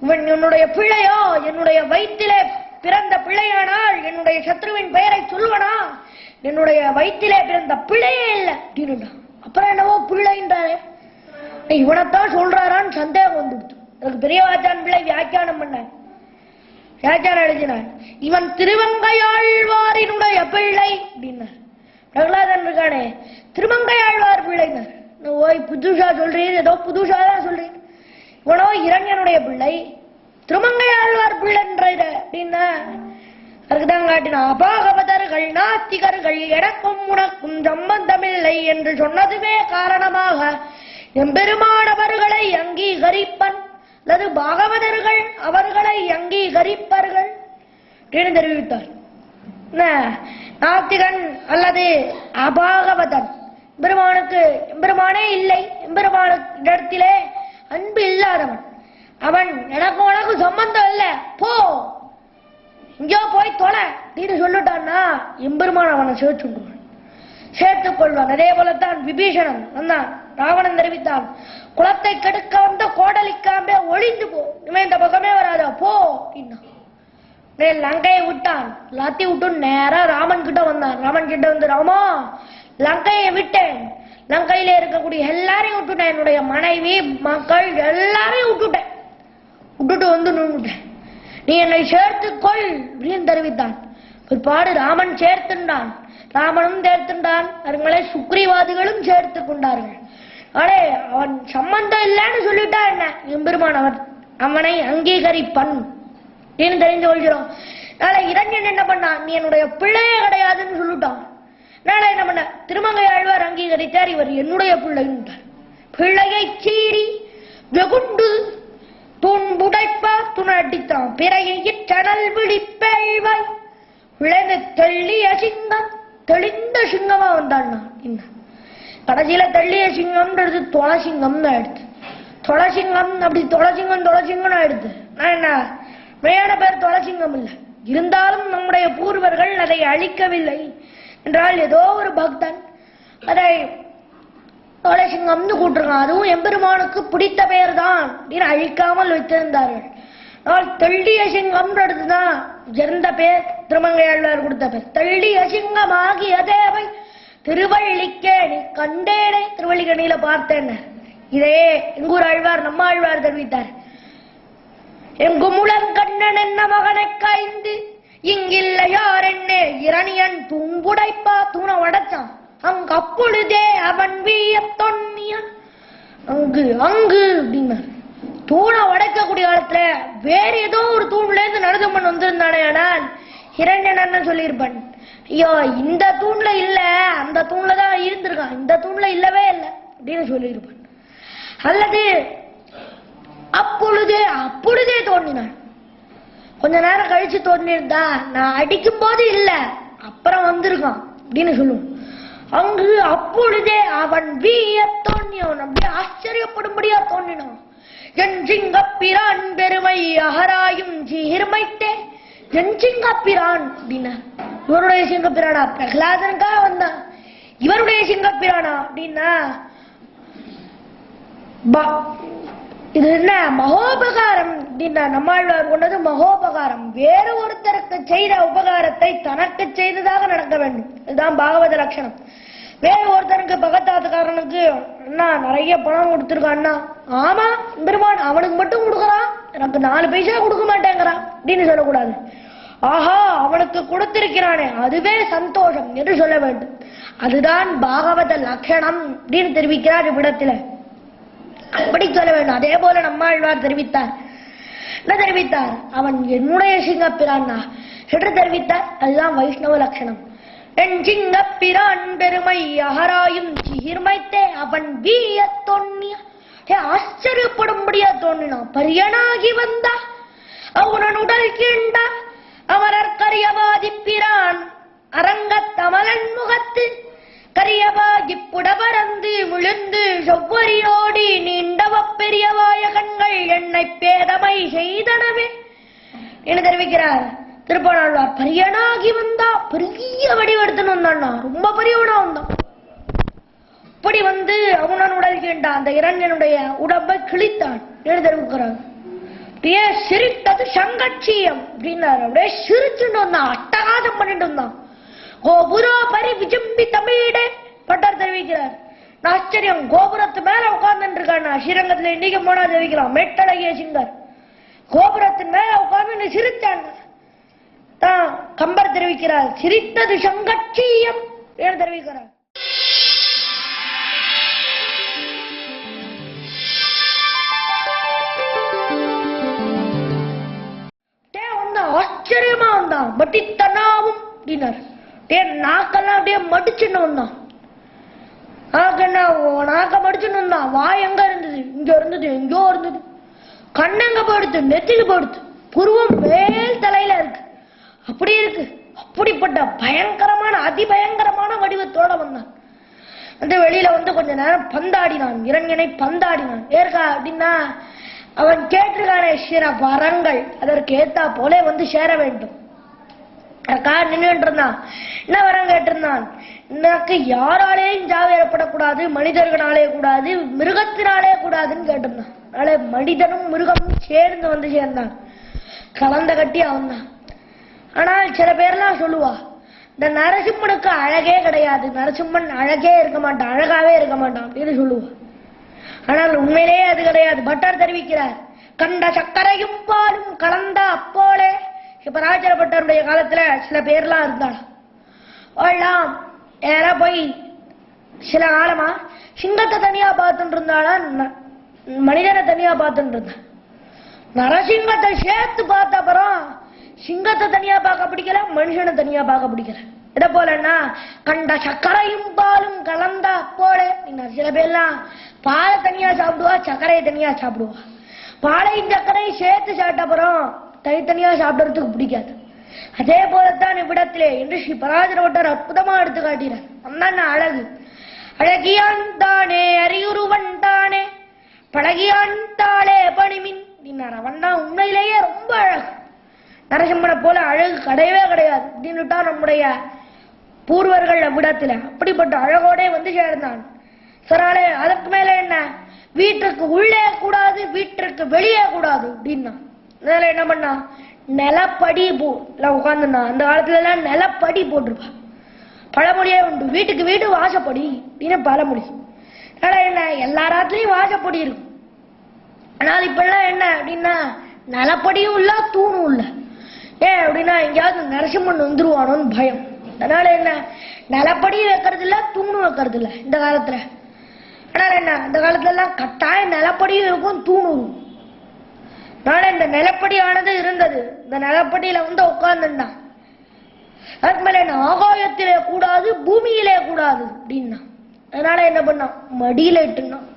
இவன் என்னுடைய பிள்ளையோ, என்னுடைய வயிற்றிலே பிறந்த பிள்ளையானால் என்னுடைய சத்ருவின் பெயரை சொல்வனா, என்னுடைய வயிற்றிலே பிறந்த பிள்ளையே இல்லை அப்படின்னு. அப்புறம் என்னவோ பிள்ளைன்றாரே, இவனைத்தான் சொல்றாரான்னு சந்தேகம் வந்துடுச்சு. அதுக்கு பெரியவாச்சான் பிள்ளை வியாக்கியானம் பண்ண, வியாக்கியானம் எழுதினார். இவன் திருவங்கையாழ்வாரினுடைய பிள்ளை அப்படின்னார். பிரகலாதன் இருக்கானே திருமங்கையாழ்வார் பிள்ளைனார். ஓய் புதுசா சொல்றீர், ஏதோ புதுசா தான் சொல்றீர். இவனோ இரண்யனுடைய பிள்ளை, திருமங்கையாழ்வார் பிள்ளைன்ற அப்படின்னா அதுக்குதான் காட்டினான். அபாகவதர்கள் நாத்திகர்கள் எனக்கும் உனக்கும் சம்பந்தமில்லை என்று சொன்னதுமே காரணமாக எம்பெருமானவர்களை அங்கீகரிப்பன் அல்லது பாகவதர்கள் அவர்களை அங்கீகரிப்பார்கள் என்று தெரிவித்தார். நாத்திகன் அல்லது அபாகவதன் எம்பெருமானுக்கு எம்பெருமானே இல்லை, எம்பெருமானிடத்திலே அன்பு இல்லாதவன், அவன் எனக்கு உனக்கு சம்பந்தம் இல்லை, போ இங்கோ போய் தொலை அப்படின்னு சொல்லிட்டான்னா எம்பெருமான் அவனை சேர்த்துடுவான், சேர்த்துக் கொள்வான். அதே போலத்தான் விபீஷணன் வந்தான், ராவணன் தெரிவித்தான், குலத்தை கெடுக்க வந்த கோடலிக்காம்பே ஒளிந்து போ, இவன் இந்த பக்கமே வராதா போ அப்படின்னா. லங்கையை விட்டான், எல்லாத்தையும் விட்டு நேரா ராமன் கிட்ட வந்தான். ராமன் கிட்ட வந்து, ராமா லங்கையை விட்டேன், லங்கையில இருக்கக்கூடிய எல்லாரையும் விட்டுட்டேன், என்னுடைய மனைவி மக்கள் எல்லாரையும் விட்டுட்டேன், விட்டுட்டு வந்து நின்றுட்டேன். நீ என்னை சேர்த்துக்கொள் அப்படின்னு தெரிவித்தான். பிற்பாடு ராமன் சேர்த்துண்டான், ராமனும் சேர்த்துண்டான், அவர்களை சுக்ரீவாதிகளும் சேர்த்து கொண்டார்கள். அடே அவன் சம்பந்தம் இல்லைன்னு சொல்லிட்டா என்ன, எம்பெருமான் அவனை அங்கீகரிப்பன் அப்படின்னு தெரிந்து கொள்கிறோம். நாளை இரண்யன் என்ன பண்ணான், நீ என்னுடைய பிள்ளையே கிடையாதுன்னு சொல்லிட்டான். நாளை என்ன பண்ண, திருமங்கை ஆழ்வார் அங்கீகரித்தார், இவர் என்னுடைய பிள்ளைன்னு. பிள்ளையை சீறி வெகுண்டு துன்புடைப்பா துணடித்தான் பிறையை சணல் விழிப்பேழ்வாய் விளைந்து தெள்ளிய சிங்கம், தெளிந்த சிங்கமா வந்தான். கடைசியில தெள்ளிய சிங்கம்ன்றது தொலைசிங்கம்னு ஆயிடுச்சு. தொலைசிங்கம் அப்படி தொலைசிங்கம்னு ஆயிடுச்சு. நான் என்ன மேயான பேர் தொலைசிங்கம் இல்லை, இருந்தாலும் நம்முடைய பூர்வர்கள் அதை அழிக்கவில்லை என்றால் ஏதோ ஒரு பக்தன் அதை தொலைசிங்கம்னு கூட்டிருக்கான். அதுவும் எம்பெருமானுக்கு பிடித்த பெயர் தான் அப்படின்னு அழிக்காமல் வைத்திருந்தார்கள். தெள்ளிய சிங்கம்ன்றதுதான் ஜெர்ந்த பேர், திருமங்கையாழ்வார் கொடுத்த பேர். தெள்ளிய சிங்கமாகிய தேவை திருவள்ளிக்கேணி கண்டேனே, திருவள்ளிக்கணியில பார்த்தேன். இதே எங்கூர் ஆழ்வார் நம்ம ஆழ்வார் தெரிவித்தார். எங்கு முழங்கண்ணன் என்ன மகனை காய்ந்து இங்கில்ல யார் என்ன இரணியன் தும்புடைப்பா தூண உடைச்சான். அங்கு அப்பொழுதே அவன் வீய தொன்னியன் அங்கு அங்கு அப்படின்னா தூணை உடைக்கக்கூடிய காலத்துல வேற ஏதோ ஒரு தூண்ல இருந்து நரசிம்மன் வந்திருந்தானே, ஆனால் இரண்யன் சொல்லியிருப்பான், ஐயோ இந்த தூண்ல இல்ல அந்த தூண்ல தான் இருந்திருக்கான், இந்த தூண்ல இல்லவே இல்லை அப்படின்னு சொல்லியிருப்பான். அல்லது அப்பொழுதே தோன்றினான், கொஞ்ச நேரம் கழிச்சு தோன்றியிருந்தா நான் அடிக்கும் போது இல்ல அப்புறம் வந்திருக்கான் அப்படின்னு சொல்லுவோம். அங்கு அப்பொழுதே அவன் வீய தோன்றியவன் அப்படியே ஆச்சரியப்படும்படியா தோன்றினான். என் சிங்கப்பிரான் பெருமை அகராயும் சீர்மைத்தே, என் சிங்கப்பிரான் அப்படின்னா இவருடைய சிங்கப்பிரானா, பிரகலாதனுக்காக வந்தான், இவருடைய சிங்கப்பிரானா அப்படின்னா இது என்ன மகோபகாரம் அப்படின்னா நம்மாழ்வார் கொண்டது மகோபகாரம். வேறு ஒருத்தருக்கு செய்த உபகாரத்தை தனக்கு செய்ததாக நடக்க வேண்டும், இதுதான் பாகவத லட்சணம். வேறு ஒருத்தருக்கு பகத்தாத்துக்காரனுக்கு அண்ணா நிறைய பணம் கொடுத்துருக்கான்னா, ஆமா பெருமான் அவனுக்கு மட்டும் கொடுக்கறான், எனக்கு 4 பைசா கொடுக்க மாட்டேங்கிறான் அப்படின்னு சொல்லக்கூடாது. ஆஹா அவனுக்கு கொடுத்திருக்கிறானே அதுவே சந்தோஷம் என்று சொல்ல வேண்டும். அதுதான் பாகவத லட்சணம் அப்படின்னு தெரிவிக்கிறார் இவ்விடத்துல. அப்படி சொல்ல வேண்டும். அதே போல நம்மாழ்வார் தெரிவித்தார். என்ன தெரிவித்தார், அவன் என்னுடைய சிங்கப்பிரான்னா என்று தெரிவித்தார். அதுதான் வைஷ்ணவ லட்சணம். என் சிங்கப்பிரான் பெருமை அகராயும் சீர்மைத்தே அவன் வீய தோன்னிய, ஆச்சரியப்படும்படியா தோன்றினான். பரியனாகி வந்தா அவனன் உடல் கீண்டா அமரர் கரியவாதிப்பிரான் அரங்கத்தமலன் முகத்து கரியவாகி புடவரந்து விழுந்து செவ்வரியோடி நீண்டவ பெரியவாய கண்கள் என்னை பேதமை செய்தனவே என்று தெரிவிக்கிறார் திருப்பாணாழ்வார். பரியனாகி வந்தா பெரிய வடிவெடுத்துன்னு வந்தான்னா, ரொம்ப பெரியவனா வந்தான். அப்படி வந்து அவனன் உடல் கீண்டான், அந்த இரண்யனுடைய உடம்பை கிழித்தான் என்று தெரிவிக்கிறார். அப்படியே சிரித்தது சங்கட்சியம் அப்படின்னாரு. அப்படியே சிரிச்சுட்டு வந்தான், அட்டகாசம் பண்ணிட்டு வந்தான். கோபுரோ பரி விஜம்பி தமிழே பட்டார் தெரிவிக்கிறார். ஆச்சரியம், கோபுரத்து மேல உட்கார்ந்து இருக்கான். ஸ்ரீரங்கத்துல இன்னைக்கு போனா தெரிவிக்கிறான், மெட்டழகிய சிங்கர் கோபுரத்தின் மேல உட்கார்ந்து சிரிச்சான். தான் கம்பர் தெரிவிக்கிறார், சிரித்தது சங்கட்சியம் என்று தெரிவிக்கிறார். ஆச்சரியமா வந்தான், பட்டித்தனாவும் அப்படின்னார். நாக்கெல்லாம் அப்படியே மடிச்சுன்னு வந்தான். நாக்க மடிச்சுன்னு வந்தான். வாய் எங்க இருந்தது, இங்க இருந்தது, எங்கோ இருந்தது. கண்ணெங்க போடுத்து, நெத்திக்கு போடுத்து, புருவம் மேல் தலையில இருக்கு, அப்படி இருக்கு. அப்படிப்பட்ட பயங்கரமான அதிபயங்கரமான வடிவத்தோட வந்தான். அந்த வெளியில வந்து கொஞ்ச நேரம் பந்தாடினான், இரண்யனை பந்தாடினான். ஏற்கா அப்படின்னா அவன் கேட்டிருக்கானே சில வரங்கள், அதற்கு ஏத்தா போல வந்து சேர வேண்டும். அதற்காக நின்று இருந்தான். என்ன வரம் கேட்டிருந்தான், எனக்கு யாராலேயும் ஜாவு ஏற்படக்கூடாது, மனிதர்களாலே கூடாது, மிருகத்தினாலே கூடாதுன்னு கேட்டிருந்தான். அதனால மனிதனும் மிருகமும் சேர்ந்து வந்து சேர்ந்தான், கலந்த கட்டி அவன் தான். ஆனால் சில பேர்லாம் சொல்லுவா, இந்த நரசிம்மனுக்கு அழகே கிடையாது, நரசிம்மன் அழகே இருக்க மாட்டான், அழகாவே இருக்க மாட்டான் அப்படின்னு சொல்லுவா. ஆனால் உண்மையிலேயே அது கிடையாது. பட்டார் தெரிவிக்கிறார், கண்ட சக்கரையும் பாலும் கலந்த அப்போலே. இப்ப ராஜபட்டருடைய காலத்துல சில பேர்லாம் இருந்தாள். அவள்லாம் நேரா போய் சில காலமா சிங்கத்தை தனியா பார்த்துட்டு இருந்தாளா, மனிதனை தனியா பார்த்துட்டு இருந்தா. நரசிங்கத்தை சேர்த்து பார்த்த அப்புறம் சிங்கத்தை தனியா பார்க்க பிடிக்கல, மனுஷனை தனியா பார்க்க பிடிக்கல. இத போலன்னா கண்ட சக்கரையும் பாலும் கலந்த அப்போலே. சில பேர்லாம் பாலை தனியா சாப்பிடுவா, சர்க்கரையை தனியா சாப்பிடுவா. பாலையும் சர்க்கரையும் சேர்த்து சாப்பிட்ட அப்புறம் தனித்தனியா சாப்பிடுறதுக்கு பிடிக்காது. அதே போலத்தான் இவ்விடத்திலே என்று ஸ்ரீ பராசர பட்டர் அற்புதமா எடுத்து காட்டினார். அண்ணா அழகு அழகியான் தானே அறியுருவன் தானே பழகியான் தாளே பணிமின். அவன் தான் உண்மையிலேயே ரொம்ப அழகு. நரசிம்மனை போல அழகு கிடையவே கிடையாது அப்படின்னுட்டா நம்முடைய பூர்வர்கள் அவ்விடத்துல அப்படிப்பட்ட அழகோட வந்து சேர்ந்தான். சராலே அதற்கு மேல என்ன, வீட்டுக்கு உள்ளே கூடாது வீட்டிற்கு வெளியே கூடாது அப்படின்னா. அதனால என்ன பண்ணா, நிலப்படி எல்லாம் உட்காந்துனா. அந்த காலத்துல எல்லாம் நிலப்படி போட்டிருப்பா. பழமொழியே உண்டு, வீட்டுக்கு வீடு வாசப்படி அப்படின்னு பழமொழி. அதனால என்ன, எல்லா ராத்திலையும் வாசப்படி இருக்கும். ஆனால் இப்ப எல்லாம் என்ன அப்படின்னா, நிலப்படியும் இல்ல தூணும் இல்ல. ஏன் அப்படின்னா எங்கேயாவது நரசிம்மன் வந்துருவானோன்னு பயம். அதனால என்ன, நிலப்படியும் வைக்கிறது இல்ல தூணும் வைக்கிறது இல்ல இந்த காலத்துல. அதனால என்ன, இந்த காலத்துல எல்லாம் கட்டாயம் நிலப்படியும் இருக்கும் தூணும். அதனால இந்த நிலப்படியானது இருந்தது. இந்த நிலப்படியில வந்து உட்கார்ந்துட்டான். அதுக்கு மேல என்ன, ஆகாயத்திலே கூடாது பூமியிலே கூடாது அப்படின்னா. அதனால என்ன பண்ணான், மடியில இட்டுனான்.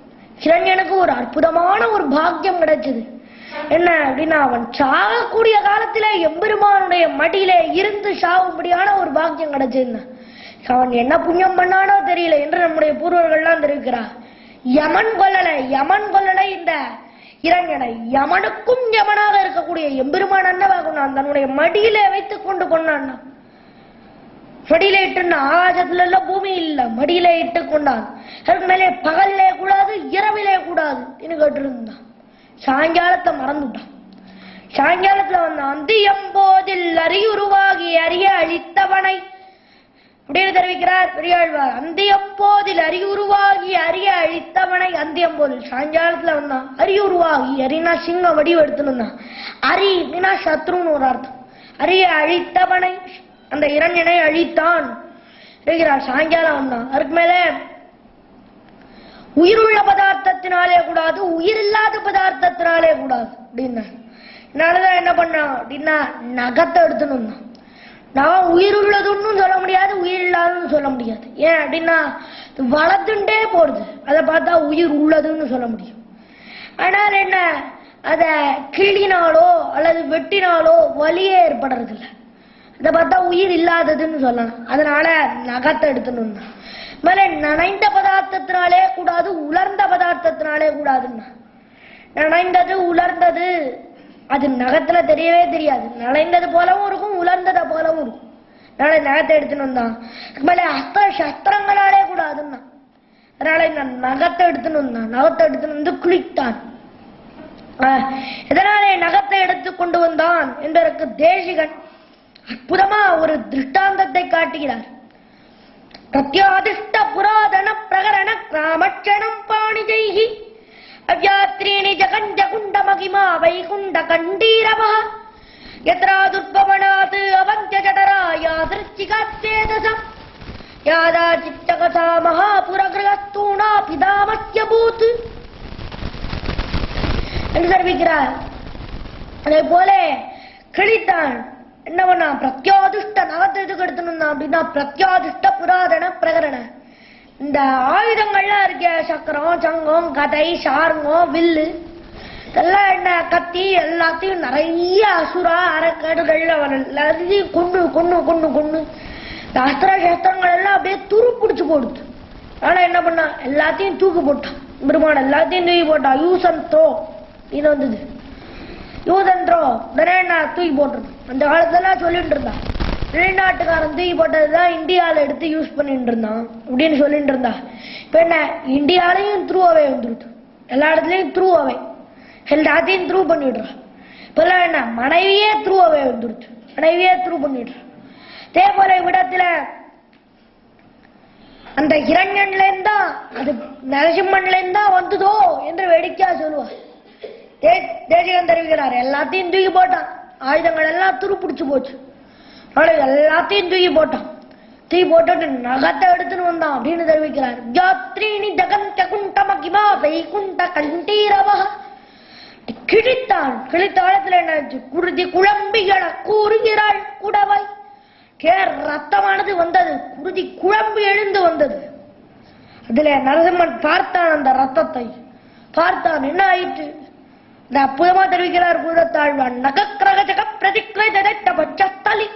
ஹிரண்யனுக்கு ஒரு அற்புதமான ஒரு பாக்கியம் கிடைச்சது. என்ன அப்படின்னா, அவன் சாகக்கூடிய காலத்திலே எம்பெருமானுடைய மடியிலே இருந்து சாகும்படியான ஒரு பாக்கியம் கிடைச்சதுன்னா. அவன் என்ன புண்ணியம் பண்ணானோ தெரியல என்று நம்முடைய பூர்வர்கள்லாம் தெரிவிக்கிறார். யமன் கொல்லலை இந்த இரண்யனை. யமனுக்கும் யமனாக இருக்கக்கூடிய எம்பெருமான் அண்ணவாகுனான் தன்னுடைய மடியிலே வைத்துக் கொண்டு கொண்டான். மடியில இட்டுன்னா, ஆகாசத்துல இல்ல பூமி இல்ல, மடியில இட்டு கொண்டான். அதுக்கு மேலே பகல்லே கூடாது இரவிலே கூடாது கேட்டிருந்தான். சாயங்காலத்தை மறந்துட்டான். சாயங்காலத்துல வந்த அந்தியம்போதில் அறியுருவாகி அறிய அழித்தவனை அப்படின்னு தெரிவிக்கிறார் பெரியாழ்வார். அந்தியம்போதில் அறியுருவாகி அறிய அழித்தவனை. அந்தியம்போதில் சாயங்காலத்துல வந்தான். அறியுருவாகி, அரினா சிங்க வடிவு எடுத்துன்னு. அரி அப்படின்னா சத்ருன்னு ஒரு அர்த்தம். அறிய அழித்தவனை, அந்த இரண்யனை அழித்தான் இருக்கிறார். சாயங்காலம் வந்தான். அதுக்கு மேல உயிருள்ள பதார்த்தத்தினாலே கூடாது உயிர் இல்லாத பதார்த்தத்தினாலே கூடாது அப்படின்னா. அதனாலதான் என்ன பண்ணான் அப்படின்னா, நகத்தை எடுத்துன்னு. நான் உயிர் உள்ளதுன்னு சொல்ல முடியாது, உயிர் இல்லாதுன்னு சொல்ல முடியாது. ஏன் அப்படின்னா வளர்த்துட்டே போறது, அதை பார்த்தா உயிர் உள்ளதுன்னு சொல்ல முடியும். ஆனால் என்ன, அத கிள்ளினாலோ அல்லது வெட்டினாலோ வலியே ஏற்படுறது இல்லை. அதை பார்த்தா உயிர் இல்லாததுன்னு சொல்லலாம். அதனால நகத்தை எடுத்துன்னு. மேல நனைந்த பதார்த்தத்தினாலே கூடாது உலர்ந்த பதார்த்தத்தினாலே கூடாதுன்னா. நனைந்தது உலர்ந்தது அது நகத்துல தெரியவே தெரியாது. நனைந்தது போலவும் இருக்கும் உலர்ந்ததை போலவும் இருக்கும். அதனால நகத்தை எடுத்துன்னு வந்தான். மேல அஸ்திர சஸ்திரங்களாலே கூடாதுன்னா. அதனால இந்த நகத்தை எடுத்துன்னு வந்தான். நகத்தை எடுத்துன்னு வந்து குளித்தான். எதனாலே நகத்தை எடுத்து கொண்டு வந்தான் என்பதற்கு தேசிகன் அற்புதமா ஒரு திருஷ்டாந்தத்தை காட்டுகிறார். பிரத்யாதிஷ்ட புராதன பிரகரண கிராமட்சணம் பாணிஜைஹி அவ்யாத்ரீணி ஜகஞ்ச குண்ட மகிமா வைகுண்ட கண்டீரவா யத்ராதுர்பவனாத் அவந்த்ய ஜடராயா திருச்சிகாச்சேதசம் யாதா சித்தகசா மகாபுரகிரகஸ்தூணா பிதாமஸ்ய பூத் என்று தெரிவிக்கிறார். அதே போல கிழித்தான். என்ன பண்ணா, பிரத்யாதிஷ்ட நகத்துக்கு எடுத்துனா அப்படின்னா பிரத்யாதிஷ்ட புராதன பிரகரண. இந்த ஆயுதங்கள்லாம் இருக்க, சக்கரம் சங்கம் கதை சார்ங்கம் வில்லு இதெல்லாம் என்ன, கத்தி எல்லாத்தையும் நிறைய அசுரா அறக்கேடுகள் எல்லாத்தையும் கொண்டு கொண்டு கொண்டு கொண்டு இந்த அஸ்திர சஸ்திரங்கள் எல்லாம் அப்படியே துரு பிடிச்சு போடுது. ஆனா என்ன பண்ணா, எல்லாத்தையும் தூக்கி போட்டான். பெருமான் எல்லாத்தையும் தூக்கி போட்டான். யூஸ் அண்ட் த்ரோ இது வந்தது. யூஸ் அண்ட் த்ரோ உடனே நான் தூக்கி போட்டுருந்தேன். அந்த காலத்துலாம் சொல்லிட்டு இருந்தான். வெளிநாட்டுக்காரன் தூக்கி போட்டதுதான் இந்தியாவில எடுத்து யூஸ் பண்ணிட்டு இருந்தான் அப்படின்னு சொல்லிட்டு இருந்தா. இப்ப என்ன, இந்தியாலையும் த்ரூ அவே வந்துருது. எல்லா இடத்துலயும் த்ரூ அவே, எல்லாத்தையும் த்ரூ பண்ணிடுறான். இப்பெல்லாம் என்ன, மனைவியே த்ரூ அவே வந்துருச்சு. மனைவியே த்ரூ பண்ணிடுறான். அதே போல விடத்துல அந்த இரண்யன்ல இருந்தா அது நரசிம்மன்ல இருந்தா வந்ததோ என்று வேடிக்கையா சொல்லுவார். தேசிகன் தெரிவிக்கிறார். எல்லாத்தையும் தூக்கி போட்டான். ஆயுதங்கள் எல்லாம் துருப்பிடிச்சு போச்சு. எல்லாத்தையும் தூக்கி போட்டான். தூக்கி போட்டு நகத்தை எடுத்துன்னு வந்தான் அப்படின்னு தெரிவிக்கிறார். ஜாத்ரீனி ஜகந்த குண்டமகிமா வைகுண்ட கண்டீரவா. கிழித்தான். கிழித்த காலத்துல என்ன குருதி குழம்பிகள கூறுகிறாள் குடவை. ரத்தமானது வந்தது. குருதி குழம்பு எழுந்து வந்தது. அதுல நரசிம்மன் பார்த்தான். அந்த ரத்தத்தை பார்த்தான். என்ன ஆயிற்று? இந்த அற்புதமா தெரிவிக்கிறார் பூதத்தாழ்வான். நகக்கிரக ஜக பிரதிக்ரதலி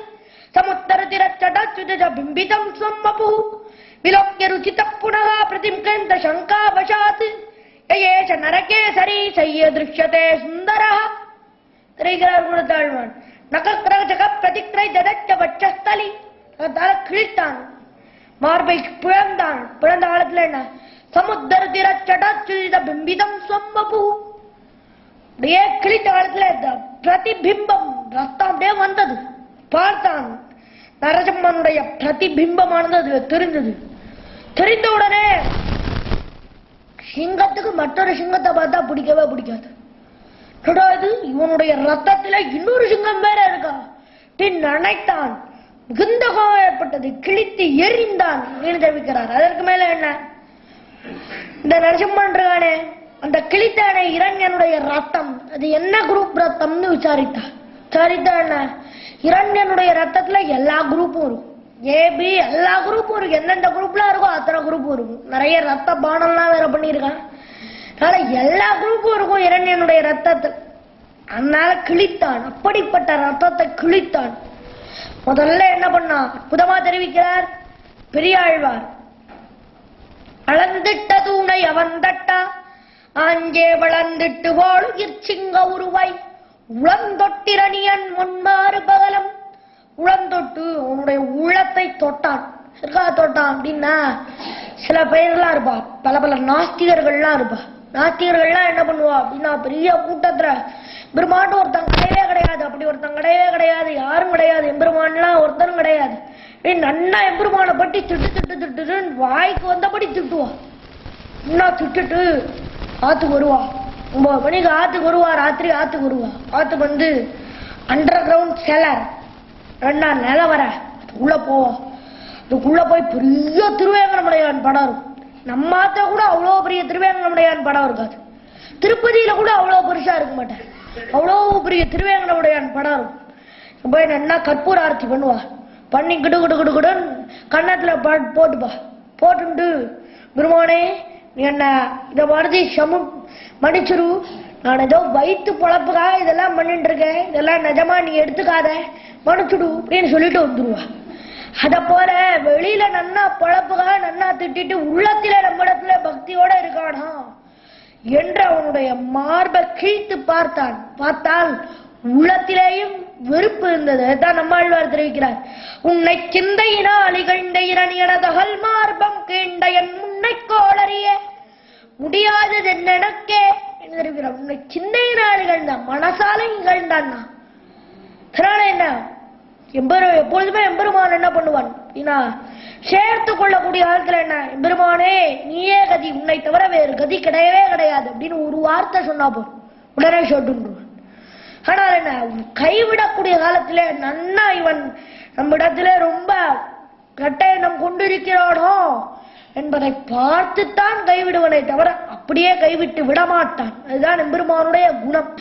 சமுத்தர திரச்சட பிம்பிதம் ஸ்வம்மபு விலோக்ய ருச்சித புனக பிரதிம்கந்த சங்காவசாத் யேஷ நரகேசரி சய்ய திருஷ்யதே சுந்தரா. தெரிவிக்கிறார் பூதத்தாழ்வான். நகக்கிரக ஜக பிரதிக்ரதலி கிழித்தான். மார்பை பிழந்தான். பிழந்த காலத்துல என்ன? சமுத்தர திரச்சட பிம்பிதம் ஸ்வம்மபு. அப்படியே கிழித்த காலத்துல பிரதிபிம்பம் ரத்தம் அப்படியே வந்தது. பார்த்தான். நரசிம்மனுடைய பிரதிபிம்பமானது அது தெரிஞ்சது. தெரிந்த உடனே சிங்கத்துக்கு மற்றொரு சிங்கத்தை பார்த்தா பிடிக்கவே பிடிக்காது. இவனுடைய ரத்தத்துல இன்னொரு சிங்கம் வேற இருக்கா நினைத்தான். மிகுந்த கோபம் ஏற்பட்டது. கிழித்து எரிந்தான் என்று தெரிவிக்கிறார். அதற்கு மேல என்ன? இந்த நரசிம்மன் இருக்கானே, அந்த கிழித்தானே இரண்யனுடைய ரத்தம், அது என்ன குரூப் ரத்தம்னு விசாரித்தா. என்ன? இரண்யனுடைய ரத்தத்துல எல்லா குரூப்பும் இருக்கும். ஏபி எல்லா குரூப்பும் இருக்கு. எந்தெந்த குரூப்லாம் இருக்கோ அத்தனை குரூப்பும் இருக்கும். நிறைய ரத்த பானம்லாம் வேற பண்ணியிருக்கான். அதனால எல்லா குரூப்பும் இருக்கும் இரண்யனுடைய ரத்தத்தில். அதனால கிழித்தான். அப்படிப்பட்ட ரத்தத்தை கிழித்தான். முதல்ல என்ன பண்ணா? அற்புதமா தெரிவிக்கிறார் பெரியாழ்வார். அளந்திட்ட தூணை அவன் தட்டா ஆஞ்சே வளர்ந்துட்டு வாழுயிர் சிங்க உருவாய் உளந்தொட்டிரணியன் முன்மாறு பகலம். உளந்தொட்டு உன்னுடைய உள்ளத்தை தொட்டான். தொட்டான் அப்படின்னா சில பெயர்கள்லாம் இருப்பா. பல பல நாஸ்திகர்கள்லாம் இருப்பா. நாஸ்திகர்கள்லாம் என்ன பண்ணுவா அப்படின்னா, பெரிய கூட்டத்துல பெருமாட்டு ஒருத்தன் கிடையவே கிடையாது, அப்படி ஒருத்தன் கிடையவே கிடையாது, யாரும் கிடையாது, எம்பெருமான்லாம் ஒருத்தரும் கிடையாது. நன்னா எம்பெருமானை பற்றி திட்டு திட்டு திட்டுன்னு வாய்க்கு வந்தபடி திட்டுவா. இன்னும் திட்டுட்டு ஆத்துக்கு வருவா. 9 மணிக்கு ஆத்துக்கு வருவா. ராத்திரி ஆத்துக்கு வருவா. ஆத்துக்கு வந்து அண்டர் கிரவுண்ட் செலர் 2 நிலவர உள்ள போவா. அதுக்குள்ள போய் பெரிய திருவேங்கடமுடையான் படம் இருக்கும். நம்ம ஆத்த கூட அவ்வளோ பெரிய திருவேங்கடமுடையான் படம் இருக்காது. திருப்பதியில கூட அவ்வளோ பெருசா இருக்க மாட்டேன். அவ்வளோ பெரிய திருவேங்கடமுடையான் படம் இருக்கும். போய் என்ன கற்பூர ஆர்த்தி பண்ணுவா. பண்ணி கிடு கிடு கிடு கிடுன்னு கன்னத்துல போட்டுப்பா. போட்டுண்டு பெருமானே நீ என்ன இதை மறுதி மன்னிச்சிரு, நான் ஏதோ வயிற்று பொழப்புக்காக இதெல்லாம் பண்ணிட்டு இருக்கேன், இதெல்லாம் நிஜமா நீ எடுத்துக்காத, மன்னிச்சுடு அப்படின்னு சொல்லிட்டு வந்துருவா. அத போல வெளியில நன்னா பொழப்புக்காக நன்னா திட்டிட்டு உள்ளத்தில நம்மிடத்துல பக்தியோட இருக்கானா என்று அவனுடைய மார்பை கிழித்து பார்த்தான். பார்த்தால் உள்ளத்திலேயும் வெறுப்பு இருந்தது. அதுதான் நம்மாழ்வார் தெரிவிக்கிறார். உன்னை சிந்தையினால் இகழ்ந்த இரணியனதகல் மார்பம் கீண்ட என் முன்னை கோளறிய முடியாதது எனக்கே என்று தெரிவிக்கிறார். உன்னை சிந்தையினால் இகழ்ந்தான், மனசால இகழ்ந்தான். என்ன எப்பொழுதுமே எம்பெருமான் என்ன பண்ணுவான் சேர்த்து கொள்ளக்கூடிய ஆட்கள் என்ன, எம்பெருமானே நீயே கதி, உன்னை தவிர வேறு கதி கிடையவே கிடையாது அப்படின்னு ஒரு வார்த்தை சொன்னா போதும் உடனே சொல்லுவான். ஆனால் என்ன கைவிடக்கூடிய காலத்திலே நன்னா இவன் நம்மிடத்திலே ரொம்ப கட்டை நம் கொண்டிருக்கிறானோ என்பதை பார்த்துத்தான் கைவிடுவனை தவிர அப்படியே கைவிட்டு விடமாட்டான். அதுதான் எம்பெருமானுடைய குணம்.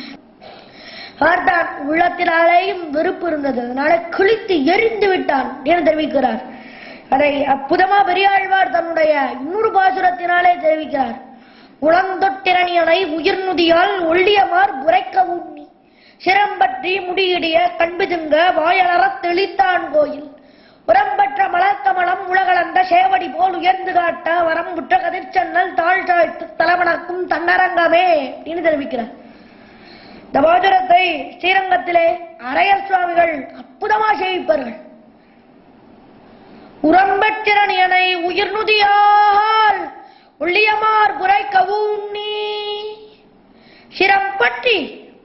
பார்த்தான். உள்ளத்தினாலேயும் வெறுப்பு இருந்தது. அதனால கிழித்து எரிந்து விட்டான் என்று தெரிவிக்கிறார். அதை அற்புதமா பெரியாழ்வார் தன்னுடைய இன்னொரு பாசுரத்தினாலே தெரிவிக்கிறார். உளந்தொட்டிரணியனை உயிர்நுதியால் ஒள்ளியமார் உரைக்க உண்ணி சிரம்பற்றி முடியிடிய கண்பிதுங்க வாயலற தெளித்தான் கோயில் உரம்பற்ற மலர்க்கமலம் உலகளந்த சேவடி போல் உயர்ந்து காட்ட வரம்புற்ற கதிர்ச்சன்னல் தாழ் தாழ்த்து தலைவணக்கும் தன்னரங்கமே அப்படின்னு தெரிவிக்கிறார். இந்த பாசுரத்தை ஸ்ரீரங்கத்திலே அரையர் சுவாமிகள் அற்புதமா சேவிப்பார்கள். உரம்பற்றிரணியனை உயிர்நுதியால் உள்ளியமார் புரைக்க ஊன்னி சிரம் பற்றி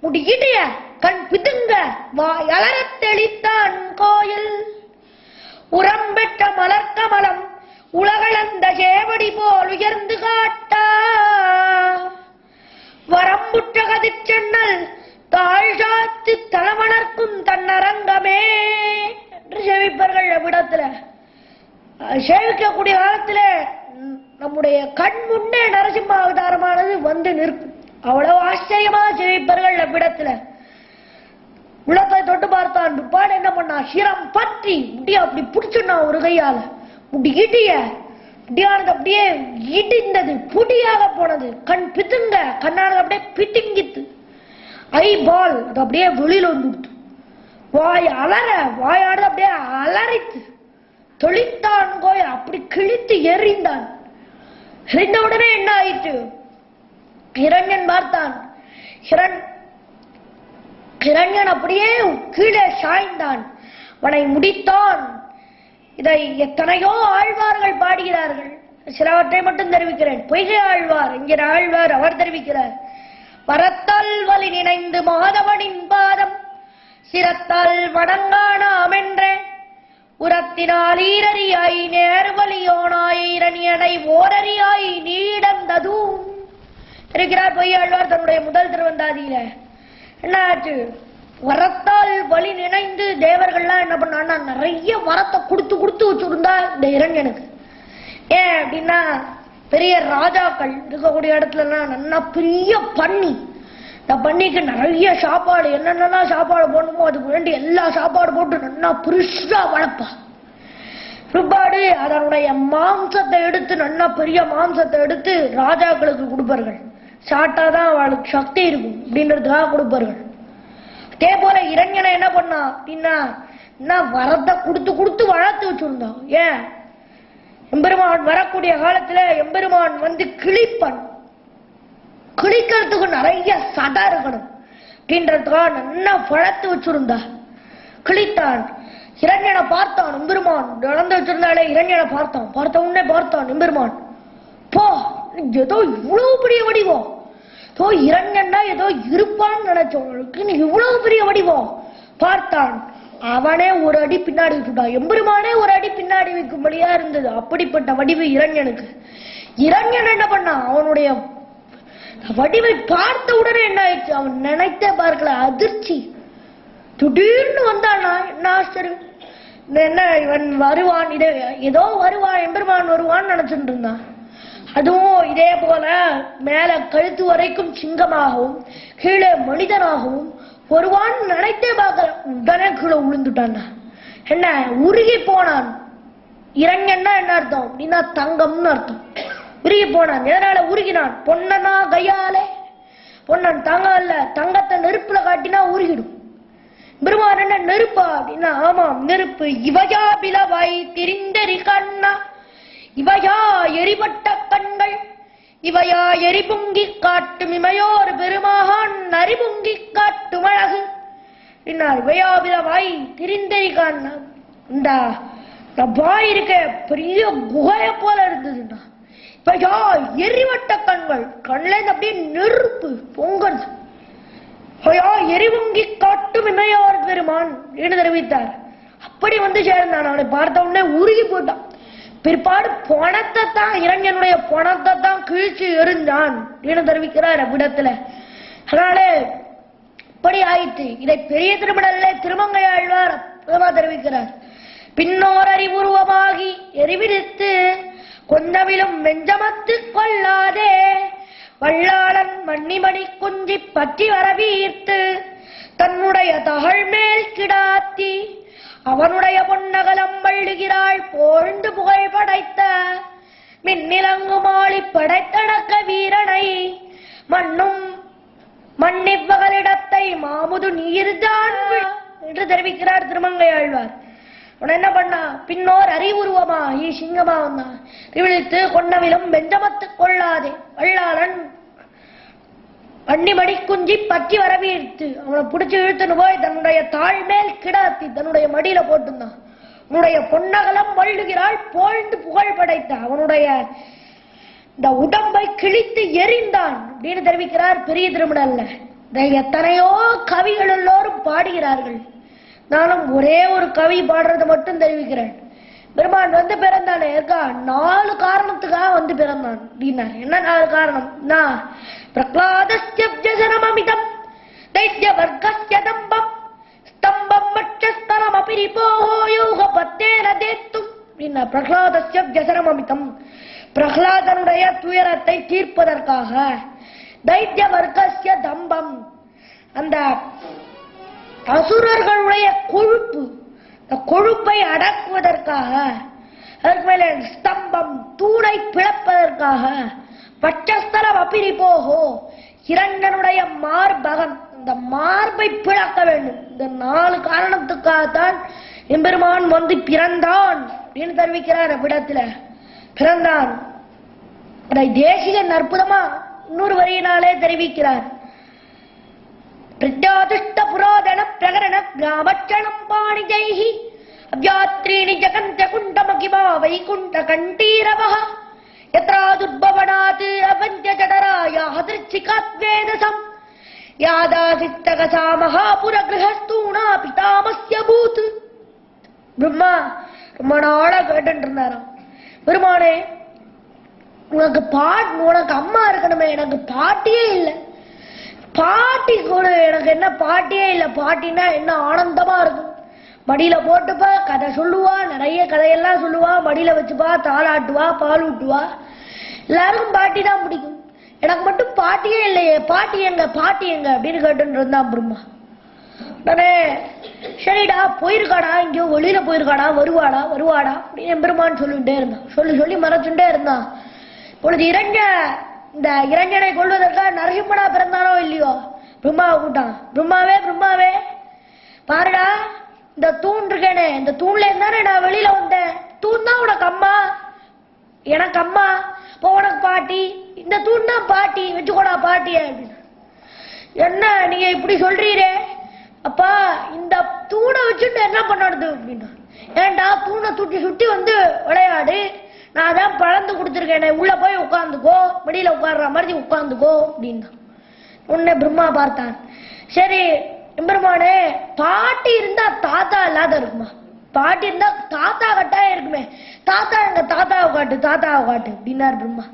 முடியிடிய கண் பிதுங்க வாயலற தெளித்தான் கோயில் உரம்பெற்ற மலர்க்கமலம் உலகளந்த சேவடி போல் உயர்ந்து காட்ட வரம்புற்ற கதிர்ச்சென்ன காலத்துல சேவிக்கக்கூடிய காலத்துல நம்முடைய கண் முன்னே நரசிம்ம அவதாரமானது வந்து நிற்கும். அவ்வளவு ஆச்சரியமாக சேவிப்பார்கள் அவ்விடத்துல. உள்ளத்தை தொட்டு பார்த்தான். பிற்பாடு என்ன பண்ணா, சிரம் பற்றி முடிய அப்படி பிடிச்சுன்னா ஒரு கையால முடி இடிய முடியானது அப்படியே இடிந்தது, புடியாக போனது. கண் பித்துங்க, கண்ணானது அப்படியே பிட்டுங்கித்து. ஐ பால் அது அப்படியே வெளியில வந்துடுத்து. வாய் அலற, வாயானது அப்படியே அலறித்து. தொழித்தான் கோய அப்படி கிழித்து எறிந்தான். எறிந்த உடனே என்ன ஆயிற்று, ஹிரண்யன் பார்த்தான். ஹிரண்யன் அப்படியே கீழே சாய்ந்தான். அவனை முடித்தான். இதை எத்தனையோ ஆழ்வார்கள் பாடுகிறார்கள். சிலவற்றை மட்டும் தெரிவிக்கிறேன். பொய்கை ஆழ்வார் என்கிற ஆழ்வார் அவர் தெரிவிக்கிறார். வரத்தால் வலி நினைந்து மாதவனின் பாதம் சிரத்தால் வணங்கானாம் என்ற உரத்தினால் ஈரறியாய் நேர்வலியோனாய் இரணியனை ஓரறியாய் நீடந்ததும் இருக்கிறார் பொய்யாழ்வார் தன்னுடைய முதல் திருவந்தாதியில. என்ன ஆச்சு, வரத்தால் வலி நினைந்து தேவர்கள்லாம் என்ன பண்ணான்னா நிறைய வரத்தை கொடுத்து கொடுத்து வச்சுருந்தா இந்த இரண்யனுக்கு. ஏன் அப்படின்னா, பெரிய ராஜாக்கள் இருக்கக்கூடிய இடத்துலலாம் நல்லா பெரிய பண்ணி, இந்த பண்ணிக்கு நிறைய சாப்பாடு என்னென்னலாம் சாப்பாடு போடணுமோ அதுக்கு வேண்டி எல்லா சாப்பாடு போட்டு நல்லா பெருசா வளர்ப்பா. பிற்பாடு அதனுடைய மாம்சத்தை எடுத்து நல்லா பெரிய மாம்சத்தை எடுத்து ராஜாக்களுக்கு கொடுப்பார்கள். சாட்டாதான் அவளுக்கு சக்தி இருக்கும் அப்படின்றதுக்காக கொடுப்பார்கள். அதே போல இரண்யனை என்ன பண்ணா அப்படின்னா, வரத்தை கொடுத்து கொடுத்து வளர்த்து வச்சிருந்தான். ஏன், எம்பெருமான் வரக்கூடிய காலத்துல எம்பெருமான் வந்து கிழிப்பன், கிழிக்கிறதுக்கு நிறைய சதா இருக்கணும் அப்படின்றதுக்காக நல்லா வளர்த்து வச்சிருந்தா. கிழித்தான். இரண்யனை பார்த்தான் எம்பெருமான். நடந்து வச்சிருந்தாலே இரண்யனை பார்த்தான். பார்த்த உடனே பார்த்தான் எம்பெருமான், போ ஏதோ இவ்வளவு பெரிய வடிவம், ஏதோ இரண்யன்னா ஏதோ இருப்பான்னு நினைச்சவங்களுக்கு இவ்வளவு பெரிய வடிவம். பார்த்தான். அவனே ஒரு அடி பின்னாடி விட்டுட்டான். எம்பெருமானே ஒரு அடி பின்னாடி வைக்கும்படியா இருந்தது. அப்படிப்பட்ட வடிவு இரண்யனுக்கு. இரண்யன் என்ன பண்ணான், அவனுடைய வடிவை பார்த்த உடனே என்ன ஆயிடுச்சு, அவன் நினைத்தே பார்க்கல, அதிர்ச்சி. திடீர்னு வந்தானா, என்ன ஆச்சரியம், என்ன இவன் வருவான், இதே ஏதோ வருவான் எம்பெருமான் வருவான்னு நினைச்சுட்டு இருந்தான். அதுவும் இதே போல மேல கழுத்து வரைக்கும் சிங்கமாகவும் கீழே மனிதனாகவும் ஒருவான் நினைத்தே பார்க்கல. உடனே கீழே விழுந்துட்டான். என்ன, உருகி போனான். இரண்யன்னா என்ன அர்த்தம் அப்படின்னா தங்கம்னு அர்த்தம். உருகி போனான். எதனால உருகினான், பொன்னனா கையாலே. பொன்னன் தங்கம் அல்ல, தங்கத்தை நெருப்புல காட்டினா உருகிடும். பெருமான் என்ன நெருப்பா அப்படின்னா, ஆமாம் நெருப்பு. இவையா பிளவாய் திரிந்தெறி கண்ணா, இவையா எரிபட்ட கண்கள், இவையா எரிபுங்கி காட்டும் இமையோர் பெருமாகான் நரிபுங்கி காட்டும் அழகு. இவையா பிளவாய் திரிந்தெறி கண்ணா, இந்த வாய் இருக்க பெரிய குகைய போல இருந்ததுன்னா, இவையா எரிவட்ட கண்கள், கண்ல அப்படியே நெருப்பு பொங்கல். எரிவுங்கி காட்டும் இமையோர் பெருமான் என்று தெரிவித்தார். அப்படி வந்து சேர்ந்தான். அவனை பார்த்த உடனே உருகி போட்டான். பிற்பாடு பணத்தை தான், இரண்யனுடைய பணத்தை தான் கிழிச்சு எறிந்தான் என்று தெரிவிக்கிறார் அவ்விடத்துல. அதனாலே இப்படி ஆயிற்று. இதை பெரிய திருமணல்ல திருமங்கை ஆழ்வார் தெரிவிக்கிறார். பின்னோர் அறிவுருவமாகி எரிவிடுத்து கொந்தவிலும் வெஞ்சமத்து கொள்ளாதே வள்ளாளன் மண்ணிமணி குஞ்சி பற்றி வரவீர்த்து தன்னுடைய தகழ் மேல் கிடாத்தி அவனுடைய பொன்னகலம் வள்ளுகிறாள் போழ்ந்து புகழ் படைத்த மின்னிலங்கு மாளி படைத்தடக்க வீரனை மண்ணும் மண்ணிவ்வகளிடத்தை மாமுது நீர்தான் என்று தெரிவிக்கிறார் திருமங்கை ஆழ்வார். உன என்ன பண்ணா, பின்னோர் அறிவுருவமா சிங்கமா வந்தான். விழித்து கொண்டவிலும் வெஞ்சமத்து கொள்ளாதே வள்ளாளன் வண்ணிமணி குஞ்சி பற்றி வரவீர்த்து அவனை பிடிச்சி இழுத்துன்னு போய் தன்னுடைய தாழ் மேல் கிடாத்தி தன்னுடைய மடியில போட்டுந்தான். அவனுடைய பொன்னகலம் வள்ளுகிறாள் போழ்ந்து புகழ் படைத்த அவனுடைய இந்த உடம்பை கிழித்து எரிந்தான் அப்படின்னு தெரிவிக்கிறார் பெரிய திருமணல்ல. எத்தனையோ கவிகள் எல்லோரும் பாடுகிறார்கள். நானும் ஒரே ஒரு கவி பாடுறதை மட்டும் தெரிவிக்கிறேன். பெருமான் வந்து பிறந்தானே இருக்கா, 4 காரணத்துக்காக வந்து பிறந்தான் அப்படின்னார். என்ன 4 காரணம்? பிரக்லாதஸ்யப்ஜசனமமிதம் தைத்ய வர்க்கஸ்ய தம்பம் ஸ்தம்பம் மட்சஸ்தலம் அபிரிபோஹோ யோக பத்தேன பிரதேத்தும் அப்படின்னா பிரகலாதஸ்ய வியசனமமிதம், பிரகலாதனுடைய துயரத்தை தீர்ப்பதற்காக, தைத்திய வர்க்கஸ்ய தம்பம், அந்த அசுரர்களுடைய கொழுப்பு, கொழுப்பை அடக்குவதற்காக, அதற்கு மேலே ஸ்தம்பம் தூணை பிளப்பதற்காக, பட்சஸ்தலம் அபிரிபோகோ இரண்டனுடைய மார்பகம், இந்த மார்பை பிளக்க வேண்டும். இந்த 4 காரணத்துக்காகத்தான் எம்பெருமான் வந்து பிறந்தான் அப்படின்னு தெரிவிக்கிறார். அவ்விடத்துல பிறந்தான். அதை தேசிகன் அற்புதமா இன்னொரு வரியினாலே தெரிவிக்கிறார். பிரத்யாதிஷ்ட புராதன பிரகரண கிராமச்சனம் பாணிஜைஹி அவ்யாத்ரீணி ஜகந்த குண்டமகிமா வைகுண்ட கண்டீரவஹ யத்ராதுர்பவனாத் அவந்த்ய ஜடராயா ஹதிர்ச்சிகாத்வேதசம் யாதாசித்தகசா மகாபுர கிரகஸ்தூணா பிதாமஸ்ய பூத். பிரம்மா ரொம்ப நாளா கேட்டு இருந்தாராம், பெருமானே உனக்கு அம்மா இருக்கணுமே, எனக்கு பாட்டியே இல்லை, பாட்டி கூட எனக்கு என்ன பாட்டியே இல்லை, பாட்டினா என்ன ஆனந்தமா இருக்கும், மடியில போட்டுப்பா கதை சொல்லுவா, நிறைய கதையெல்லாம் சொல்லுவா, மடியில வச்சுப்பா, தாளாட்டுவா, பால் ஊட்டுவா, எல்லாருக்கும் பாட்டி தான் பிடிக்கும், எனக்கு மட்டும் பாட்டியே இல்லையே, பாட்டி எங்க அப்படின்னு கேட்டு இருந்தான் பிரம்மா. உடனே சரிடா போயிருக்காடா, இங்கேயோ வெளியில போயிருக்காடா, வருவாடா அப்படின்னு பெருமான் சொல்லிட்டே இருந்தான். சொல்லி மறைச்சுட்டே இருந்தான். பொழுது இந்த இரஞ்சனை கொள்வதற்காக நரசிம்மனா பிறந்தானோ இல்லையோ, பிரம்மாவை கூட்டான். பிரம்மாவே பாருடா, இந்த தூண் இருக்கேனே, இந்த தூண்ல இருந்தானே நான் வெளியில வந்தேன், தூண் தான் உனக்கு அம்மா, எனக்கு அம்மா, இப்போ உனக்கு பாட்டி, இந்த தூண் தான் பாட்டி, வச்சுக்கோடா பாட்டிய அப்படின்னு. என்ன நீங்க இப்படி சொல்றீரே அப்பா, இந்த தூணை வச்சுட்டு என்ன பண்ணுறது அப்படின்னா, ஏன்டா தூணை சுட்டி வந்து விளையாடு, நான் தான் பழந்து கொடுத்துருக்கேன், உள்ள போய் உட்காந்துக்கோ, வெளியில உட்கார்ற மாதிரி உட்காந்துக்கோ அப்படின்னா. உன்னை பிரம்மா பார்த்தான். சரி எம்பெருமானே, பாட்டி இருந்தா தாத்தா இல்லாத இருக்குமா, பாட்டி இருந்தா தாத்தா கட்டாயம் இருக்குமே, தாத்தா எங்க தாத்தாவை காட்டு அப்படின்னார் பிரம்மா.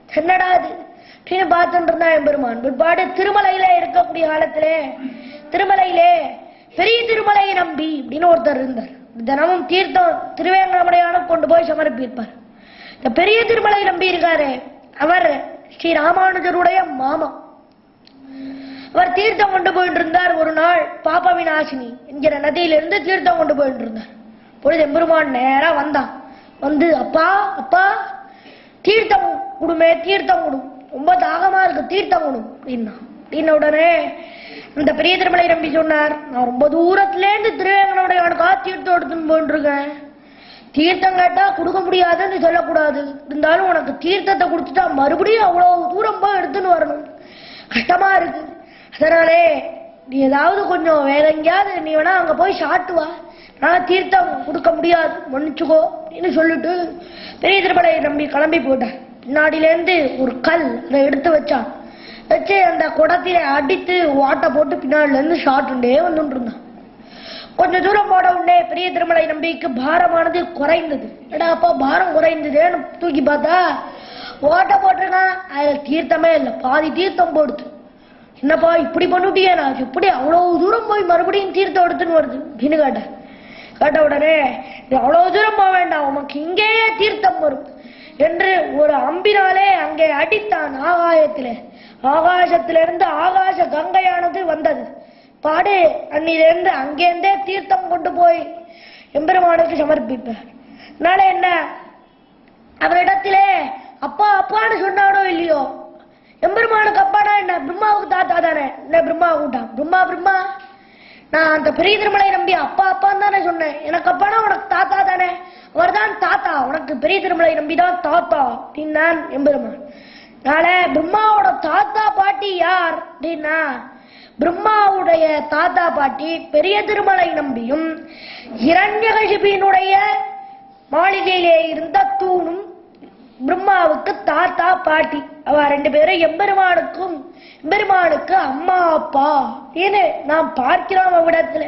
என்னடா அது அப்படின்னு பார்த்துட்டு இருந்தா எம்பெருமான். பிற்பாடு திருமலையில இருக்கக்கூடிய காலத்திலே, திருமலையிலே பெரிய திருமலை நம்பி அப்படின்னு ஒருத்தர் இருந்தார். தினமும் தீர்த்தம் திருவேங்கடமுடையான கொண்டு போய் சமர்ப்பிப்பார். இந்த பெரிய திருமலை நம்பி இருக்காரு, அவர் ஸ்ரீ ராமானுஜருடைய மாமா. அவர் தீர்த்தம் கொண்டு போயிட்டு இருந்தார். ஒரு நாள் பாப விநாசினி என்கிற நதியிலிருந்து தீர்த்தம் கொண்டு போயிட்டு இருந்தார். பொழுது எம்பெருமான் நேரா வந்தான். வந்து அப்பா தீர்த்தம் கொடுமே, தீர்த்தம் கொடும், ரொம்ப தாகமா இருக்கு, தீர்த்தம் கொடும் அப்படின்ன உடனே இந்த பெரிய திருமலை நம்பி சொன்னார், நான் ரொம்ப தூரத்துல இருந்து திருவேங்கடமுடையானுக்கா தீர்த்தம் எடுத்துன்னு போயிட்டு இருக்கேன், தீர்த்தம் கேட்டா கொடுக்க முடியாதுன்னு சொல்லக்கூடாது, இருந்தாலும் உனக்கு தீர்த்தத்தை கொடுத்துட்டா மறுபடியும் அவ்வளவு தூரம் போய் எடுத்துன்னு வரணும், கஷ்டமா இருக்கு, அதனாலே நீ ஏதாவது கொஞ்சம் வேற எங்கேயாவது நீ வேணா அங்க போய் சாட்டு வா, நான் தீர்த்தம் கொடுக்க முடியாது மன்னிச்சுக்கோ அப்படின்னு சொல்லிட்டு பெரிய திருமலை நம்பி கிளம்பி போட்டார். பின்னாடியிலேருந்து ஒரு கல் அதை எடுத்து வச்சான். வச்சு அந்த குடத்தில அடித்து வாட்டை போட்டு பின்னாடில இருந்து ஷாட்டுண்டே வந்துட்டு இருந்தான். கொஞ்ச தூரம் போட உடனே பெரிய திருமலை நம்பிக்கு பாரமானது குறைந்தது. ஏடா அப்பா பாரம் குறைந்ததுன்னு தூக்கி பார்த்தா ஓட்ட போட்டிருக்கான், அதுல தீர்த்தமே இல்லை, பாதி தீர்த்தம் போடுது. என்னப்பா இப்படி பண்ணிட்டியே, நான் இப்படி அவ்வளவு தூரம் போய் மறுபடியும் தீர்த்தம் எடுத்துன்னு வருது அப்படின்னு கேட்ட உடனே அவ்வளவு தூரம் போக வேண்டாம், உனக்கு இங்கேயே தீர்த்தம் வரும் என்று ஒரு அம்பினாலே அங்கே அடித்தான். ஆகாசத்திலிருந்து ஆகாச கங்கையானது வந்தது. பாடு அன்னிலிருந்து அங்கேருந்தே தீர்த்தம் கொண்டு போய் எம்பெருமானுக்கு சமர்ப்பிப்பார். அதனால என்ன, அவரிடத்திலே அப்பான்னு சொன்னானோ இல்லையோ, எம்பெருமானுக்கு அப்பானா என்ன, பிரம்மாவுக்கு தாத்தா தானே, என்ன பிரம்மா கூட்டான். பிரம்மா நான் அந்த பெரிய திருமலை நம்பி அப்பான்னு தானே சொன்னேன், எனக்கு அப்பானா உனக்கு தாத்தா தானே, அவர் தான் தாத்தா, உனக்கு பெரிய திருமலை நம்பி தான் தாத்தா அப்படின்னான் எம்பெருமான். நாளை பிரம்மாவோட தாத்தா பாட்டி யார் அப்படின்னா, பிரம்மாவுடைய தாத்தா பாட்டி பெரிய திருமலை நம்பியும் இரண்யகசிபியினுடைய மாளிகையிலே இருந்த தூணும் பிரம்மாவுக்கு தாத்தா பாட்டி. அவ 2 பேரும் எம்பெருமானுக்கு அம்மா அப்பா ஏன்னு நாம் பார்க்கிறோம் அவ்விடத்துல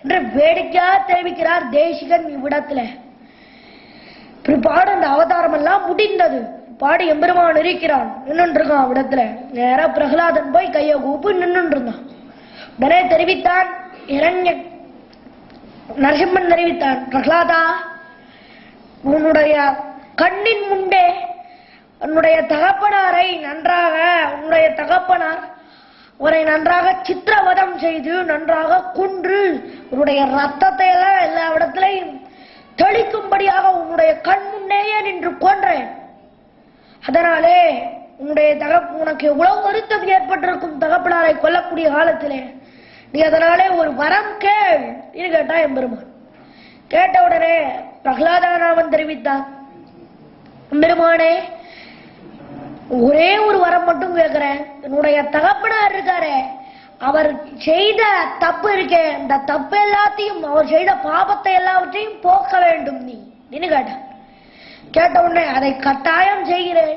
என்று வேடிக்கையா தெரிவிக்கிறார் தேசிகன் இவ்விடத்துல. பிற்பாடு அந்த அவதாரம் எல்லாம் முடிந்தது. பாடி எம்பெருமான் இருக்கிறான், நின்று இருக்கான் அவ்விடத்துல. நேரா பிரகலாதன் போய் கையை கூப்பி நின்று இருந்தான். உடனே தெரிவித்தான் நரசிம்மன் தெரிவித்தான், பிரகலாதா உன்னுடைய கண்ணின் முன்னே உன்னுடைய தகப்பனாரை நன்றாக உன்னுடைய தகப்பனார் அவரை நன்றாக சித்திரவதம் செய்து நன்றாக கொன்று உன்னுடைய ரத்தத்தை எல்லாம் எல்லா இடத்திலையும் தெளிக்கும்படியாக உன்னுடைய கண் முன்னேயே நின்று கொன்றேன். அதனாலே உன்னுடைய உனக்கு எவ்வளவு வருத்தம் ஏற்பட்டிருக்கும் தகப்பனாரை கொல்லக்கூடிய காலத்திலே. நீ அதனாலே ஒரு வரம் கேள் என்று கேட்டா எம்பெருமான். கேட்ட உடனே பிரகலாதனாவன் தெரிவித்தான், எம்பெருமானே ஒரே ஒரு வரம் மட்டும் கேட்கிறேன். என்னுடைய தகப்பனார் இருக்காரே, அவர் செய்த தப்பு இருக்கே, அந்த தப்பு எல்லாத்தையும் அவர் செய்த பாபத்தை எல்லாவற்றையும் போக்க வேண்டும் நீ கேட்டான். கேட்ட உடனே அதை கட்டாயம் செய்கிறேன்,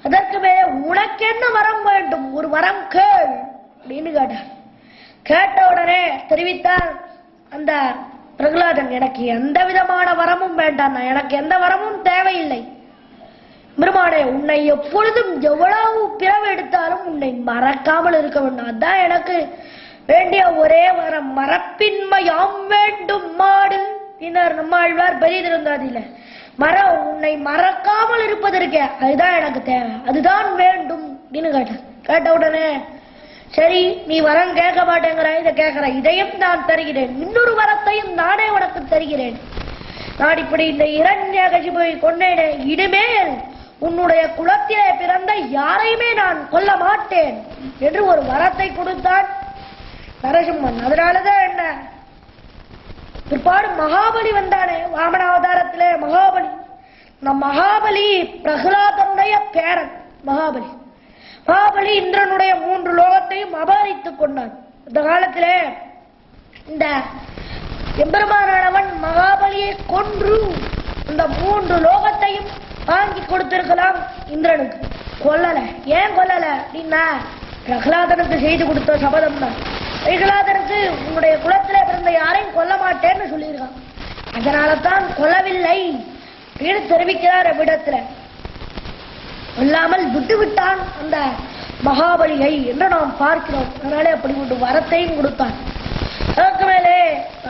அதற்கு மேலே உனக்கு என்ன வரம் வேண்டும், ஒரு வரம் கேள் அப்படின்னு கேட்டார். கேட்ட உடனே தெரிவித்தார் அந்த பிரகலாதன், எனக்கு எந்த விதமான வரமும் வேண்டாம், எனக்கு எந்த வரமும் தேவையில்லை. பெருமானே, உன்னை எப்பொழுதும் எவ்வளவு பிறவு எடுத்தாலும் உன்னை மறக்காமல் இருக்க வேண்டும், அதான் எனக்கு வேண்டிய ஒரே வரம். மறப்பின்மையாம் வேண்டும் மாடு பின்னர் நம்மாழ்வார் பெரியதிருந்தாதில்லை. உன்னை மறக்காமல் இருப்பதற்கே அதுதான் எனக்கு தேவை, அதுதான் வேண்டும் அப்படின்னு கேட்டார். கேட்ட உடனே சரி, நீ வரம் கேட்க மாட்டேங்கிற, இதை கேட்கிற, இதையும் நான் தருகிறேன், இன்னொரு வரத்தையும் நானே உனக்கு தருகிறேன். நான் இப்படி இந்த இரண்யகசிபை கொண்டேனே, இனிமேல் உன்னுடைய குலத்திலே பிறந்த யாரையுமே நான் கொல்ல மாட்டேன் என்று ஒரு வரத்தை கொடுத்தான் நரசிம்மன். அதனாலதான் என்ன, பிற்பாடு மகாபலி வந்தானே வாமன அவதாரத்திலே மகாபலி. நம் மகாபலி பிரகலாதனுடைய பேரன். மகாபலி இந்திரனுடைய 3 லோகத்தையும் அபகரித்துக் கொண்டான். இந்த காலத்திலே இந்த எம்பெருமானவன் மகாபலியை கொன்று இந்த 3 லோகத்தையும் வாங்கி கொடுத்திருக்கலாம் இந்திரனுக்கு. கொல்லல. ஏன் கொல்லல அப்படின்னா, பிரகலாதனுக்கு செய்து கொடுத்த சபதம் தான். பிரகலாதனுக்கு உன்னுடைய குலத்திலே பிறந்த யாரையும் கொல்ல மாட்டேன்னு சொல்லியிருக்கான். அதனால தான் கொல்லவில்லை அப்படின்னு தெரிவிக்கிறார் அவ்விடத்துல. கொல்லாமல் விட்டு விட்டான் அந்த மகாபலியை என்று நாம் பார்க்கிறோம். அதனாலே அப்படி ஒரு வரத்தையும் கொடுத்தான். அதற்கு மேலே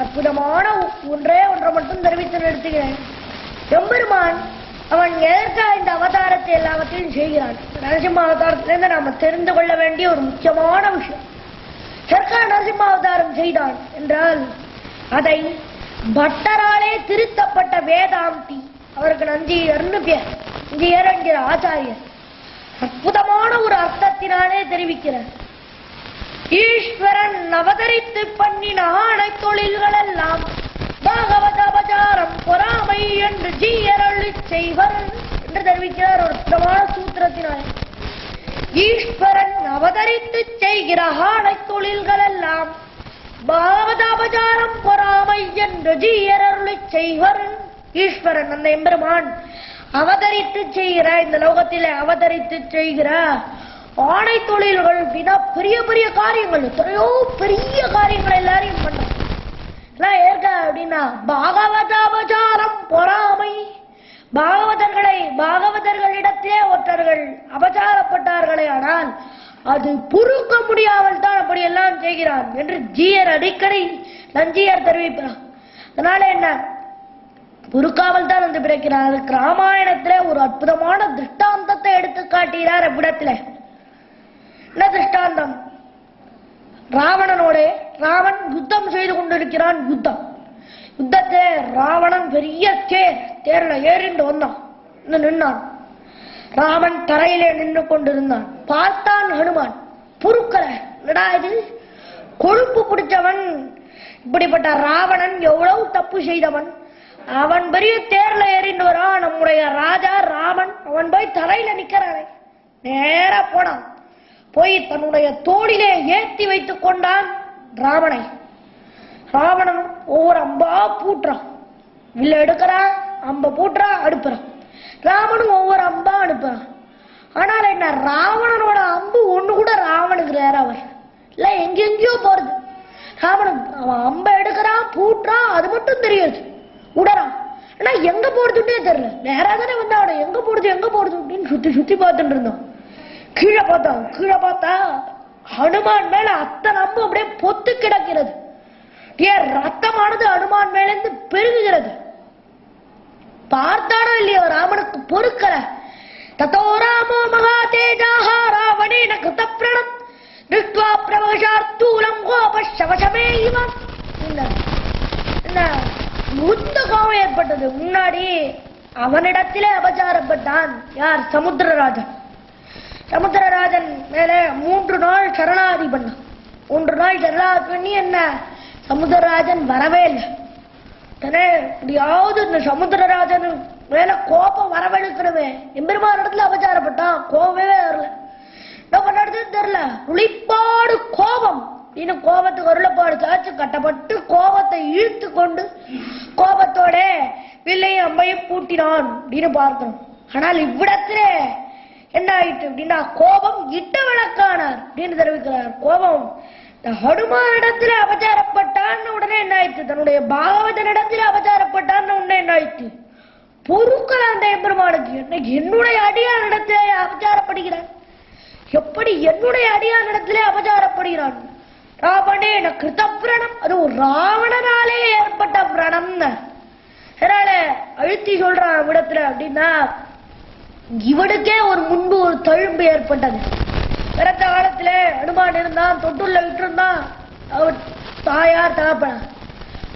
அற்புதமான ஒன்றை மட்டும் தெரிவித்து நிறுத்துகிறேன். எம்பெருமான் அவன் எதற்காக இந்த அவதாரத்தை எல்லாவற்றையும் செய்கிறான். நரசிம்ம அவதாரத்திலிருந்து நாம தெரிந்து கொள்ள வேண்டிய ஒரு முக்கியமான விஷயம், எதற்காக நரசிம்ம அவதாரம் செய்தான் என்றால், அதை பட்டராலே திருத்தப்பட்ட வேதாந்தி, அவருக்கு நஞ்சியர்னு பேர், நஞ்சியர் என்கிற ஆச்சாரியர் அற்புதமான ஒரு அர்த்தத்தினாலே தெரிவிக்கிறார். ஈஸ்வரன் அவதரித்து பண்ணின ஆணை தொழில்கள் எல்லாம் பாகவத அபச்சாரம் பொறாமை என்று ஜீயரளி செய்வர் என்று தெரிவிக்கிறார் ஒரு அற்புதமான சூத்திரத்தினாலே. ஈஸ்வரன் அவதரித்து செய்கிற ஆணை தொழில்கள் எல்லாம் பாகவத அபச்சாரம் பொறாமை என்று ஜீயரளி செய்வர். ஈஸ்வரன் அந்த எம்பெருமான் அவதரித்து செய்கிற, இந்த லோகத்திலே அவதரித்து செய்கிற ஆணை தொழில்கள் அப்படின்னா பெரிய பெரிய காரியங்கள், எத்தனையோ பெரிய காரியங்கள் எல்லாரையும் பண்ண ஏற்க அப்படின்னா பாகவத அபச்சாரம் பொறாமை. பாகவதர்களிடத்தே ஒருத்தர்கள் அபச்சாரப்பட்டார்களே, ஆனால் அது பொறுக்க முடியாமல் தான் அப்படி எல்லாம் செய்கிறான் என்று ஜீயர் அடிக்கடி நஞ்சியர் தெரிவிப்பார். அதனால என்ன, பொறுக்காமல் தான் வந்து பிறக்கிறார். அதுக்கு ராமாயணத்திலே ஒரு அற்புதமான திருஷ்டாந்தத்தை எடுத்து காட்டுகிறார் அவ்விடத்திலே. என்ன திருஷ்டாந்தம்? ராவணனோட ராவன் யுத்தம் செய்து கொண்டிருக்கிறான். யுத்தத்தை ராவணன் பெரிய தேர்ல ஏறிண்டு வந்தான், நின்னான். ராமன் தரையிலே நின்று கொண்டிருந்தான். பார்த்தான் ஹனுமான், பொறுக்கல, என்னடா இது கொழுப்பு பிடிச்சவன், இப்படிப்பட்ட ராவணன் எவ்வளவு தப்பு செய்தவன், அவன் பெரிய தேர்ல ஏறிண்டு வரான், நம்முடைய ராஜா ராமன், அவன் போய் தரையில நிக்கிறானே. நேரா போனான், போய் தன்னுடைய தோளிலே ஏற்றி வைத்துக் கொண்டான் ராவணை. ராவணன் ஒவ்வொரு அம்பா பூட்டுறான், வில்ல எடுக்கிறான், அம்ப பூட்டுறான், அடுப்புறான். ராவனும் ஒவ்வொரு அம்பா அனுப்புறான். ஆனால் என்ன, ராவணனோட அம்பு ஒண்ணு கூட ராவனுக்கு நேரம் இல்ல, எங்கெங்கயோ போறது. ராவணன் அவன் அம்ப எடுக்கிறான், பூட்டுறான், அது மட்டும் தெரியாது, உடறான். ஆனா எங்க போடுதுன்னே தெரியல. நேரா தானே வந்தா, அவனை எங்க போடுது அப்படின்னு சுத்தி பார்த்துட்டு இருந்தோம். கீழே பார்த்தா ஹனுமான் மேல அத்தனை அம்பு அப்படியே பொத்து கிடக்கிறது. ரத்தமானது ஹனுமான் மேலிருந்து பெருகுகிறது. பார்த்தானோ இல்லையோ ராமனுக்கு பொறுக்கல. ததோ ராமோ மகாதேஜாஹ ராவணேன கிருதப்ரணம் திருஷ்ட்வா பிரவசார்த்தூலம் கோபஷவசமே இவன். என்ன முத்த கோபம் ஏற்பட்டது. முன்னாடி அவனிடத்திலே அபச்சாரப்பட்டான். யார்? சமுத்திரராஜன். சமுத்திரராஜன் மேல 3 நாள் சரணாதி பண்ணான். 3 நாள் சரணாதி பண்ணி என்ன சமுத்திரராஜன் வரவே இல்லை. எப்படியாவது இந்த சமுத்திரராஜன் மேல கோபம் வரவெடுக்கணுமே. எம்பெருமான் இடத்துல அபச்சாரப்பட்டான், கோபமே வரல. என்ன பண்ணது தெரியல. உளிப்பாடு கோபம். இன்னும் கோபத்துக்கு அருளப்பாடு சாச்சு கட்டப்பட்டு கோபத்தை இழுத்து கொண்டு கோபத்தோட வில்லையும் அம்மையும் பூட்டினான் அப்படின்னு பார்க்கணும். ஆனால் இவ்விடத்திலே என்ன ஆயிட்டு அப்படின்னா கோபம் இட்ட விளக்கானார் அப்படின்னு தெரிவிக்கிறார். கோபம் ஹனுமானிடத்தில் அபச்சாரப்பட்டான்னு உடனே என்ன ஆயிடுச்சு? தன்னுடைய பாகவதனிடத்தில் அபச்சாரப்பட்டான்னு உடனே என்ன ஆயிடுச்சு? பொறுக்கல அந்த எம்பெருமானுக்கு. என்னுடைய அடியார் இடத்திலே அபச்சாரப்படுகிறான். எப்படி என்னுடைய அடியார் இடத்திலே அபச்சாரப்படுகிறான்? ராவணேன கிருதப்ரணம். அது ஒரு ராவணனாலே ஏற்பட்ட பிரணம். அதனால அழுத்தி சொல்றான் விடத்துல அப்படின்னா இவனுக்கே ஒரு முன்பு ஒரு தழும்பு ஏற்பட்டது. பிறந்த காலத்துல அனுமான் இருந்தான், தொட்டுள்ள விட்டுருந்தான். அவர் தாயார் தகப்பனான்.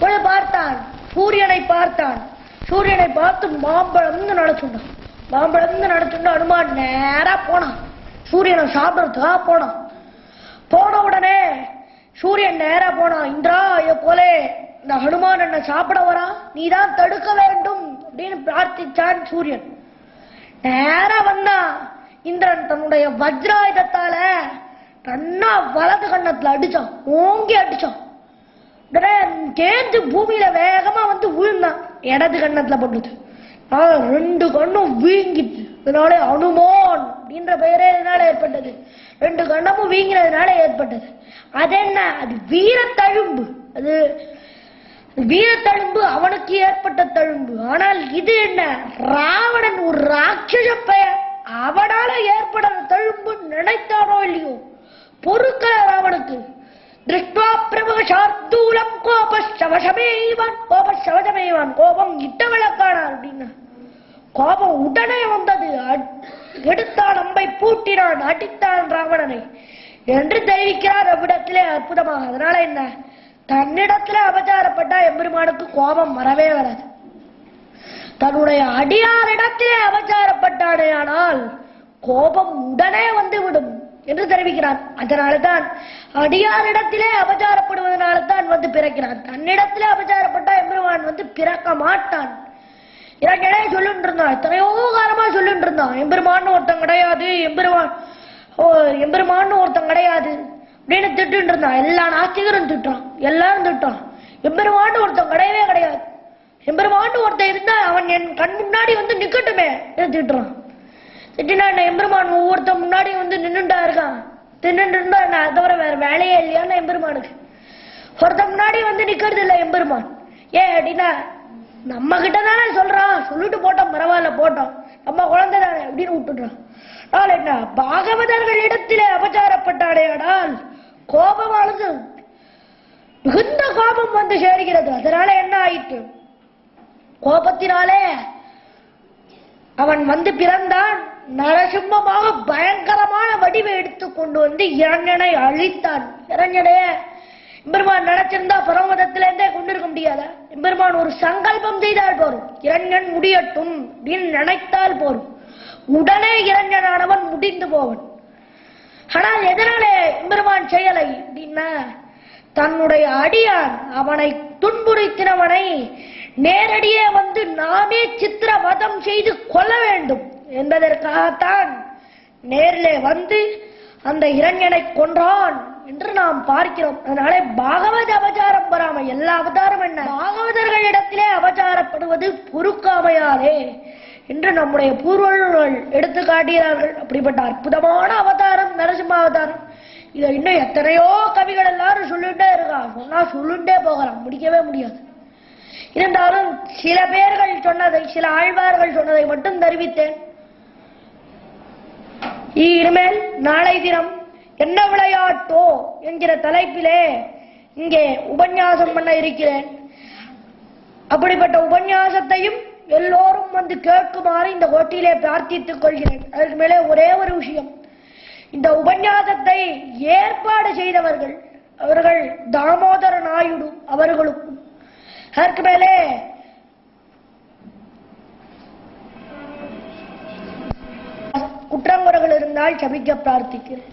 போய் பார்த்தான், சூரியனை பார்த்தான். சூரியனை பார்த்து மாம்பழம்னு நினைச்சுட்டான். மாம்பழம்னு நினைச்சுட்டு அனுமான் நேரா போனான். சூரியனை சாப்பிடறதுக்காக போனான். போன உடனே சூரியன் நேரா போனான். இந்திரா போலே இந்த ஹனுமான் என்ன சாப்பிட வரா, நீதான் தடுக்க வேண்டும் அப்படின்னு பிரார்த்திச்சான் சூரியன். நேரா வந்தா இந்திரன் தன்னுடைய வஜ்ராயுதத்தால தன்னா வலது கண்ணத்துல அடிச்சான், ஓங்கி அடிச்சான். கேந்து பூமியில வேகமா வந்து விழுந்தான். இடது கண்ணத்துல போட்டுது. 2 கண்ணும் வீங்கிட்டு. இதனால அனுமான் அப்படின்ற பெயரே இதனால ஏற்பட்டது. 2 கண்ணமும் வீங்கினதுனால ஏற்பட்டது. அது என்ன? அது வீரத்தழும்பு. அது வீரத்தழும்பு, அவனுக்கு ஏற்பட்ட தழும்பு. ஆனால் இது என்ன? ராவணன் ஒரு ராட்சச பெயர், அவனால ஏற்பட தழும்பு. நினைத்தானோ இல்லையோ பொறுக்கல ராவனுக்கு. திருஷ்ட்வா பிரவசார்த்தூலம் கோபஷவசமேவான். கோபஷவசமேவான். கோபம் இட்ட விளக்கானார் அப்படின்னா கோபம் உடனே வந்தது. எடுத்தான், அம்பை பூட்டினான், அடித்தான் ராவணனை என்று தெரிவிக்கிறார் அவ்விடத்திலே அற்புதமாக. அதனால என்ன? தன்னிடத்துல அபச்சாரப்பட்டா எம்பெருமானுக்கு கோபம் வரவே வராது. தன்னுடைய அடியாரிடத்திலே அபச்சாரப்பட்டானே ஆனால் கோபம் உடனே வந்து விடும் என்று தெரிவிக்கிறான். அதனால்தான் அடியாரிடத்திலே அபச்சாரப்படுவதனால தான் வந்து பிறக்கிறான். தன்னிடத்திலே அபச்சாரப்பட்டா எம்பெருமான் வந்து பிறக்க மாட்டான். இறங்கடே சொல்லிட்டு இருந்தான். எத்தனையோ காலமா சொல்லிட்டு இருந்தான். எம்பெருமான்னு ஒருத்தன் கிடையாது, எம்பெருமான்னு ஒருத்தன் கிடையாது அப்படின்னு திட்டு இருந்தான். எல்லா நாஸ்திகரும் திட்டுறான், எல்லாரும் திட்டுறான். எம்பெருமான்னு ஒருத்தன் கிடையவே கிடையாது. எம்பெருமான்னு ஒருத்தன் இருந்தா அவன் என் கண் முன்னாடி வந்து நிக்கட்டுமே திட்டுறான். திட்டினா என்ன? எம்பெருமான் ஒவ்வொருத்தன் முன்னாடி வந்து நின்றுட்டா இருக்கான். நின்றுட்டு இருந்தா என்ன? அதை தவிர வேற வேலையே இல்லையான்னு எம்பெருமானுக்கு. ஒருத்தன் முன்னாடி வந்து நிக்கிறது இல்லை எம்பெருமான். ஏன் அப்படின்னா நம்ம கிட்ட தானே சொல்றான், சொல்லிட்டு போட்டோம், பரவாயில்ல போட்டோம், நம்ம குழந்தை தானே அப்படின்னு விட்டுடுறான். ஆனால் என்ன? பாகவதர்களிடத்திலே அபச்சாரப்பட்டாடே ஆனால் கோபமானது மிகுந்த கோபம் வந்து சேர்கிறது. அதனால என்ன ஆயிற்று? கோபத்தினாலே அவன் வந்து பிறந்தான். நரசிம்மமாக பயங்கரமான வடிவை எடுத்து கொண்டு வந்து இரண்யனை அழித்தான். இரண்யனைய எம்பெருமான் நினைச்சிருந்தா பரமதத்திலேருந்தே கொண்டிருக்க முடியாதா? எம்பெருமான் ஒரு சங்கல்பம் செய்தால் போரும், இரண்யன் முடியட்டும் அப்படின்னு நினைத்தால் போரும், உடனே இரண்யனானவன் முடிந்து போவன். ஆனால் எதனாலே எம்பெருமான் செய்யலை அப்படின்னா தன்னுடைய அடியான் அவனை துன்புறுத்தினவனை நேரடியே வந்து நாமே சித்திரவதம் செய்து கொள்ள வேண்டும் என்பதற்காகத்தான் நேரிலே வந்து அந்த இரண்யனை கொன்றான் என்று நாம் பார்க்கிறோம். அதனாலே பாகவத அபச்சாரம் வராம எல்லா அவதாரம் என்ன? பாகவதர்களிடத்திலே அபச்சாரப்படுவது பொறுக்காமையாலே என்று நம்முடைய பூர்வர்கள் எடுத்து காட்டுகிறார்கள். அப்படிப்பட்ட அற்புதமான அவதாரம் நரசிம்ம அவதாரம். இதை இன்னும் எத்தனையோ கவிகள் எல்லாரும் சொல்லிட்டே இருக்காங்க. சொன்னா சொல்லிட்டே போகலாம், முடிக்கவே முடியாது. இருந்தாலும் சில பேர்கள் சொன்னதை, சில ஆழ்வார்கள் சொன்னதை மட்டும் தெரிவித்தேன். இனிமேல் நாளை தினம் என்ன விளையாட்டோ என்கிற தலைப்பிலே இங்கே உபன்யாசம் பண்ண இருக்கிறேன். அப்படிப்பட்ட உபன்யாசத்தையும் எல்லோரும் வந்து கேட்குமாறு இந்த கோட்டிலே பிரார்த்தித்துக் கொள்கிறேன். அதற்கு மேலே ஒரே ஒரு விஷயம், இந்த உபன்யாசத்தை ஏற்பாடு செய்தவர்கள் அவர்கள் தாமோதர நாயுடு அவர்களுக்கும், அதற்கு மேலே குற்றங்குறைகள் இருந்தால் சபிக்க பிரார்த்திக்கிறேன்.